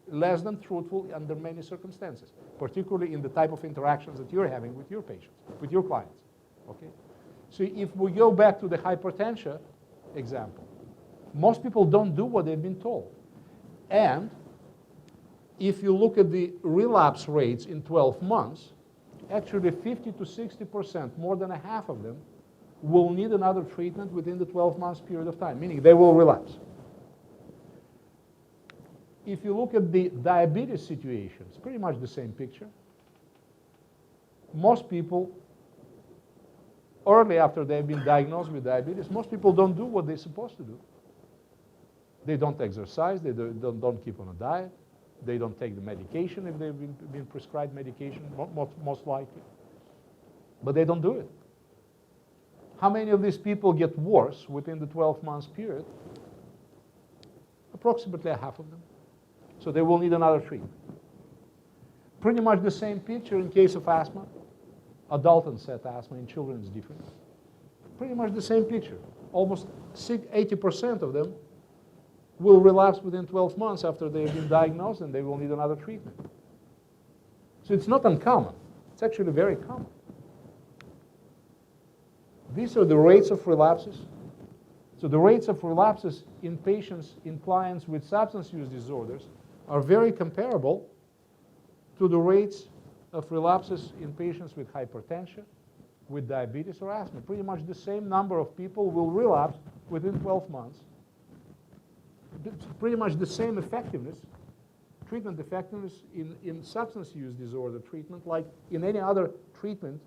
less than truthful under many circumstances, particularly in the type of interactions that you're having with your patients, with your clients, okay? So if we go back to the hypertension example, most people don't do what they've been told. And if you look at the relapse rates in 12 months, actually 50 to 60%, more than a half of them, will need another treatment within the 12 months period of time, meaning they will relapse. If you look at the diabetes situation, it's pretty much the same picture. Most people, early after they've been diagnosed with diabetes, most people don't do what they're supposed to do. They don't exercise, they don't keep on a diet, they don't take the medication if they've been prescribed medication, most likely. But they don't do it. How many of these people get worse within the 12 months period? Approximately a half of them. So they will need another treatment. Pretty much the same picture in case of asthma. Adult onset asthma in children is different. Pretty much the same picture. Almost 80% of them will relapse within 12 months after they've been diagnosed, and they will need another treatment. So it's not uncommon. It's actually very common. These are the rates of relapses. So the rates of relapses in patients, in clients with substance use disorders are very comparable to the rates of relapses in patients with hypertension, with diabetes or asthma. Pretty much the same number of people will relapse within 12 months. It's pretty much the same effectiveness, treatment effectiveness in substance use disorder treatment like in any other treatment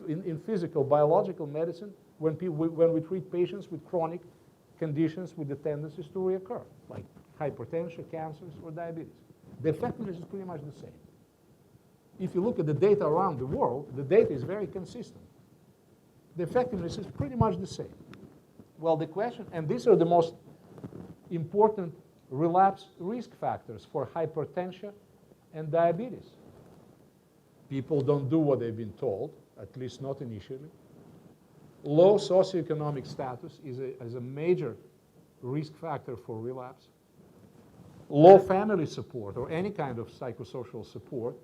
in physical, biological medicine when we treat patients with chronic conditions with the tendencies to reoccur, like hypertension, cancers, or diabetes. The effectiveness is pretty much the same. If you look at the data around the world, the data is very consistent. The effectiveness is pretty much the same. Well, the question, and these are the most important relapse risk factors for hypertension and diabetes. People don't do what they've been told, at least not initially. Low socioeconomic status is a major risk factor for relapse. Low family support or any kind of psychosocial support,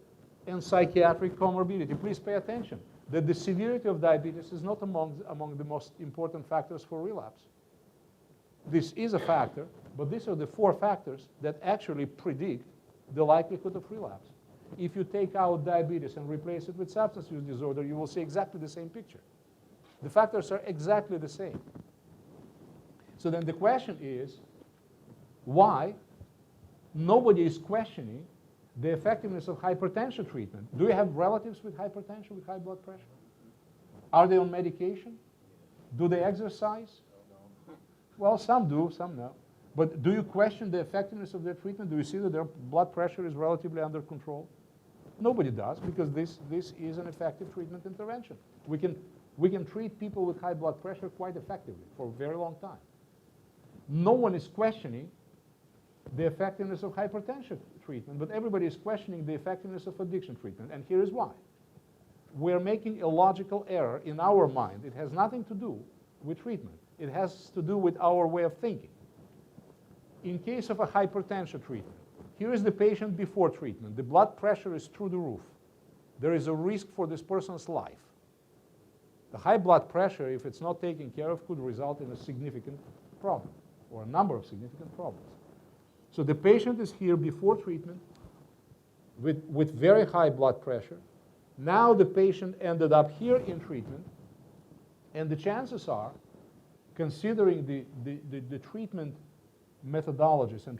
and psychiatric comorbidity. Please pay attention that the severity of diabetes is not among the most important factors for relapse. This is a factor, but these are the 4 factors that actually predict the likelihood of relapse. If you take out diabetes and replace it with substance use disorder, you will see exactly the same picture. The factors are exactly the same. So then the question is, why nobody is questioning the effectiveness of hypertension treatment? Do you have relatives with hypertension, with high blood pressure? Are they on medication? Do they exercise? Well, some do, some no. But do you question the effectiveness of their treatment? Do you see that their blood pressure is relatively under control? Nobody does, because this is an effective treatment intervention. We can treat people with high blood pressure quite effectively for a very long time. No one is questioning the effectiveness of hypertension treatment, but everybody is questioning the effectiveness of addiction treatment, and here is why. We're making a logical error in our mind. It has nothing to do with treatment. It has to do with our way of thinking. In case of a hypertension treatment, here is the patient before treatment. The blood pressure is through the roof. There is a risk for this person's life. The high blood pressure, if it's not taken care of, could result in a significant problem or a number of significant problems. So the patient is here before treatment with very high blood pressure. Now the patient ended up here in treatment, and the chances are, considering the treatment methodologies and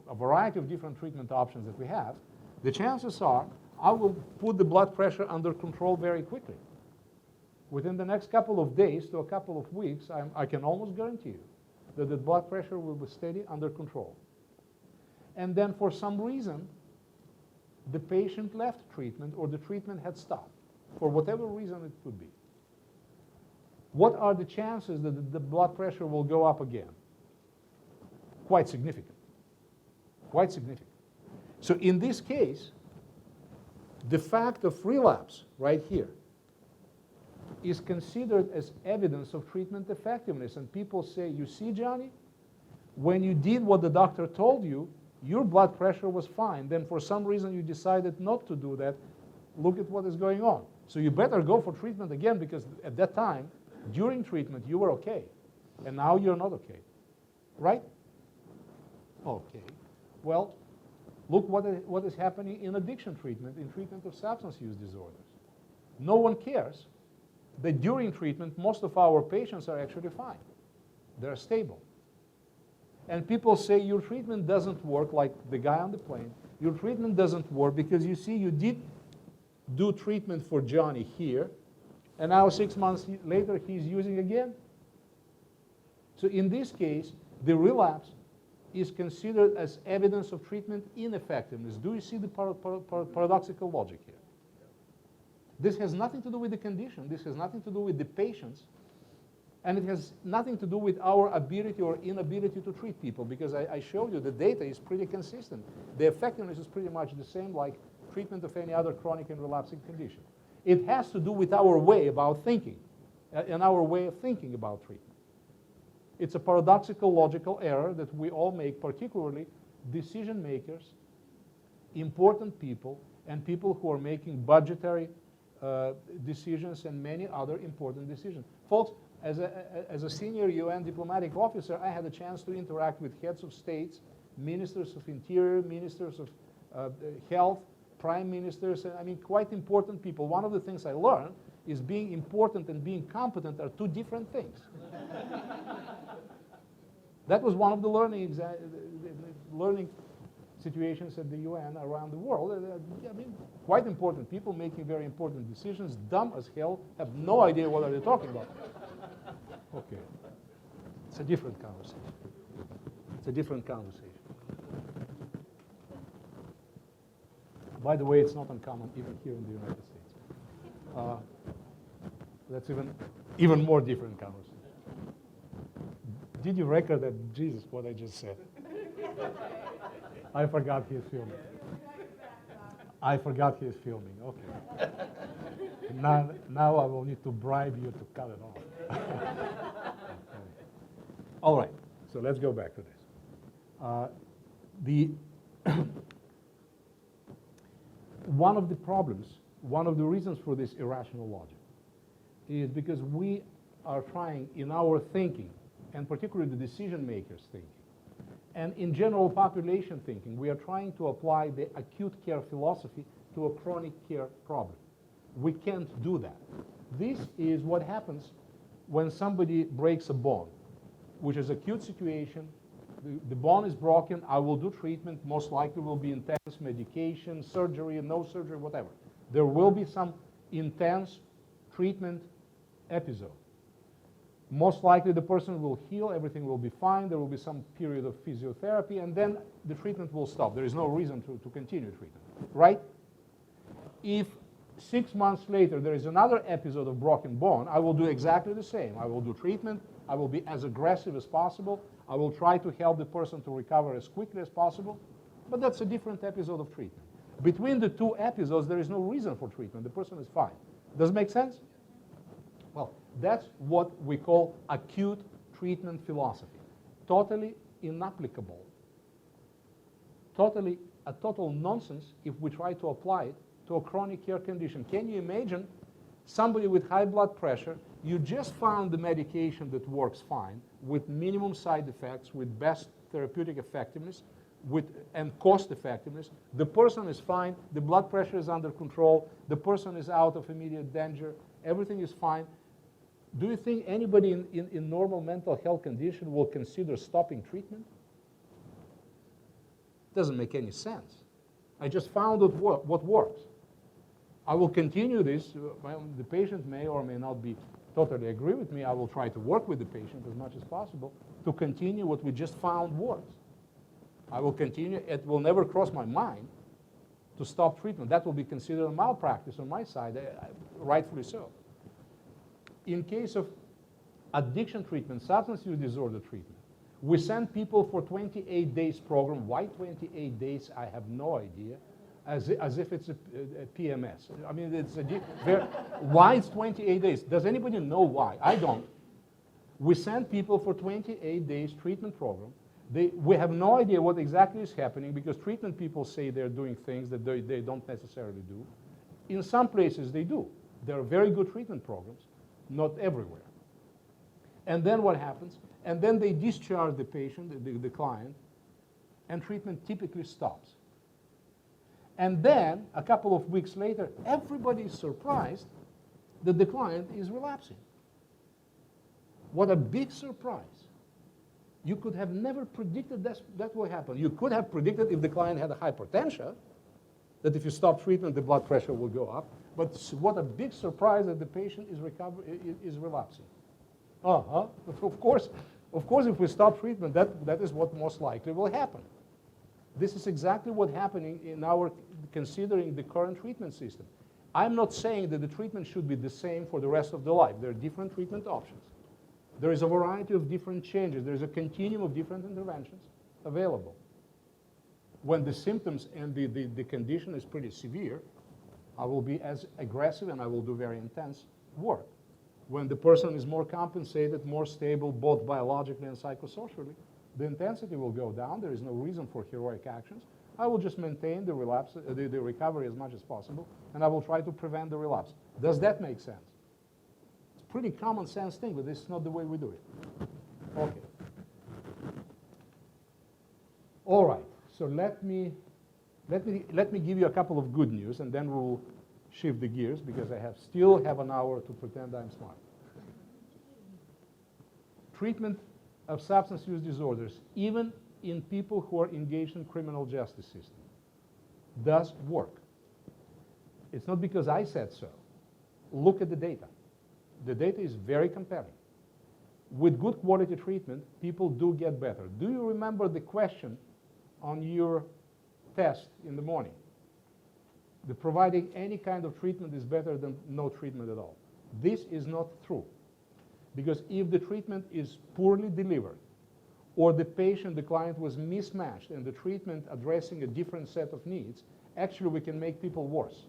a variety of different treatment options that we have, the chances are I will put the blood pressure under control very quickly. Within the next couple of days to a couple of weeks, I can almost guarantee you that the blood pressure will be steady, under control. And then for some reason, the patient left treatment or the treatment had stopped, for whatever reason it could be. What are the chances that the blood pressure will go up again? Quite significant. Quite significant. So in this case, The fact of relapse, right here, is considered as evidence of treatment effectiveness. And people say, you see, Johnny, when you did what the doctor told you, your blood pressure was fine. Then for some reason you decided not to do that. Look at what is going on. So you better go for treatment again, because at that time, during treatment, you were okay. And now you're not okay. Right? Okay. Well, look what is happening in addiction treatment, in treatment of substance use disorders. No one cares that during treatment, most of our patients are actually fine. They're stable. And people say your treatment doesn't work, like the guy on the plane. Your treatment doesn't work because, you see, you did do treatment for Johnny here, and now 6 months later he's using again. So in this case, the relapse is considered as evidence of treatment ineffectiveness. Do you see the paradoxical logic here? This has nothing to do with the condition. This has nothing to do with the patients. And it has nothing to do with our ability or inability to treat people, because I showed you the data is pretty consistent. The effectiveness is pretty much the same like treatment of any other chronic and relapsing condition. It has to do with our way about thinking and our way of thinking about treatment. It's a paradoxical logical error that we all make, particularly decision makers, important people, and people who are making budgetary decisions and many other important decisions. Folks, as a senior UN diplomatic officer, I had a chance to interact with heads of states, ministers of interior, ministers of health, prime ministers, and I mean quite important people. One of the things I learned is being important and being competent are two different things. That was one of the learning situations at the UN around the world. I mean, quite important people making very important decisions, dumb as hell, have no idea what are they talking about. Okay, it's a different conversation. It's a different conversation. By the way, it's not uncommon even here in the United States. That's even more different conversation. Did you record that? Jesus, what I just said? I forgot he is filming. I forgot he is filming. Okay. Now I will need to bribe you to cut it off. Okay. All right. So let's go back to this. One of the problems, one of the reasons for this irrational logic is because we are trying in our thinking, and particularly the decision makers' thinking, and in general population thinking, we are trying to apply the acute care philosophy to a chronic care problem. We can't do that. This is what happens when somebody breaks a bone, which is an acute situation. The bone is broken, I will do treatment, most likely will be intense medication, surgery, no surgery, whatever. There will be some intense treatment episode. Most likely the person will heal, everything will be fine, there will be some period of physiotherapy, and then the treatment will stop. There is no reason to continue treatment, right? If 6 months later there is another episode of broken bone, I will do exactly the same. I will do treatment, I will be as aggressive as possible, I will try to help the person to recover as quickly as possible, but that's a different episode of treatment. Between the two episodes, there is no reason for treatment. The person is fine. Does it make sense? Well, that's what we call acute treatment philosophy. Totally inapplicable. A total nonsense if we try to apply it to a chronic care condition. Can you imagine somebody with high blood pressure, you just found the medication that works fine with minimum side effects, with best therapeutic effectiveness, and cost effectiveness. The person is fine, the blood pressure is under control, the person is out of immediate danger, everything is fine. Do you think anybody in normal mental health condition will consider stopping treatment? Doesn't make any sense. I just found out what works. I will continue this. The patient may or may not be totally agree with me. I will try to work with the patient as much as possible to continue what we just found works. I will continue. It will never cross my mind to stop treatment. That will be considered a malpractice on my side, rightfully so. In case of addiction treatment, substance use disorder treatment, we send people for 28 days program. Why 28 days? I have no idea. as if it's a PMS. I mean, it's why it's 28 days? Does anybody know why? I don't. We send people for 28 days treatment program. We have no idea what exactly is happening because treatment people say they're doing things that they don't necessarily do. In some places they do. There are very good treatment programs, not everywhere. And then what happens? And then they discharge the patient, the client, and treatment typically stops. And then, a couple of weeks later, everybody is surprised that the client is relapsing. What a big surprise. You could have never predicted that will happen. You could have predicted if the client had a hypertension, that if you stop treatment, the blood pressure will go up. But what a big surprise that the patient is relapsing. Of course, if we stop treatment, that is what most likely will happen. This is exactly what's happening in our considering the current treatment system. I'm not saying that the treatment should be the same for the rest of the life. There are different treatment options. There is a variety of different changes. There's a continuum of different interventions available. When the symptoms and the condition is pretty severe, I will be as aggressive and I will do very intense work. When the person is more compensated, more stable, both biologically and psychosocially, the intensity will go down. There is no reason for heroic actions. I will just maintain the relapse, the recovery as much as possible, and I will try to prevent the relapse. Does that make sense? It's a pretty common sense thing, but this is not the way we do it. Okay. All right. So let me give you a couple of good news, and then we'll shift the gears because I still have an hour to pretend I'm smart. Treatment of substance use disorders, even in people who are engaged in criminal justice system, does work. It's not because I said so. Look at the data. The data is very compelling. With good quality treatment, people do get better. Do you remember the question on your test in the morning? The providing any kind of treatment is better than no treatment at all. This is not true. Because if the treatment is poorly delivered, or the patient, the client was mismatched, and the treatment addressing a different set of needs, actually we can make people worse.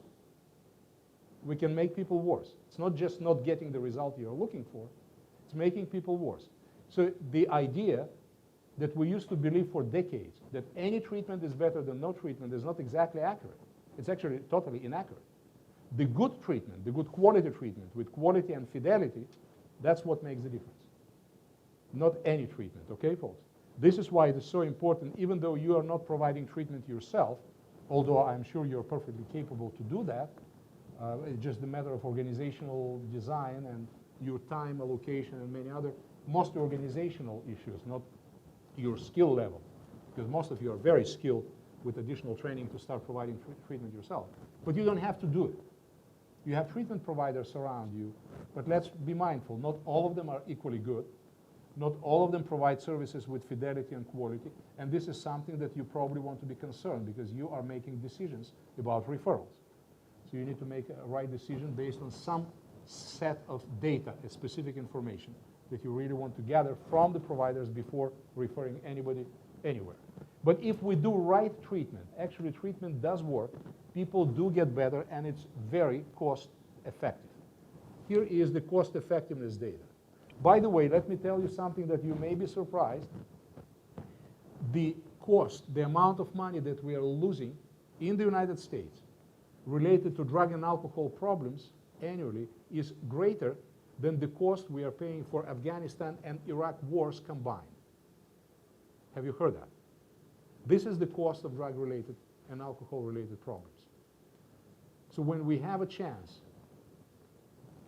We can make people worse. It's not just not getting the result you're looking for, it's making people worse. So the idea that we used to believe for decades that any treatment is better than no treatment is not exactly accurate. It's actually totally inaccurate. The good treatment, the good quality treatment with quality and fidelity, that's what makes the difference. Not any treatment, okay, folks? This is why it is so important, even though you are not providing treatment yourself, although I'm sure you're perfectly capable to do that. It's just a matter of organizational design and your time allocation and many other, mostly organizational issues, not your skill level, because most of you are very skilled with additional training to start providing treatment yourself. But you don't have to do it. You have treatment providers around you, but let's be mindful, not all of them are equally good. Not all of them provide services with fidelity and quality, and this is something that you probably want to be concerned because you are making decisions about referrals. So you need to make a right decision based on some set of data, a specific information that you really want to gather from the providers before referring anybody anywhere. But if we do right treatment, actually treatment does work, people do get better, and it's very cost effective. Here is the cost effectiveness data. By the way, let me tell you something that you may be surprised. The cost, the amount of money that we are losing in the United States related to drug and alcohol problems annually is greater than the cost we are paying for Afghanistan and Iraq wars combined. Have you heard that? This is the cost of drug-related and alcohol-related problems. So when we have a chance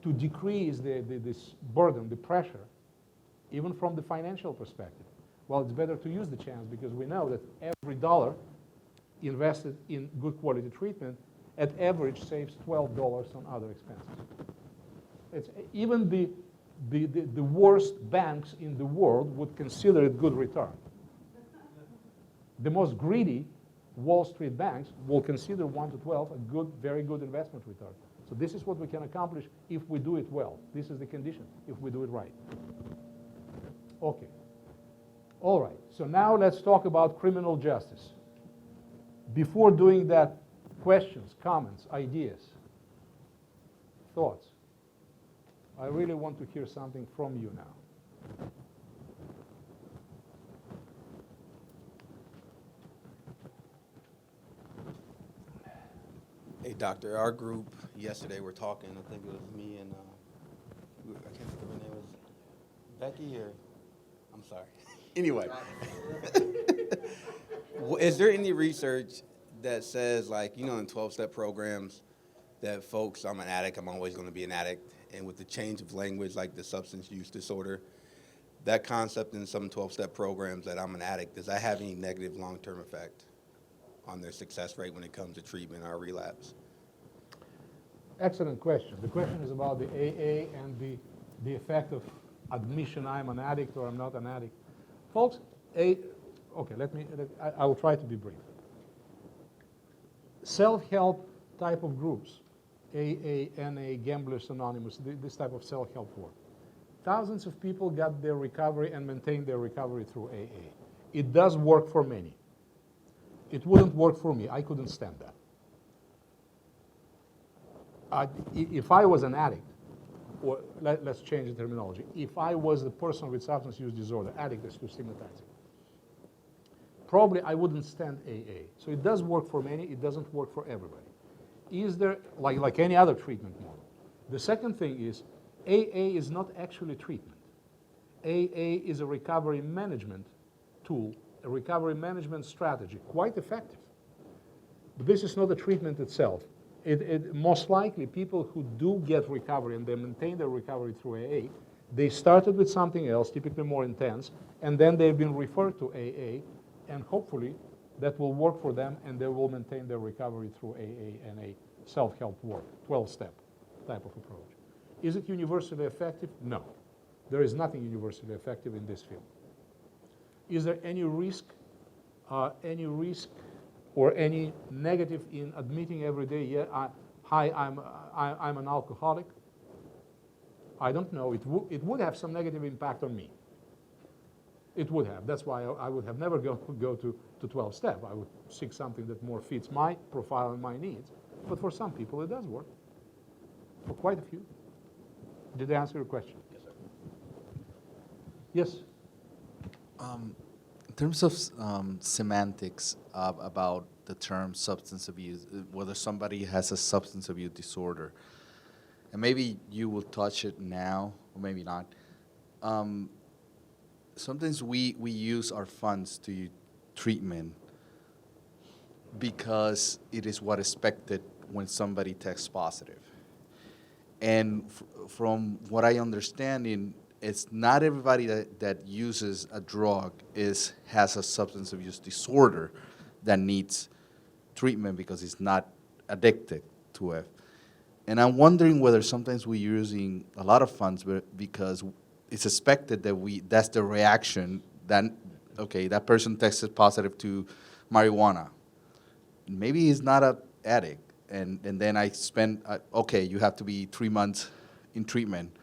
to decrease this burden, the pressure, even from the financial perspective, well, it's better to use the chance because we know that every dollar invested in good quality treatment at average saves $12 on other expenses. It's, even the worst banks in the world would consider it good return. The most greedy Wall Street banks will consider 1 to 12 a good, very good investment return. So this is what we can accomplish if we do it well. This is the condition, if we do it right. Okay. All right. So now let's talk about criminal justice. Before doing that, Questions, comments, ideas, thoughts? I really want to hear something from you now. Hey, doctor, our group yesterday were talking, I think it was me and, I can't think of her name, was Becky or, I'm sorry. Anyway. Is there any research that says, like, you know, in 12-step programs that folks, I'm an addict, I'm always going to be an addict, and with the change of language, like the substance use disorder, that concept in some 12-step programs that I'm an addict, does that have any negative long-term effect on their success rate when it comes to treatment or relapse? Excellent question. The question is about the AA and the effect of admission, I'm an addict or I'm not an addict. Folks, okay, I will try to be brief. Self-help type of groups, AA, NA, Gamblers Anonymous, this type of self-help work. Thousands of people got their recovery and maintained their recovery through AA. It does work for many. It wouldn't work for me. I couldn't stand that. If I was an addict, or let's change the terminology. If I was the person with substance use disorder, addict is too stigmatizing. Probably I wouldn't stand AA. So it does work for many. It doesn't work for everybody. Is there, like any other treatment model? The second thing is AA is not actually treatment. AA is a recovery management tool, a recovery management strategy, quite effective. But this is not a treatment itself. Most likely, people who do get recovery and they maintain their recovery through AA, they started with something else, typically more intense, and then they've been referred to AA, and hopefully that will work for them and they will maintain their recovery through AA and a self-help work, 12-step type of approach. Is it universally effective? No. There is nothing universally effective in this field. Is there any risk or any negative in admitting every day, yeah, I'm an alcoholic? I don't know. It would have some negative impact on me. It would have. That's why I would have never go to 12-step. I would seek something that more fits my profile and my needs. But for some people, it does work. For quite a few. Did I answer your question? Yes, sir. Yes? In terms of semantics about the term substance abuse, whether somebody has a substance abuse disorder, and maybe you will touch it now, or maybe not. Sometimes we use our funds to treatment because it is what is expected when somebody tests positive. And from what I understand, it's not everybody that uses a drug has a substance abuse disorder that needs treatment because it's not addicted to it. And I'm wondering whether sometimes we're using a lot of funds because it's expected that that's the reaction that, okay, that person tested positive to marijuana. Maybe he's not an addict. And then I spend, okay, you have to be 3 months in treatment.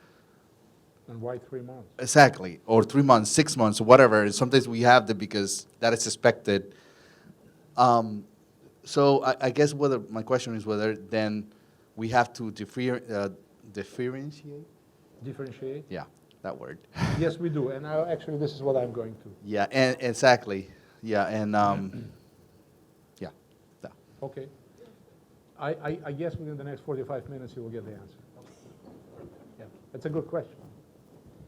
And why 3 months? Exactly, or 3 months, 6 months, or whatever. And sometimes we have that because that is expected. So I guess my question is whether then we have to differentiate? Differentiate? Yeah, that word. Yes, we do. And actually, this is what I'm going to. Yeah, and exactly. Yeah, and yeah. That. Okay. I guess within the next 45 minutes you will get the answer. Yeah, that's a good question.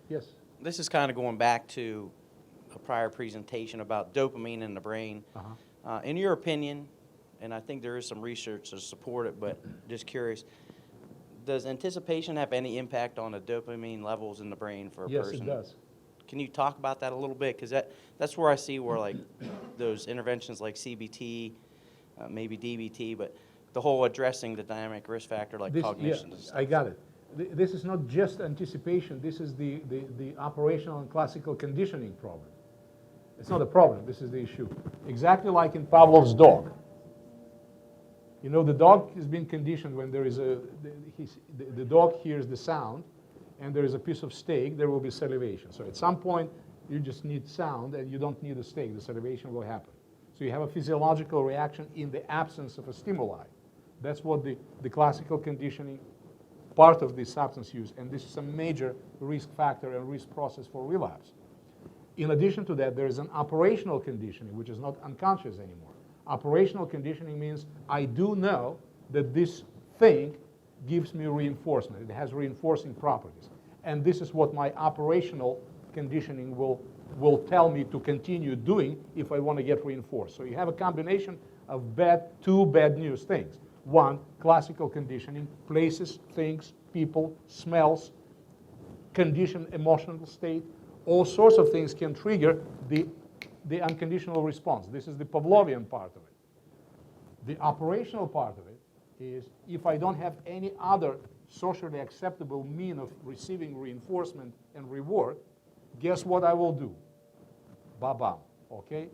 Yes. This is kind of going back to a prior presentation about dopamine in the brain. Uh-huh. In your opinion, and I think there is some research to support it, but just curious, does anticipation have any impact on the dopamine levels in the brain for a person? Yes, it does. Can you talk about that a little bit? Because that's where I see where like those interventions like CBT, maybe DBT, but the whole addressing the dynamic risk factor like cognition. Yeah, I got it. This is not just anticipation. This is the operational and classical conditioning problem. It's not a problem. This is the issue. Exactly like in Pavlov's dog. You know, the dog is being conditioned when there is the dog hears the sound and there is a piece of steak, there will be salivation. So at some point, you just need sound and you don't need a steak. The salivation will happen. So you have a physiological reaction in the absence of a stimuli. That's what the classical conditioning part of the substance use, and this is a major risk factor and risk process for relapse. In addition to that, there is an operational conditioning, which is not unconscious anymore. Operational conditioning means I do know that this thing gives me reinforcement. It has reinforcing properties. And this is what my operational conditioning will tell me to continue doing if I want to get reinforced. So you have a combination of two bad news things. One, classical conditioning, places, things, people, smells, condition, emotional state. All sorts of things can trigger the unconditional response. This is the Pavlovian part of it. The operational part of it is if I don't have any other socially acceptable mean of receiving reinforcement and reward, guess what I will do? Ba-bam, okay?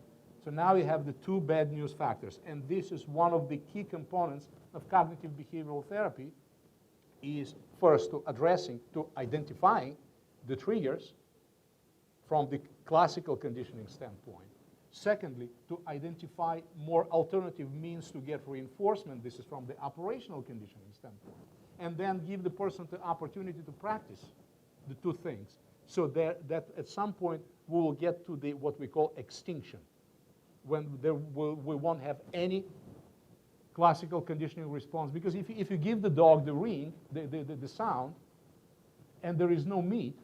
So now you have the two bad news factors, and this is one of the key components of cognitive behavioral therapy, is first to identifying the triggers from the classical conditioning standpoint. Secondly, to identify more alternative means to get reinforcement. This is from the operational conditioning standpoint. And then give the person the opportunity to practice the two things so that at some point we will get to what we call extinction, when we won't have any classical conditioning response. Because if you give the dog the ring, the sound, and there is no meat,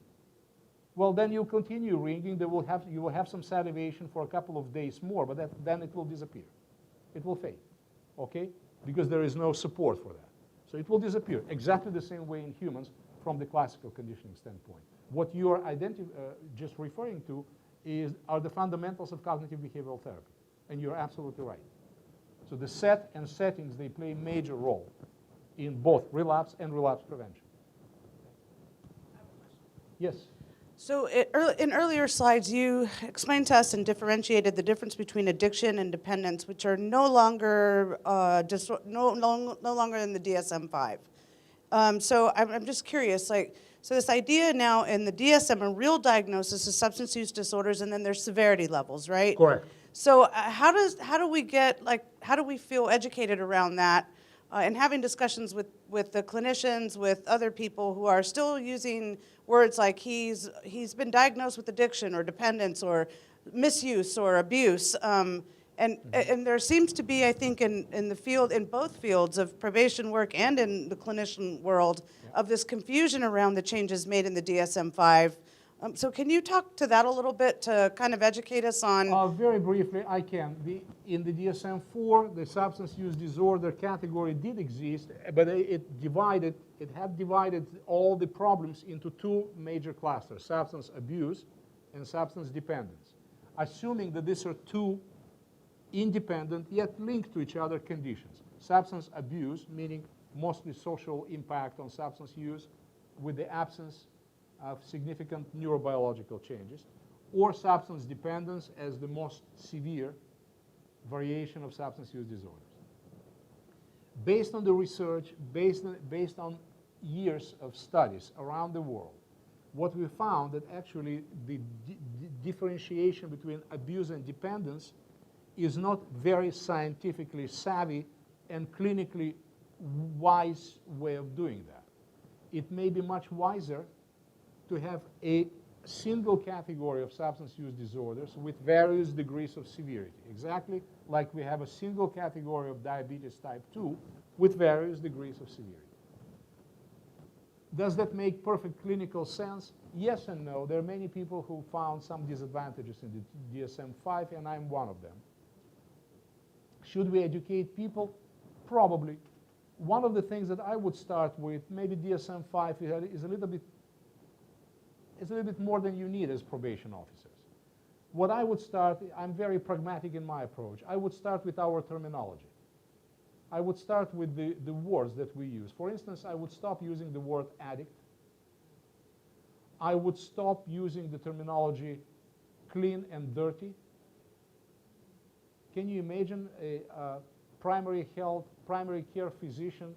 well, then you continue ringing. You will have some salivation for a couple of days more, but then it will disappear. It will fade, okay? Because there is no support for that. So it will disappear exactly the same way in humans from the classical conditioning standpoint. What you are just referring to are the fundamentals of cognitive behavioral therapy, and you're absolutely right. So the set and settings, they play a major role in both relapse and relapse prevention. Yes? So in earlier slides, you explained to us and differentiated the difference between addiction and dependence, which are no longer no longer in the DSM-5. So I'm just curious, so this idea now in the DSM, a real diagnosis is substance use disorders, and then there's severity levels, right? Correct. So how do we feel educated around that? And having discussions with the clinicians, with other people who are still using words like he's been diagnosed with addiction or dependence or misuse or abuse. And there seems to be, I think, in the field, in both fields of probation work and in the clinician world, of this confusion around the changes made in the DSM-5. So can you talk to that a little bit to kind of educate us on? Very briefly, I can. In the DSM-4, the substance use disorder category did exist, but it had divided all the problems into two major clusters, substance abuse and substance dependence, assuming that these are two independent yet linked to each other conditions. Substance abuse, meaning mostly social impact on substance use with the absence of significant neurobiological changes, or substance dependence as the most severe variation of substance use disorders. Based on the research, based on years of studies around the world, what we found that actually the differentiation between abuse and dependence is not very scientifically savvy and clinically wise way of doing that. It may be much wiser to have a single category of substance use disorders with various degrees of severity, exactly like we have a single category of diabetes type 2 with various degrees of severity. Does that make perfect clinical sense? Yes and no. There are many people who found some disadvantages in the DSM-5, and I'm one of them. Should we educate people? Probably. One of the things that I would start with, maybe DSM-5 is a little bit more than you need as probation officers. What I would start, I'm very pragmatic in my approach. I would start with our terminology. I would start with the words that we use. For instance, I would stop using the word addict. I would stop using the terminology clean and dirty. Can you imagine a primary care physician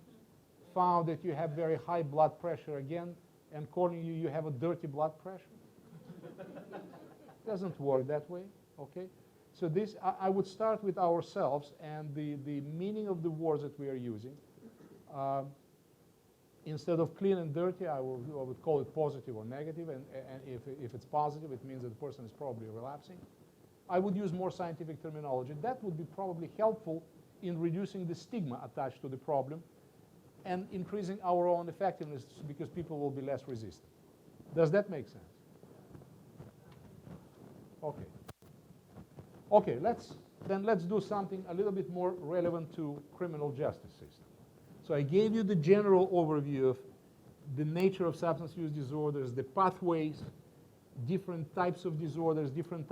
found that you have very high blood pressure again, and calling you have a dirty blood pressure? Doesn't work that way, okay? So I would start with ourselves and the meaning of the words that we are using. Instead of clean and dirty, I would call it positive or negative, and if it's positive, it means that the person is probably relapsing. I would use more scientific terminology. That would be probably helpful in reducing the stigma attached to the problem and increasing our own effectiveness because people will be less resistant. Does that make sense? Okay. Okay, let's do something a little bit more relevant to criminal justice system. So I gave you the general overview of the nature of substance use disorders, the pathways, different types of disorders, different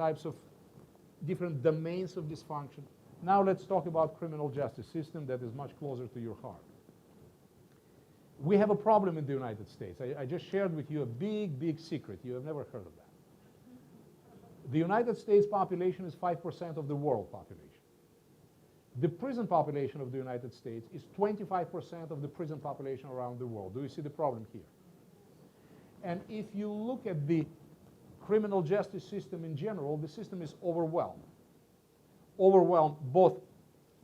domains of dysfunction. Now let's talk about criminal justice system that is much closer to your heart. We have a problem in the United States. I just shared with you a big, big secret. You have never heard of that. The United States population is 5% of the world population. The prison population of the United States is 25% of the prison population around the world. Do you see the problem here? And if you look at the criminal justice system in general, the system is overwhelmed. Overwhelmed both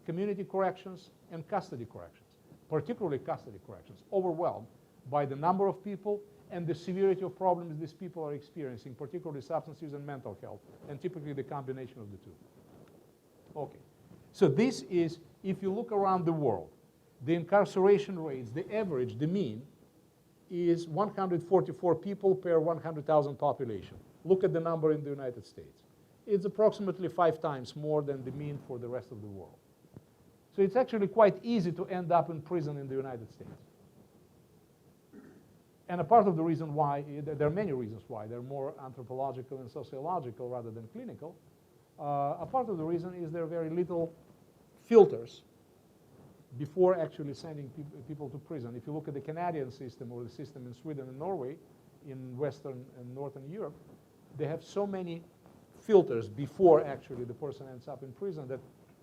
community corrections and custody corrections, particularly custody corrections, overwhelmed by the number of people and the severity of problems these people are experiencing, particularly substance use and mental health, and typically the combination of the two. Okay. So this is, if you look around the world, the incarceration rates, the average, the mean, is 144 people per 100,000 population. Look at the number in the United States. It's approximately 5 times more than the mean for the rest of the world. So it's actually quite easy to end up in prison in the United States. And a part of the reason why, there are many reasons why, they're more anthropological and sociological rather than clinical. A part of the reason is there are very little filters before actually sending people to prison. If you look at the Canadian system or the system in Sweden and Norway, in Western and Northern Europe, they have so many filters before actually the person ends up in prison that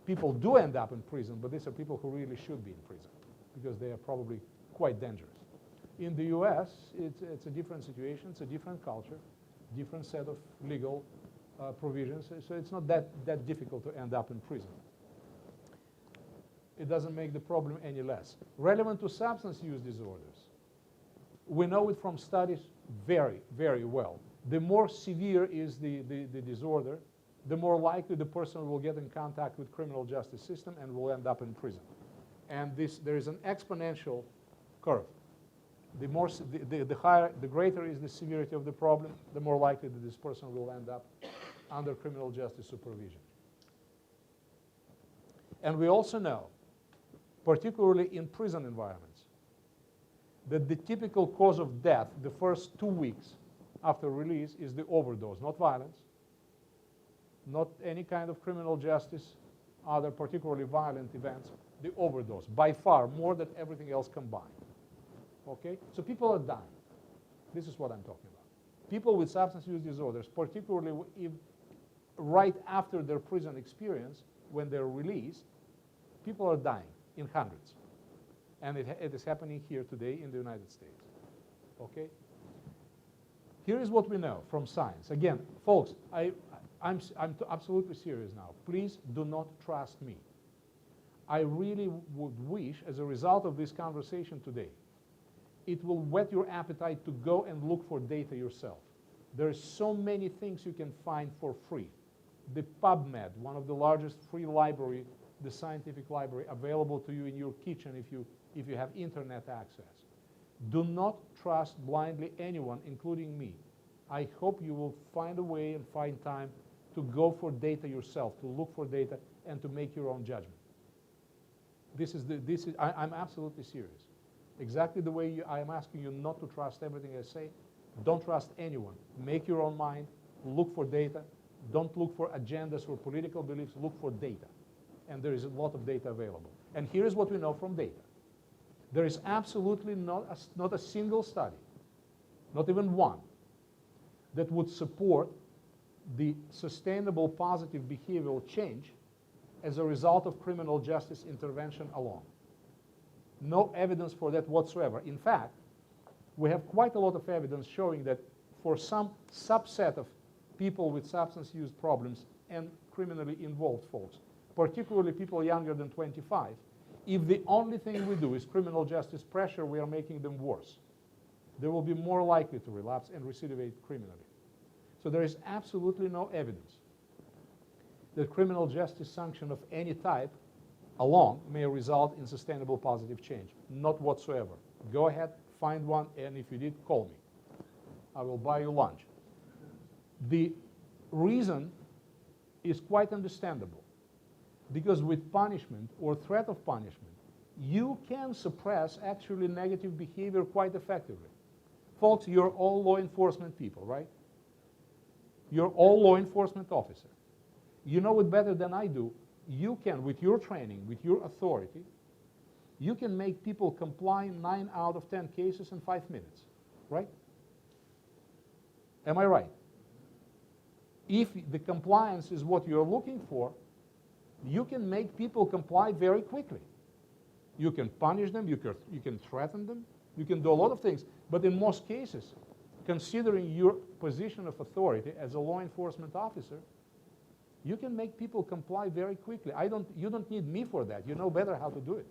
people do end up in prison, but these are people who really should be in prison because they are probably quite dangerous. In the US, it's a different situation, it's a different culture, different set of legal provisions, so it's not that difficult to end up in prison. It doesn't make the problem any less. Relevant to substance use disorders, we know it from studies very, very well. The more severe is the disorder, the more likely the person will get in contact with criminal justice system and will end up in prison. And there is an exponential curve. The higher, the greater is the severity of the problem, the more likely that this person will end up under criminal justice supervision. And we also know, particularly in prison environments, that the typical cause of death the first 2 weeks after release is the overdose, not violence, not any kind of criminal justice, other particularly violent events, the overdose, by far more than everything else combined. Okay? So people are dying. This is what I'm talking about. People with substance use disorders, particularly if right after their prison experience, when they're released, people are dying in hundreds. And it is happening here today in the United States. Okay? Here is what we know from science. Again, folks, I'm absolutely serious now. Please do not trust me. I really would wish, as a result of this conversation today, it will whet your appetite to go and look for data yourself. There are so many things you can find for free. The PubMed, one of the largest free library, the scientific library, available to you in your kitchen if you have internet access. Do not trust blindly anyone, including me. I hope you will find a way and find time to go for data yourself, to look for data, and to make your own judgment. I'm absolutely serious. Exactly the way I am asking you not to trust everything I say. Don't trust anyone. Make your own mind. Look for data. Don't look for agendas or political beliefs. Look for data. And there is a lot of data available. And here is what we know from data. There is absolutely not a single study, not even one, that would support the sustainable positive behavioral change as a result of criminal justice intervention alone. No evidence for that whatsoever. In fact, we have quite a lot of evidence showing that for some subset of people with substance use problems and criminally involved folks, particularly people younger than 25, If the only thing we do is criminal justice pressure, we are making them worse. They will be more likely to relapse and recidivate criminally. So there is absolutely no evidence that criminal justice sanction of any type alone may result in sustainable positive change. Not whatsoever. Go ahead, find one, and if you did, call me. I will buy you lunch. The reason is quite understandable, because with punishment or threat of punishment, you can suppress actually negative behavior quite effectively. Folks, you're all law enforcement people, right? You're all law enforcement officers. You know it better than I do. You can, with your training, with your authority, you can make people comply in 9 out of 10 cases in 5 minutes, right? Am I right? If the compliance is what you're looking for, you can make people comply very quickly. You can punish them, you can threaten them, you can do a lot of things. But in most cases, considering your position of authority as a law enforcement officer, you can make people comply very quickly. You don't need me for that. You know better how to do it.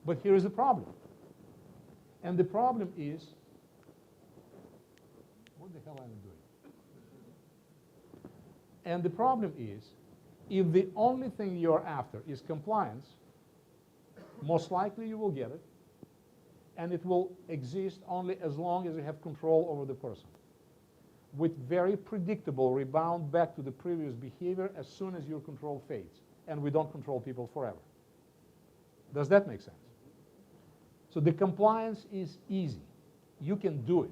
But here is the problem. And the problem is, what the hell am I doing? And the problem is, if the only thing you're after is compliance, most likely you will get it, and it will exist only as long as you have control over the person, with very predictable rebound back to the previous behavior as soon as your control fades. And we don't control people forever. Does that make sense? So the compliance is easy. You can do it.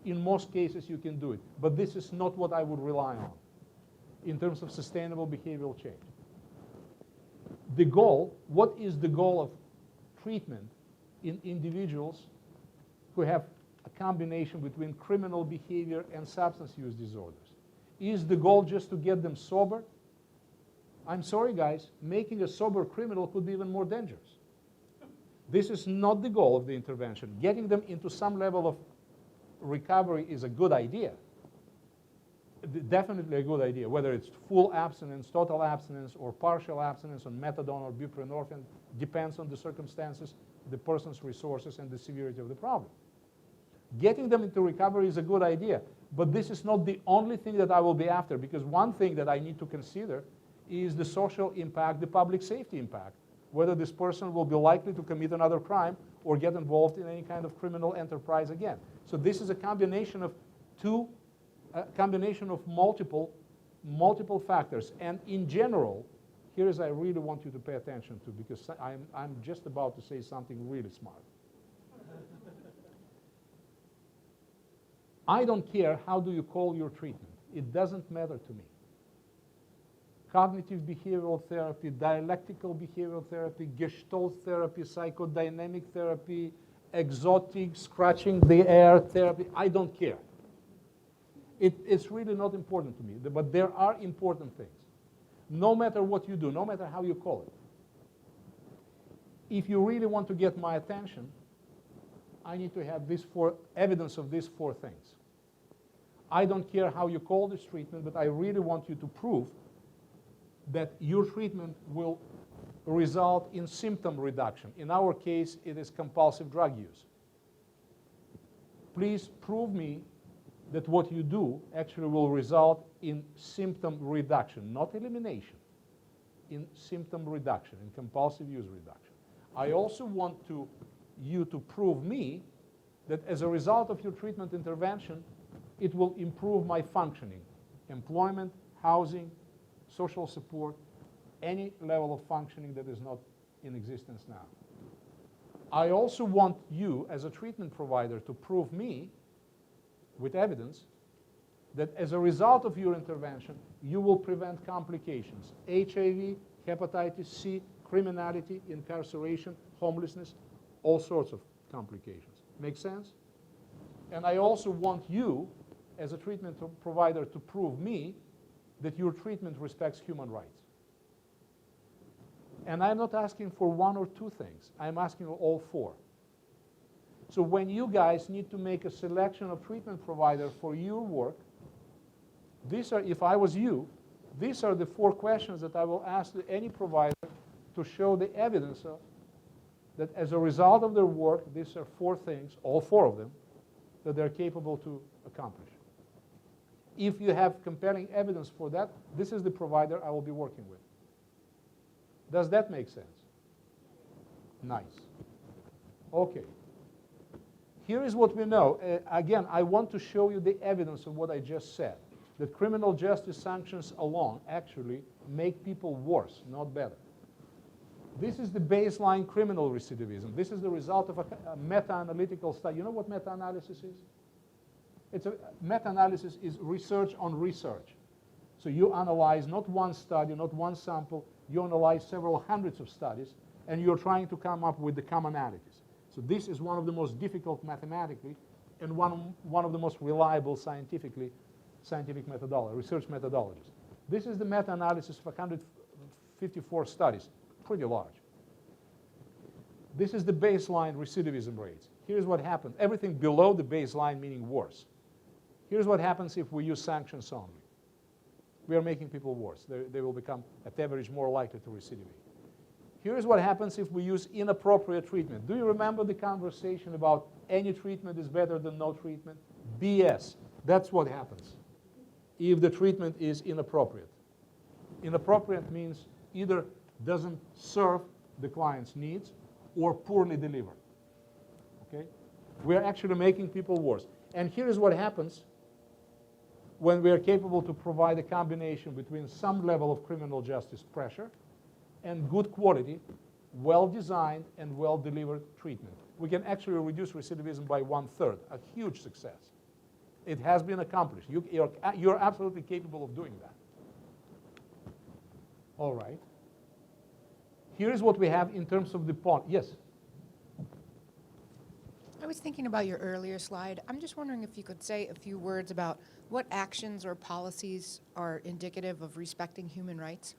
In most cases, you can do it. But this is not what I would rely on in terms of sustainable behavioral change. The goal, what is the goal of treatment in individuals who have a combination between criminal behavior and substance use disorders? Is the goal just to get them sober? I'm sorry, guys, making a sober criminal could be even more dangerous. This is not the goal of the intervention. Getting them into some level of recovery is a good idea. Definitely a good idea, whether it's full abstinence, total abstinence, or partial abstinence on methadone or buprenorphine, depends on the circumstances, the person's resources, and the severity of the problem. Getting them into recovery is a good idea, but this is not the only thing that I will be after, because one thing that I need to consider is the social impact, the public safety impact, whether this person will be likely to commit another crime or get involved in any kind of criminal enterprise again. So this is a combination of multiple factors. And in general, here's I really want you to pay attention to, because I'm just about to say something really smart. I don't care how do you call your treatment. It doesn't matter to me. Cognitive behavioral therapy, dialectical behavioral therapy, gestalt therapy, psychodynamic therapy, exotic, scratching the air therapy, I don't care. It's really not important to me, but there are important things. No matter what you do, no matter how you call it. If you really want to get my attention, I need to have evidence of these 4 things. I don't care how you call this treatment, but I really want you to prove that your treatment will result in symptom reduction. In our case, it is compulsive drug use. Please prove me that what you do actually will result in symptom reduction, not elimination, in symptom reduction, in compulsive use reduction. I also want you to prove me that as a result of your treatment intervention, it will improve my functioning, employment, housing, social support, any level of functioning that is not in existence now. I also want you, as a treatment provider, to prove me, with evidence, that as a result of your intervention, you will prevent complications, HIV, hepatitis C, criminality, incarceration, homelessness, all sorts of complications. Make sense? And I also want you, as a treatment provider, to prove me that your treatment respects human rights. And I'm not asking for 1 or 2 things. I'm asking for all 4. So when you guys need to make a selection of treatment provider for your work, these are, if I was you, these are the 4 questions that I will ask any provider to show the evidence of that as a result of their work, these are 4 things, all 4 of them, that they're capable to accomplish. If you have compelling evidence for that, this is the provider I will be working with. Does that make sense? Nice. Okay. Here is what we know. Again, I want to show you the evidence of what I just said, that criminal justice sanctions alone actually make people worse, not better. This is the baseline criminal recidivism. This is the result of a meta-analytical study. You know what meta-analysis is? Meta-analysis is research on research. So you analyze not one study, not one sample, you analyze several hundreds of studies, and you're trying to come up with the commonalities. So this is one of the most difficult mathematically and one of the most reliable scientific research methodologies. This is the meta-analysis of 154 studies, pretty large. This is the baseline recidivism rates. Here's what happens. Everything below the baseline meaning worse. Here's what happens if we use sanctions only. We are making people worse. They will become, at average, more likely to recidivate. Here's what happens if we use inappropriate treatment. Do you remember the conversation about any treatment is better than no treatment? BS. That's what happens if the treatment is inappropriate. Inappropriate means either doesn't serve the client's needs or poorly delivered. Okay? We are actually making people worse. And here is what happens when we are capable to provide a combination between some level of criminal justice pressure and good quality, well-designed and well-delivered treatment. We can actually reduce recidivism by 1/3, a huge success. It has been accomplished. You're absolutely capable of doing that. All right. Here is what we have in terms of the point. Yes? I was thinking about your earlier slide. I'm just wondering if you could say a few words about what actions or policies are indicative of respecting human rights?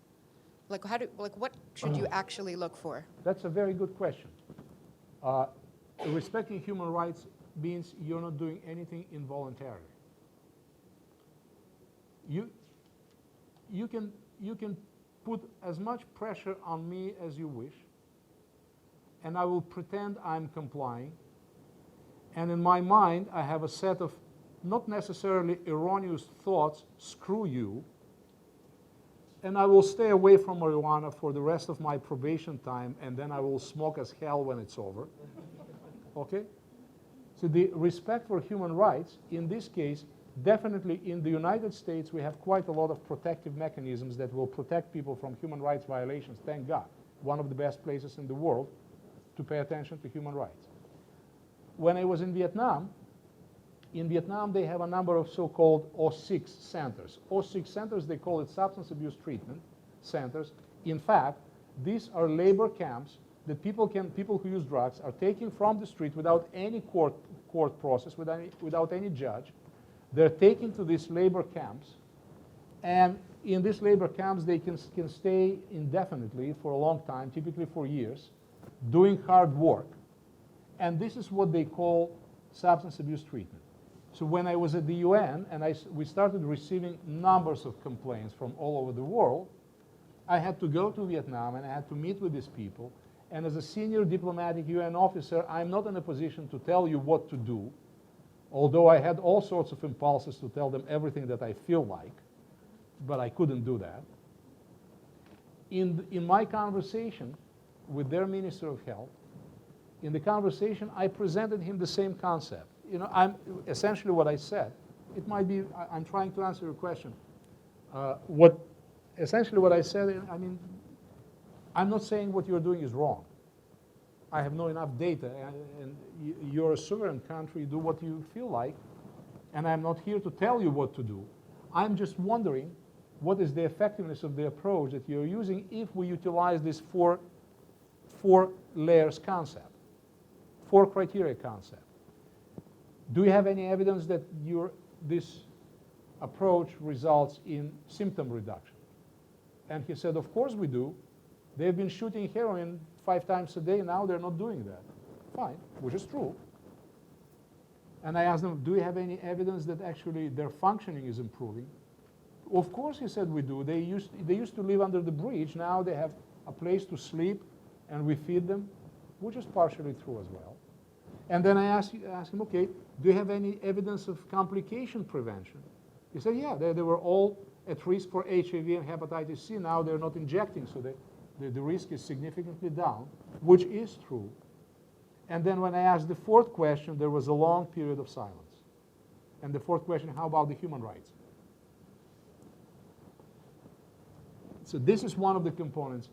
Like what should you actually look for? That's a very good question. Respecting human rights means you're not doing anything involuntarily. You can put as much pressure on me as you wish, and I will pretend I'm complying. And in my mind, I have a set of not necessarily erroneous thoughts, screw you, and I will stay away from marijuana for the rest of my probation time, and then I will smoke as hell when it's over. Okay? So the respect for human rights, in this case, definitely in the United States, we have quite a lot of protective mechanisms that will protect people from human rights violations, thank God. One of the best places in the world to pay attention to human rights. When I was in Vietnam they have a number of so-called O6 centers. O6 centers, they call it substance abuse treatment centers. In fact, these are labor camps that people who use drugs are taken from the street without any court process, without any judge. They're taken to these labor camps, and in these labor camps they can stay indefinitely for a long time, typically for years, doing hard work. And this is what they call substance abuse treatment. So when I was at the UN and we started receiving numbers of complaints from all over the world, I had to go to Vietnam and I had to meet with these people. And as a senior diplomatic UN officer, I'm not in a position to tell you what to do, although I had all sorts of impulses to tell them everything that I feel like, but I couldn't do that. In my conversation with their Minister of Health, in the conversation, I presented him the same concept. Essentially what I said, it might be, I'm trying to answer your question. Essentially what I said, I'm not saying what you're doing is wrong. I have no enough data, and you're a sovereign country, do what you feel like, and I'm not here to tell you what to do. I'm just wondering what is the effectiveness of the approach that you're using if we utilize this four layers concept, 4 criteria concept. Do you have any evidence that this approach results in symptom reduction? And he said, of course we do. They've been shooting heroin 5 times a day, now they're not doing that. Fine, which is true. And I asked them, do you have any evidence that actually their functioning is improving? Of course, he said, we do. They used to live under the bridge, now they have a place to sleep, and we feed them, which is partially true as well. And then I ask him, okay, do you have any evidence of complication prevention? He said, yeah, they were all at risk for HIV and hepatitis C. Now they're not injecting, so the risk is significantly down, which is true. And then when I asked the fourth question, there was a long period of silence. And the fourth question, how about the human rights? So this is one of the components.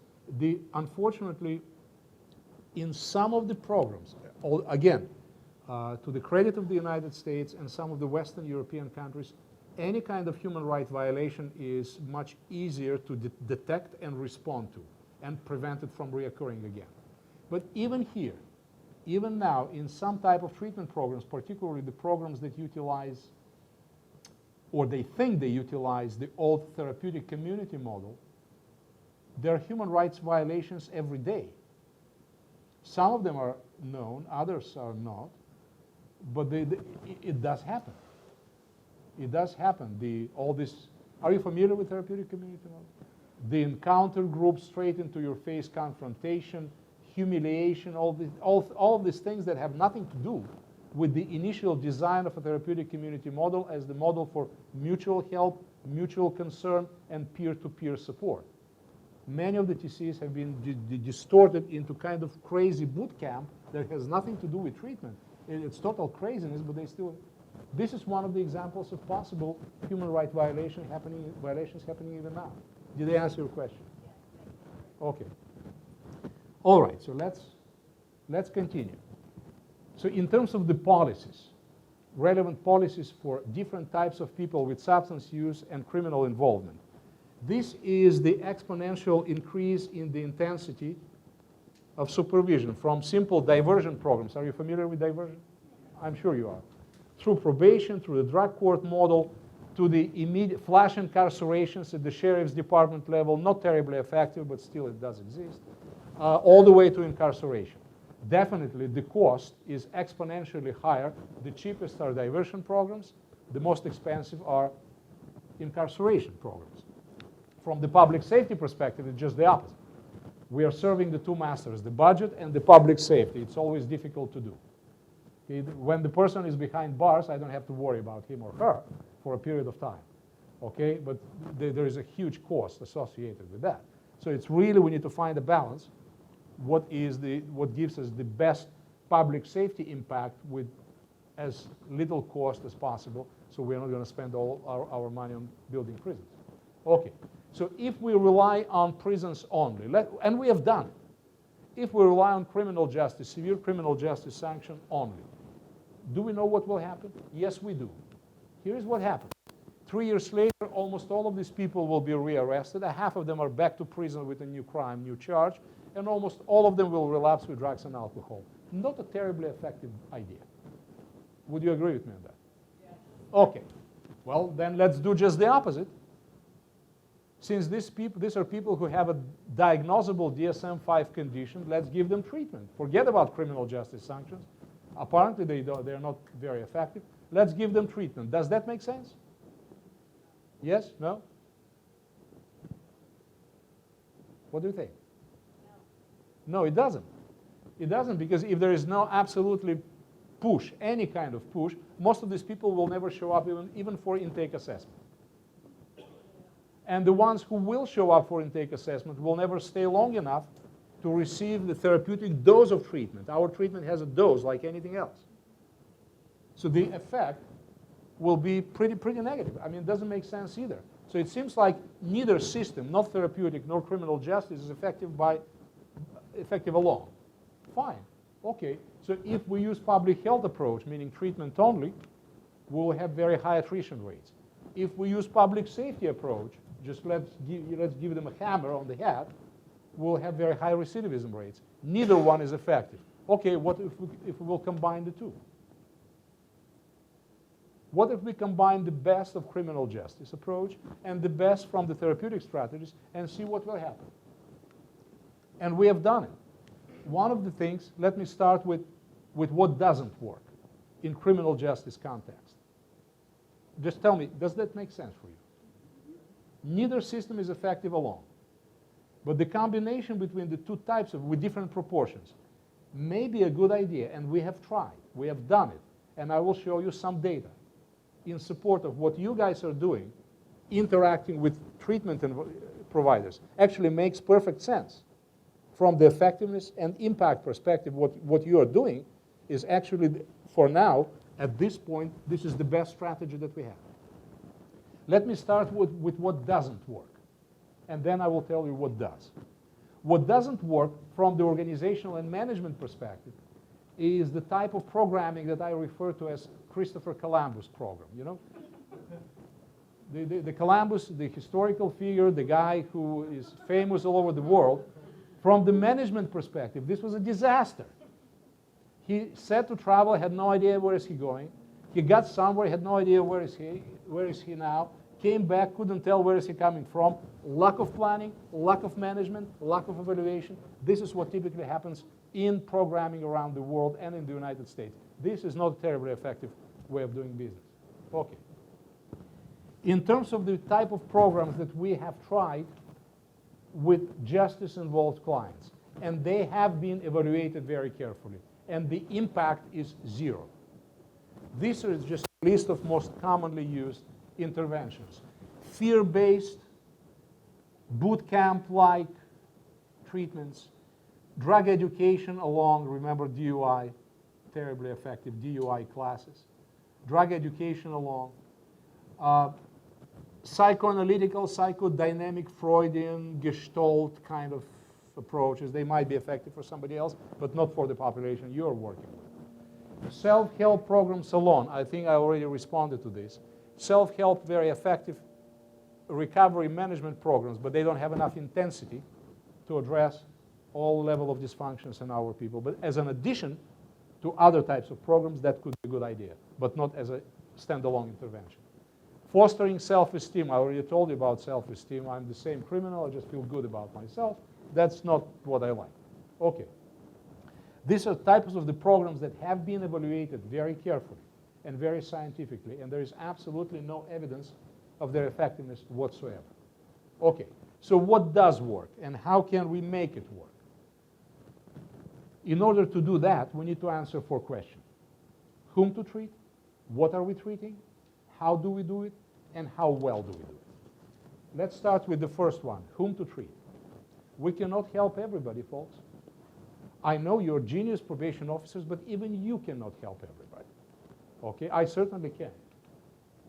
Unfortunately, in some of the programs, again, to the credit of the United States and some of the Western European countries, any kind of human rights violation is much easier to detect and respond to and prevent it from reoccurring again. But even here, even now, in some type of treatment programs, particularly the programs that utilize, or they think they utilize, the old therapeutic community model, there are human rights violations every day. Some of them are known, others are not, but it does happen. It does happen. All this, are you familiar with therapeutic community model? The encounter group, straight into your face confrontation, humiliation, all of these things that have nothing to do with the initial design of a therapeutic community model as the model for mutual help, mutual concern, and peer-to-peer support. Many of the TCs have been distorted into kind of crazy boot camp that has nothing to do with treatment. It's total craziness, but they still. This is one of the examples of possible human rights violations happening even now. Did I answer your question? Okay. All right. So let's continue. So in terms of the policies, relevant policies for different types of people with substance use and criminal involvement. This is the exponential increase in the intensity of supervision from simple diversion programs. Are you familiar with diversion? I'm sure you are. Through probation, through the drug court model, to the immediate flash incarcerations at the sheriff's department level, not terribly effective, but still it does exist, all the way to incarceration. Definitely the cost is exponentially higher. The cheapest are diversion programs. The most expensive are incarceration programs. From the public safety perspective, it's just the opposite. We are serving the two masters, the budget and the public safety. It's always difficult to do. When the person is behind bars, I don't have to worry about him or her for a period of time. Okay, but there is a huge cost associated with that. So it's really, we need to find a balance. What gives us the best public safety impact with as little cost as possible, so we're not going to spend all our money on building prisons. Okay, so if we rely on prisons only, and we have done it, if we rely on criminal justice, severe criminal justice sanction only, do we know what will happen? Yes, we do. Here's what happens. 3 years later, almost all of these people will be rearrested. Half of them are back to prison with a new crime, new charge, and almost all of them will relapse with drugs and alcohol. Not a terribly effective idea. Would you agree with me on that? Yes. Okay. Well, then let's do just the opposite. Since these are people who have a diagnosable DSM-5 condition, let's give them treatment. Forget about criminal justice sanctions. Apparently, they're not very effective. Let's give them treatment. Does that make sense? Yes? No? What do you think? No, it doesn't. It doesn't, because if there is no absolutely push, any kind of push, most of these people will never show up even for intake assessment. And the ones who will show up for intake assessment will never stay long enough to receive the therapeutic dose of treatment. Our treatment has a dose like anything else. So the effect will be pretty negative. I mean, it doesn't make sense either. So it seems like neither system, not therapeutic nor criminal justice, is effective alone. Fine. Okay. So if we use public health approach, meaning treatment only, we'll have very high attrition rates. If we use public safety approach, just let's give them a hammer on the head, we'll have very high recidivism rates. Neither one is effective. Okay, what if we will combine the two? What if we combine the best of criminal justice approach and the best from the therapeutic strategies and see what will happen? And we have done it. One of the things, let me start with what doesn't work in criminal justice context. Just tell me, does that make sense for you? Neither system is effective alone. But the combination between the two types with different proportions may be a good idea, and we have tried. We have done it. And I will show you some data in support of what you guys are doing, interacting with treatment and providers. Actually makes perfect sense. From the effectiveness and impact perspective, what you are doing is actually, for now, at this point, this is the best strategy that we have. Let me start with what doesn't work, and then I will tell you what does. What doesn't work from the organizational and management perspective is the type of programming that I refer to as Christopher Columbus program, you know? The Columbus, the historical figure, the guy who is famous all over the world, from the management perspective, this was a disaster. He set to travel, had no idea where is he going. He got somewhere, had no idea where is he now. Came back, couldn't tell where is he coming from. Lack of planning, lack of management, lack of evaluation. This is what typically happens in programming around the world and in the United States. This is not a terribly effective way of doing business. Okay. In terms of the type of programs that we have tried with justice-involved clients, and they have been evaluated very carefully, and the impact is zero. These are just a list of most commonly used interventions. Fear-based, boot camp-like treatments, drug education along, remember DUI, terribly effective DUI classes, drug education along, psychoanalytical, psychodynamic, Freudian, Gestalt kind of approaches. They might be effective for somebody else, but not for the population you're working with. Self-help programs alone, I think I already responded to this. Self-help, very effective recovery management programs, but they don't have enough intensity to address all level of dysfunctions in our people. But as an addition to other types of programs, that could be a good idea, but not as a standalone intervention. Fostering self-esteem. I already told you about self-esteem. I'm the same criminal. I just feel good about myself. That's not what I like. Okay. These are types of the programs that have been evaluated very carefully and very scientifically, and there is absolutely no evidence of their effectiveness whatsoever. Okay. So what does work, and how can we make it work? In order to do that, we need to answer 4 questions. Whom to treat? What are we treating? How do we do it? And how well do we do it? Let's start with the first one, whom to treat. We cannot help everybody, folks. I know you're genius probation officers, but even you cannot help everybody. Okay, I certainly can.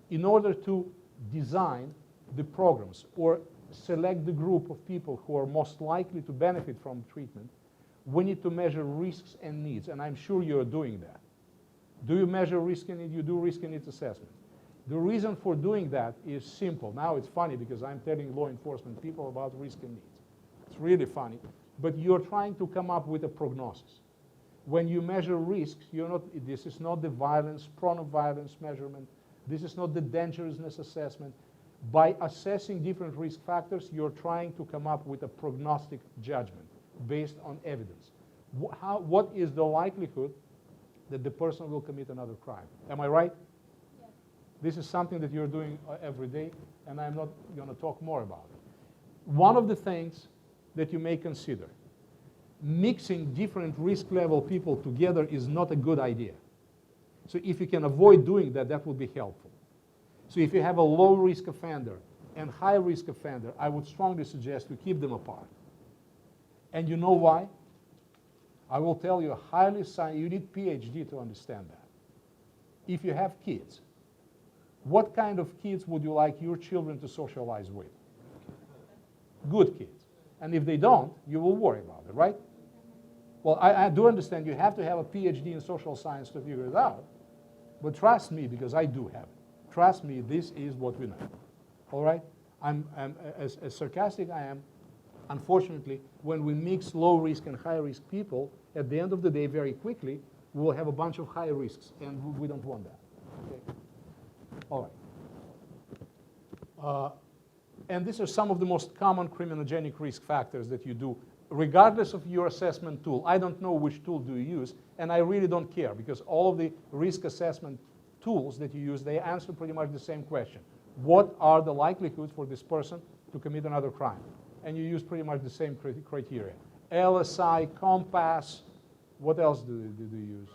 In order to design the programs or select the group of people who are most likely to benefit from treatment, we need to measure risks and needs, and I'm sure you're doing that. Do you measure risk and need? You do risk and needs assessment. The reason for doing that is simple. Now it's funny because I'm telling law enforcement people about risk and needs. It's really funny. But you're trying to come up with a prognosis. When you measure risks, this is not the violence, prone of violence measurement. This is not the dangerousness assessment. By assessing different risk factors, you're trying to come up with a prognostic judgment based on evidence. What is the likelihood that the person will commit another crime? Am I right? Yes. This is something that you're doing every day, and I'm not going to talk more about it. One of the things that you may consider, mixing different risk level people together is not a good idea. So if you can avoid doing that, that would be helpful. So if you have a low risk offender and high risk offender, I would strongly suggest you keep them apart. And you know why? I will tell you, you need PhD to understand that. If you have kids, what kind of kids would you like your children to socialize with? Good kids. And if they don't, you will worry about it, right? Well, I do understand you have to have a PhD in social science to figure it out. But trust me, because I do have it. Trust me, this is what we know. All right? As sarcastic I am, unfortunately, when we mix low risk and high risk people, at the end of the day, very quickly, we will have a bunch of high risks, and we don't want that. Okay? All right. And these are some of the most common criminogenic risk factors that you do, regardless of your assessment tool. I don't know which tool do you use, and I really don't care, because all of the risk assessment tools that you use, they answer pretty much the same question. What are the likelihoods for this person to commit another crime? and you use pretty much the same criteria. LSI, Compass, what else do you use?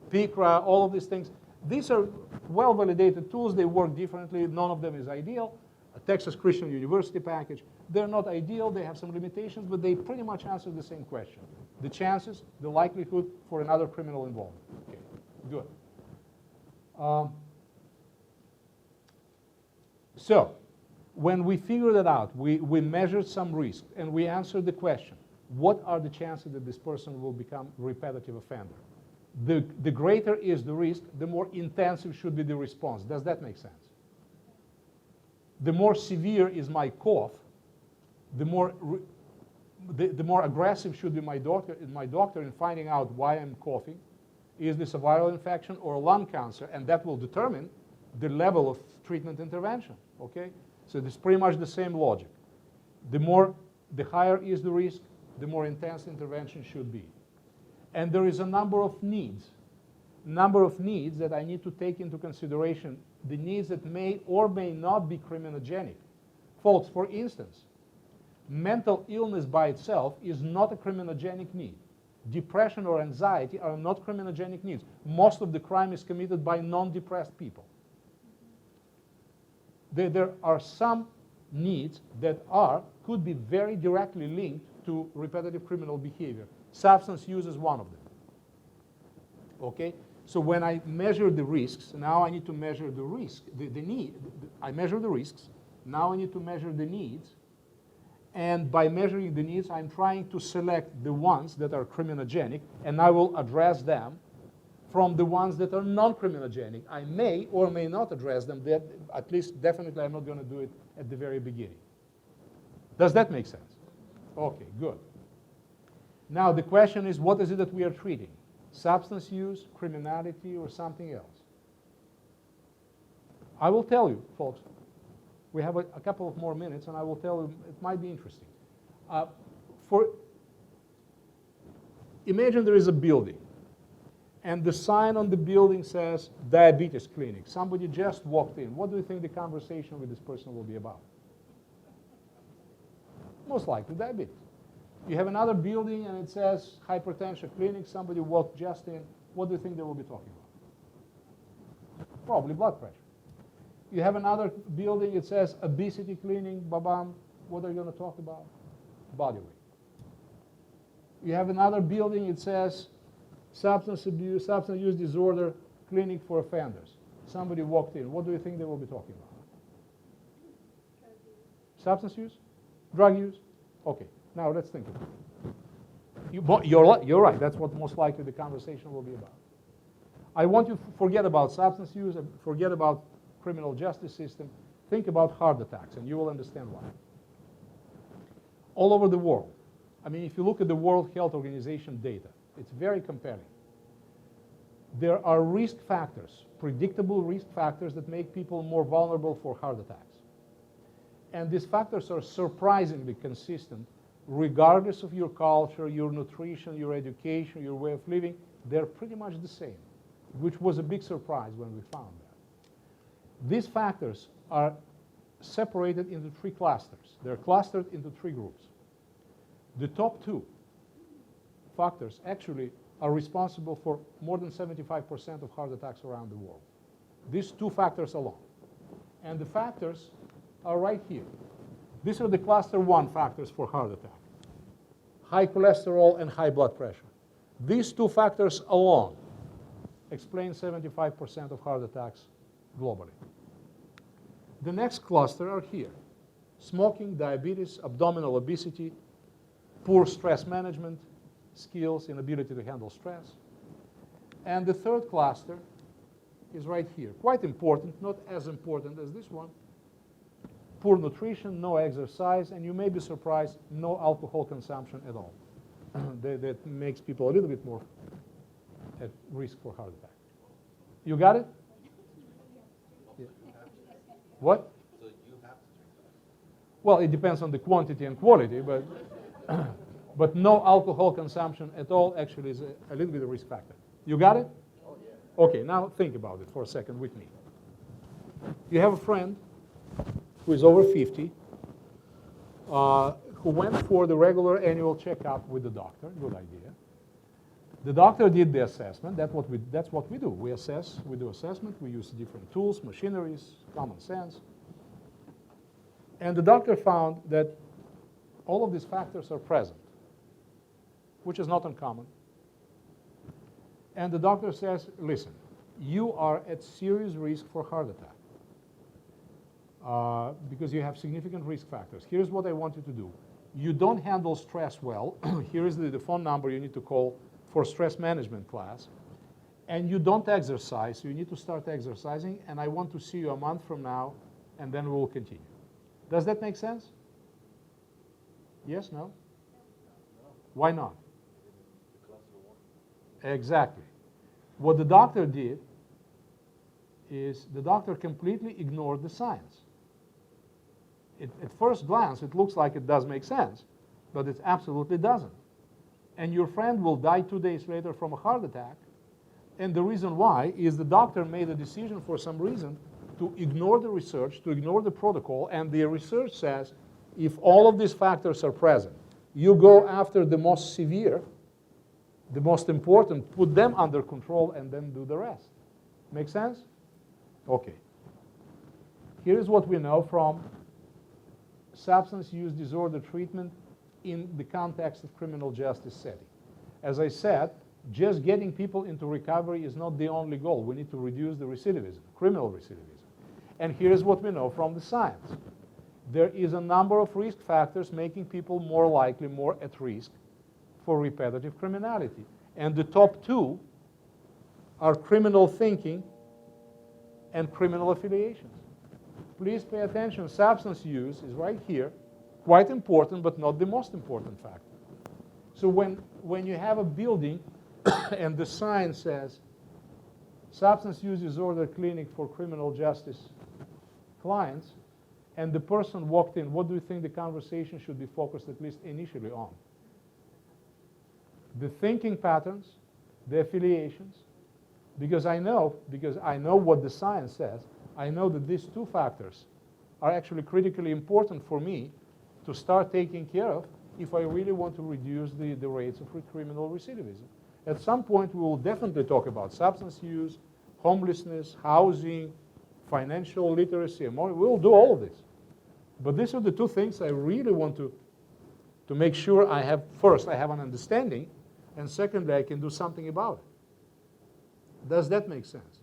PICRA, all of these things. These are well-validated tools. They work differently. None of them is ideal. A Texas Christian University package. They're not ideal. They have some limitations, but they pretty much answer the same question. The chances, the likelihood for another criminal involvement. Okay, good. So when we figured it out, we measured some risk, and we answered the question, what are the chances that this person will become a repetitive offender? The greater is the risk, the more intensive should be the response. Does that make sense? The more severe is my cough, the more aggressive should be my doctor in finding out why I'm coughing. Is this a viral infection or a lung cancer? And that will determine the level of treatment intervention, okay? So it's pretty much the same logic. The higher is the risk, the more intense intervention should be. And there is a number of needs that I need to take into consideration, the needs that may or may not be criminogenic. Folks, for instance, mental illness by itself is not a criminogenic need. Depression or anxiety are not criminogenic needs. Most of the crime is committed by non-depressed people. There are some needs that could be very directly linked to repetitive criminal behavior. Substance use is one of them. Okay? So when I measure the risks, now I need to measure the risk, the need. I measure the risks. Now I need to measure the needs. And by measuring the needs, I'm trying to select the ones that are criminogenic, and I will address them from the ones that are non-criminogenic. I may or may not address them. At least, definitely, I'm not going to do it at the very beginning. Does that make sense? Okay, good. Now, the question is, what is it that we are treating? Substance use, criminality, or something else? I will tell you, folks. We have a couple of more minutes, and I will tell you, it might be interesting. Imagine there is a building, and the sign on the building says diabetes clinic. Somebody just walked in. What do you think the conversation with this person will be about? Most likely diabetes. You have another building, and it says hypertension clinic. Somebody walked just in. What do you think they will be talking about? Probably blood pressure. You have another building, it says obesity clinic, babam. What are you going to talk about? Body weight. You have another building, it says substance use disorder clinic for offenders. Somebody walked in. What do you think they will be talking about? Substance use? Drug use? Okay, now let's think about it. You're right. That's what most likely the conversation will be about. I want you to forget about substance use and forget about criminal justice system. Think about heart attacks, and you will understand why. All over the world. I mean, if you look at the World Health Organization data, it's very compelling. There are risk factors, predictable risk factors that make people more vulnerable for heart attacks. And these factors are surprisingly consistent regardless of your culture, your nutrition, your education, your way of living. They're pretty much the same, which was a big surprise when we found that. These factors are separated into three clusters. They're clustered into three groups. The top two factors actually are responsible for more than 75% of heart attacks around the world. These two factors alone. And the factors are right here. These are the cluster 1 factors for heart attack. High cholesterol and high blood pressure. These two factors alone explain 75% of heart attacks globally. The next cluster are here. Smoking, diabetes, abdominal obesity, poor stress management skills, inability to handle stress. And the third cluster is right here. Quite important, not as important as this one. Poor nutrition, no exercise, and you may be surprised, no alcohol consumption at all. That makes people a little bit more at risk for heart attack. You got it? Yeah. What? So you have to drink that. Well, it depends on the quantity and quality, but but no alcohol consumption at all actually is a little bit of a risk factor. You got it? Oh, yeah. Okay, now think about it for a second with me. You have a friend who is over 50, who went for the regular annual checkup with the doctor. Good idea. The doctor did the assessment. That's what we do. We assess, we do assessment. We use different tools, machineries, common sense. And the doctor found that all of these factors are present, which is not uncommon. And the doctor says, listen, you are at serious risk for heart attack because you have significant risk factors. Here's what I want you to do. You don't handle stress well. Here is the phone number you need to call for stress management class. And you don't exercise, so you need to start exercising, and I want to see you a month from now, and then we will continue. Does that make sense? Yes, no? Why not? Exactly. What the doctor did is the doctor completely ignored the science. At first glance, it looks like it does make sense, but it absolutely doesn't. And your friend will die 2 days later from a heart attack. And the reason why is the doctor made a decision for some reason to ignore the research, to ignore the protocol, and the research says if all of these factors are present, you go after the most severe, the most important, put them under control, and then do the rest. Make sense? Okay. Here's what we know from substance use disorder treatment in the context of criminal justice setting. As I said, just getting people into recovery is not the only goal. We need to reduce the recidivism, criminal recidivism. And here's what we know from the science. There is a number of risk factors making people more likely, more at risk for repetitive criminality. And the top two are criminal thinking and criminal affiliations. Please pay attention. Substance use is right here. Quite important, but not the most important factor. So when you have a building and the sign says substance use disorder clinic for criminal justice clients, and the person walked in, what do you think the conversation should be focused at least initially on? The thinking patterns, the affiliations, because I know what the science says. I know that these two factors are actually critically important for me to start taking care of if I really want to reduce the rates of criminal recidivism. At some point, we will definitely talk about substance use, homelessness, housing, financial literacy, and more. We will do all of this. But these are the two things I really want to make sure I have. First, I have an understanding, and secondly, I can do something about it. Does that make sense?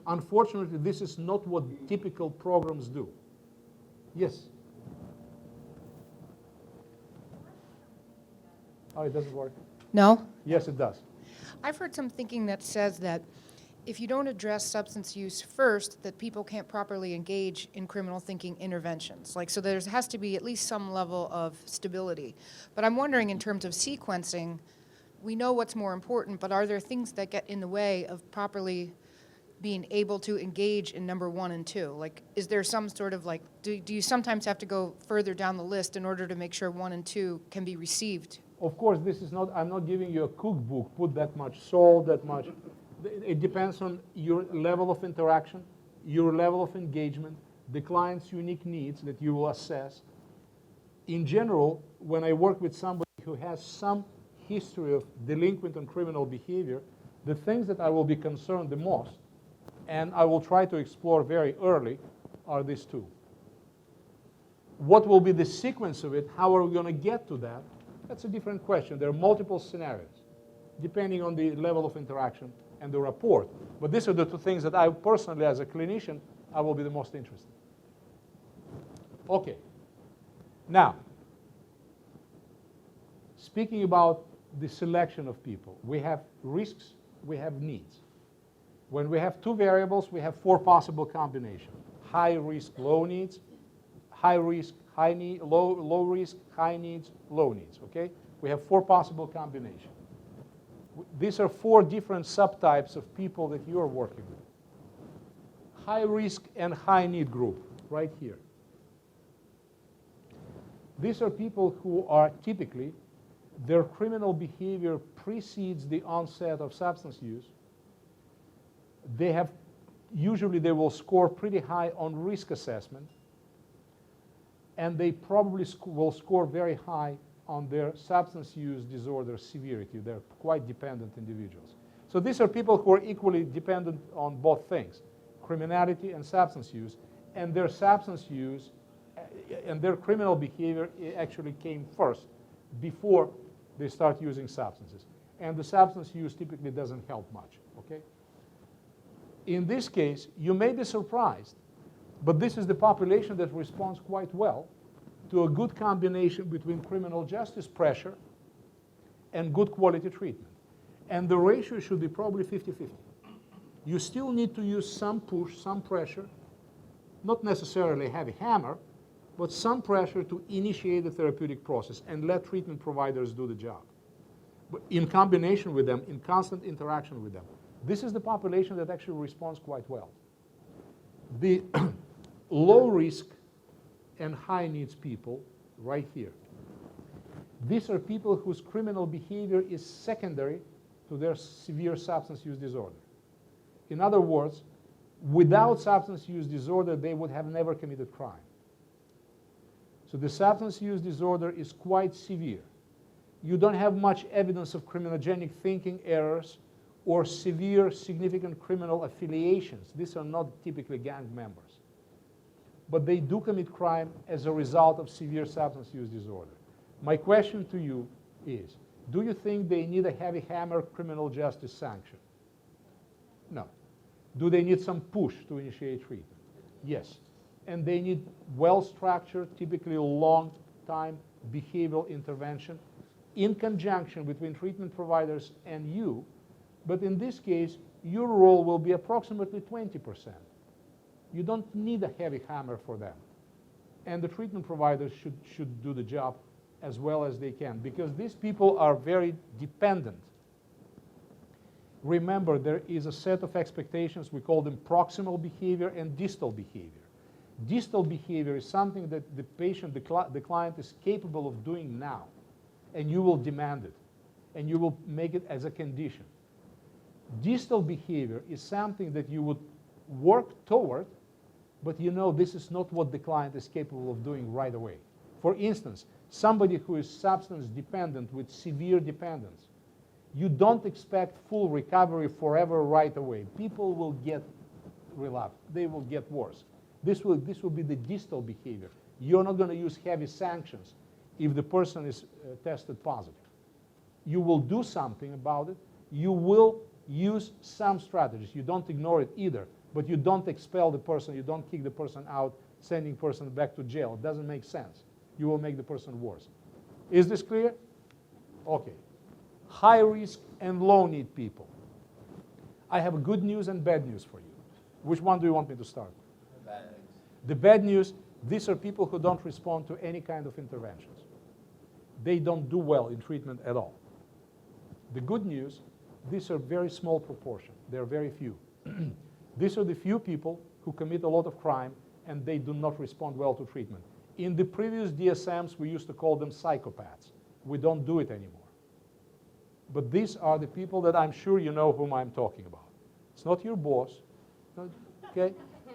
Unfortunately, this is not what typical programs do. Yes? Oh, it doesn't work? No? Yes, it does. I've heard some thinking that says that if you don't address substance use first, that people can't properly engage in criminal thinking interventions. Like, so there has to be at least some level of stability. But I'm wondering, in terms of sequencing, we know what's more important, but are there things that get in the way of properly being able to engage in number 1 and 2? Like, is there some sort of, like, do you sometimes have to go further down the list in order to make sure 1 and 2 can be received? Of course, this is not, I'm not giving you a cookbook, put that much salt, that much. It depends on your level of interaction, your level of engagement, the client's unique needs that you will assess. In general, when I work with somebody who has some history of delinquent and criminal behavior, the things that I will be concerned the most, and I will try to explore very early, are these two. What will be the sequence of it? How are we going to get to that? That's a different question. There are multiple scenarios, depending on the level of interaction and the rapport. But these are the two things that I personally, as a clinician, I will be the most interested in. Okay. Now, speaking about the selection of people, we have risks, we have needs. When we have two variables, we have 4 possible combinations. High risk, low needs, high risk, high need, low risk, high needs, low needs, okay? We have 4 possible combinations. These are 4 different subtypes of people that you are working with. High risk and high need group, right here. These are people who are typically, their criminal behavior precedes the onset of substance use. They have, usually they will score pretty high on risk assessment. and they probably will score very high on their substance use disorder severity. They're quite dependent individuals. So these are people who are equally dependent on both things, criminality and substance use, and their substance use and their criminal behavior actually came first before they start using substances. And the substance use typically doesn't help much, okay? In this case, you may be surprised, but this is the population that responds quite well to a good combination between criminal justice pressure and good quality treatment. And the ratio should be probably 50-50. You still need to use some push, some pressure, not necessarily a heavy hammer, but some pressure to initiate the therapeutic process and let treatment providers do the job. But in combination with them, in constant interaction with them. This is the population that actually responds quite well. The low risk and high needs people, right here. These are people whose criminal behavior is secondary to their severe substance use disorder. In other words, without substance use disorder, they would have never committed crime. So the substance use disorder is quite severe. You don't have much evidence of criminogenic thinking errors or severe significant criminal affiliations. These are not typically gang members. But they do commit crime as a result of severe substance use disorder. My question to you is, do you think they need a heavy hammer criminal justice sanction? No. Do they need some push to initiate treatment? Yes. And they need well-structured, typically long-time behavioral intervention in conjunction between treatment providers and you. But in this case, your role will be approximately 20%. You don't need a heavy hammer for them. And the treatment providers should do the job as well as they can, because these people are very dependent. Remember, there is a set of expectations. We call them proximal behavior and distal behavior. Distal behavior is something that the patient, the client is capable of doing now, and you will demand it, and you will make it as a condition. Distal behavior is something that you would work toward, but you know this is not what the client is capable of doing right away. For instance, somebody who is substance dependent with severe dependence, you don't expect full recovery forever right away. People will get relapsed. They will get worse. This will be the distal behavior. You're not going to use heavy sanctions if the person is tested positive. You will do something about it. You will use some strategies. You don't ignore it either, but you don't expel the person. You don't kick the person out, sending the person back to jail. It doesn't make sense. You will make the person worse. Is this clear? Okay. High risk and low need people. I have good news and bad news for you. Which one do you want me to start? Bad. The bad news, these are people who don't respond to any kind of interventions. They don't do well in treatment at all. The good news, these are very small proportion. They're very few. These are the few people who commit a lot of crime and they do not respond well to treatment. In the previous DSMs, we used to call them psychopaths. We don't do it anymore. But these are the people that I'm sure you know whom I'm talking about. It's not your boss, okay?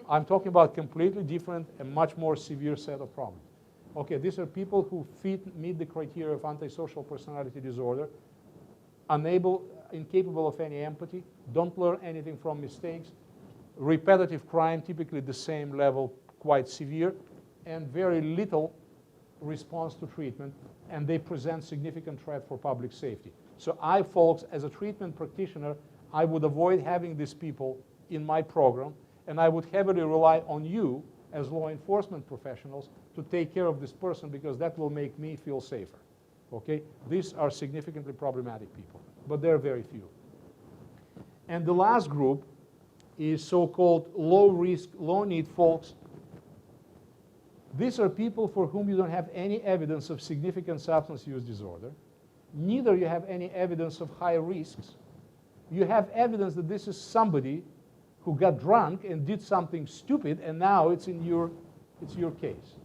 I'm talking about completely different and much more severe set of problems. Okay, these are people who meet the criteria of antisocial personality disorder, incapable of any empathy, don't learn anything from mistakes, repetitive crime, typically the same level, quite severe, and very little response to treatment, and they present significant threat for public safety. So I, folks, as a treatment practitioner, I would avoid having these people in my program, and I would heavily rely on you as law enforcement professionals to take care of this person, because that will make me feel safer, okay? These are significantly problematic people, but they're very few. And the last group is so-called low-risk, low-need folks. These are people for whom you don't have any evidence of significant substance use disorder. Neither you have any evidence of high risks. You have evidence that this is somebody who got drunk and did something stupid, and now it's your case.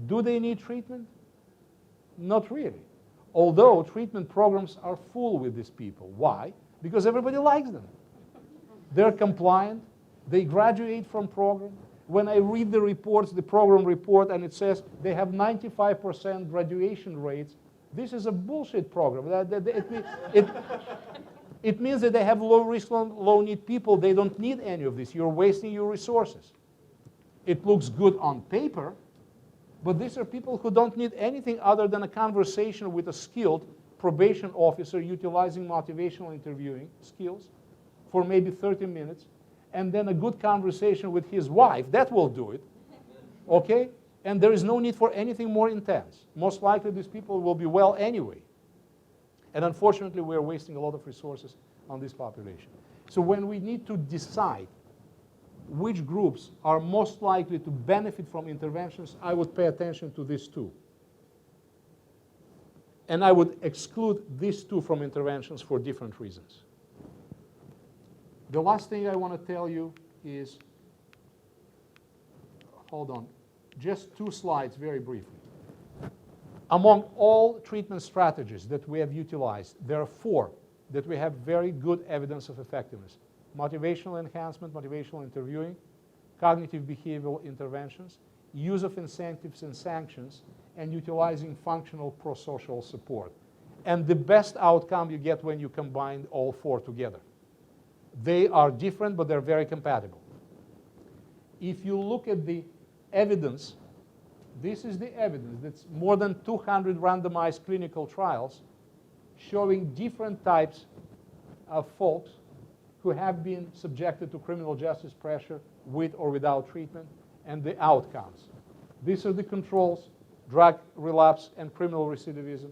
Do they need treatment? Not really. Although treatment programs are full with these people. Why? Because everybody likes them. They're compliant. They graduate from program. When I read the reports, the program report, and it says they have 95% graduation rates, this is a bullshit program. It means that they have low-risk, low-need people. They don't need any of this. You're wasting your resources. It looks good on paper, but these are people who don't need anything other than a conversation with a skilled probation officer utilizing motivational interviewing skills for maybe 30 minutes, and then a good conversation with his wife. That will do it, okay? And there is no need for anything more intense. Most likely these people will be well anyway. And unfortunately, we're wasting a lot of resources on this population. So when we need to decide which groups are most likely to benefit from interventions, I would pay attention to these two. And I would exclude these two from interventions for different reasons. The last thing I want to tell you is, hold on, just 2 slides very briefly. Among all treatment strategies that we have utilized, there are 4 that we have very good evidence of effectiveness. Motivational enhancement, motivational interviewing, cognitive behavioral interventions, use of incentives and sanctions, and utilizing functional prosocial support. And the best outcome you get when you combine all 4 together. They are different, but they're very compatible. If you look at the evidence, this is the evidence. That's more than 200 randomized clinical trials showing different types of folks who have been subjected to criminal justice pressure with or without treatment, and the outcomes. These are the controls: drug relapse and criminal recidivism.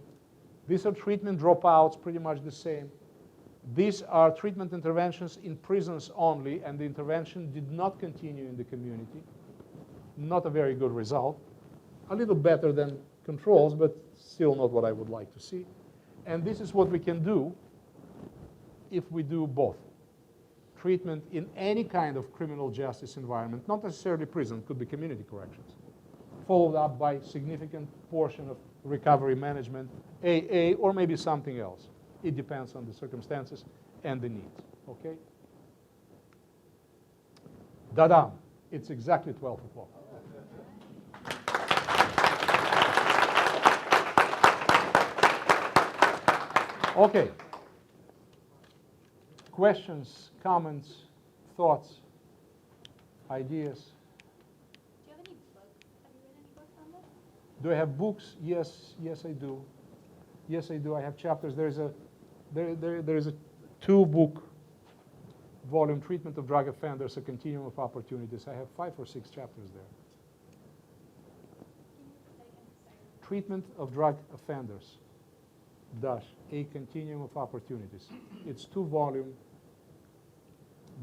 These are treatment dropouts, pretty much the same. These are treatment interventions in prisons only, and the intervention did not continue in the community. Not a very good result. A little better than controls, but still not what I would like to see. And this is what we can do if we do both. Treatment in any kind of criminal justice environment, not necessarily prison, could be community corrections, followed up by significant portion of recovery management, AA, or maybe something else. It depends on the circumstances and the needs, okay? Da-dam, it's exactly 12 o'clock. Okay. Questions, comments, thoughts, ideas? Do you have any books? Have you read any books on this? Do I have books? Yes, yes I do. Yes I do. I have chapters. There is a 2-book volume, Treatment of Drug Offenders, A Continuum of Opportunities. I have 5 or 6 chapters there. Treatment of Drug Offenders, A Continuum of Opportunities. It's 2-volume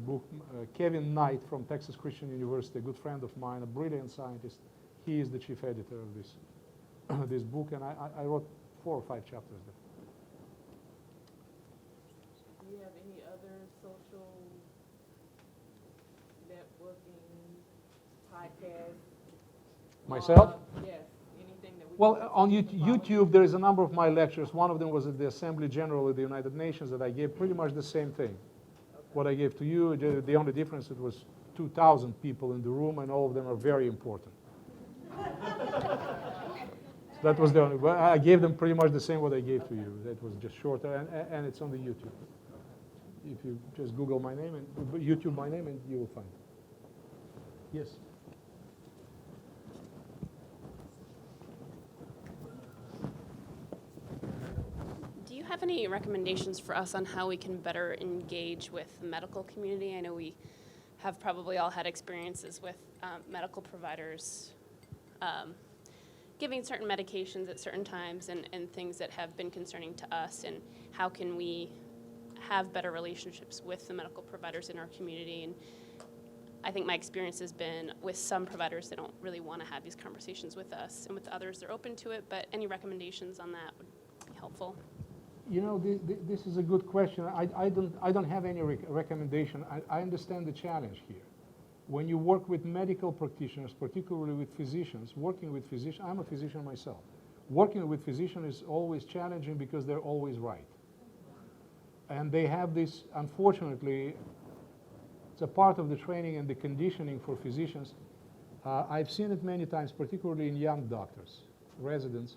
book. Kevin Knight from Texas Christian University, a good friend of mine, a brilliant scientist. He is the chief editor of this, this book, and I wrote 4 or 5 chapters there. Do you have any other social networking podcasts? Myself? Yes, anything that we. Well, can on follow? YouTube, there is a number of my lectures. One of them was at the Assembly General of the United Nations that I gave pretty much the same thing. What I gave to you, the only difference, it was 2,000 people in the room, and all of them are very important. So that was the only, well, I gave them pretty much the same what I gave to you. That was just shorter, and it's on the YouTube. If you just Google my name and YouTube my name, and you will find it. Yes? Do you have any recommendations for us on how we can better engage with the medical community? I know we have probably all had experiences with medical providers giving certain medications at certain times and things that have been concerning to us, and how can we have better relationships with the medical providers in our community. And I think my experience has been with some providers, they don't really want to have these conversations with us, and with others, they're open to it, but any recommendations on that would be helpful. You know, this is a good question. I don't have any recommendation. I understand the challenge here. When you work with medical practitioners, particularly with physicians, working with physicians, I'm a physician myself. Working with physicians is always challenging because they're always right. And they have this, unfortunately, it's a part of the training and the conditioning for physicians. I've seen it many times, particularly in young doctors, residents.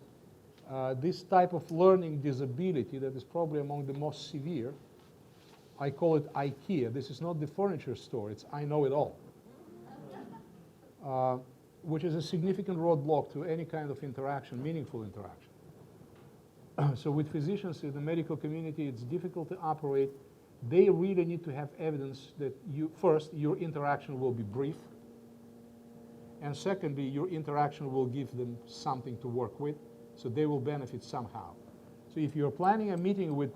This type of learning disability that is probably among the most severe, I call it IKEA. This is not the furniture store, it's I know it all. Which is a significant roadblock to any kind of interaction, meaningful interaction. So with physicians in the medical community, it's difficult to operate. They really need to have evidence that first, your interaction will be brief, and secondly, your interaction will give them something to work with, so they will benefit somehow. So if you're planning a meeting with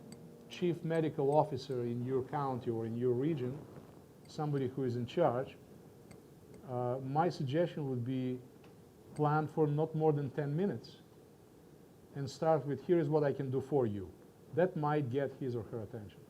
chief medical officer in your county or in your region, somebody who is in charge, my suggestion would be plan for not more than 10 minutes and start with, here is what I can do for you. That might get his or her attention.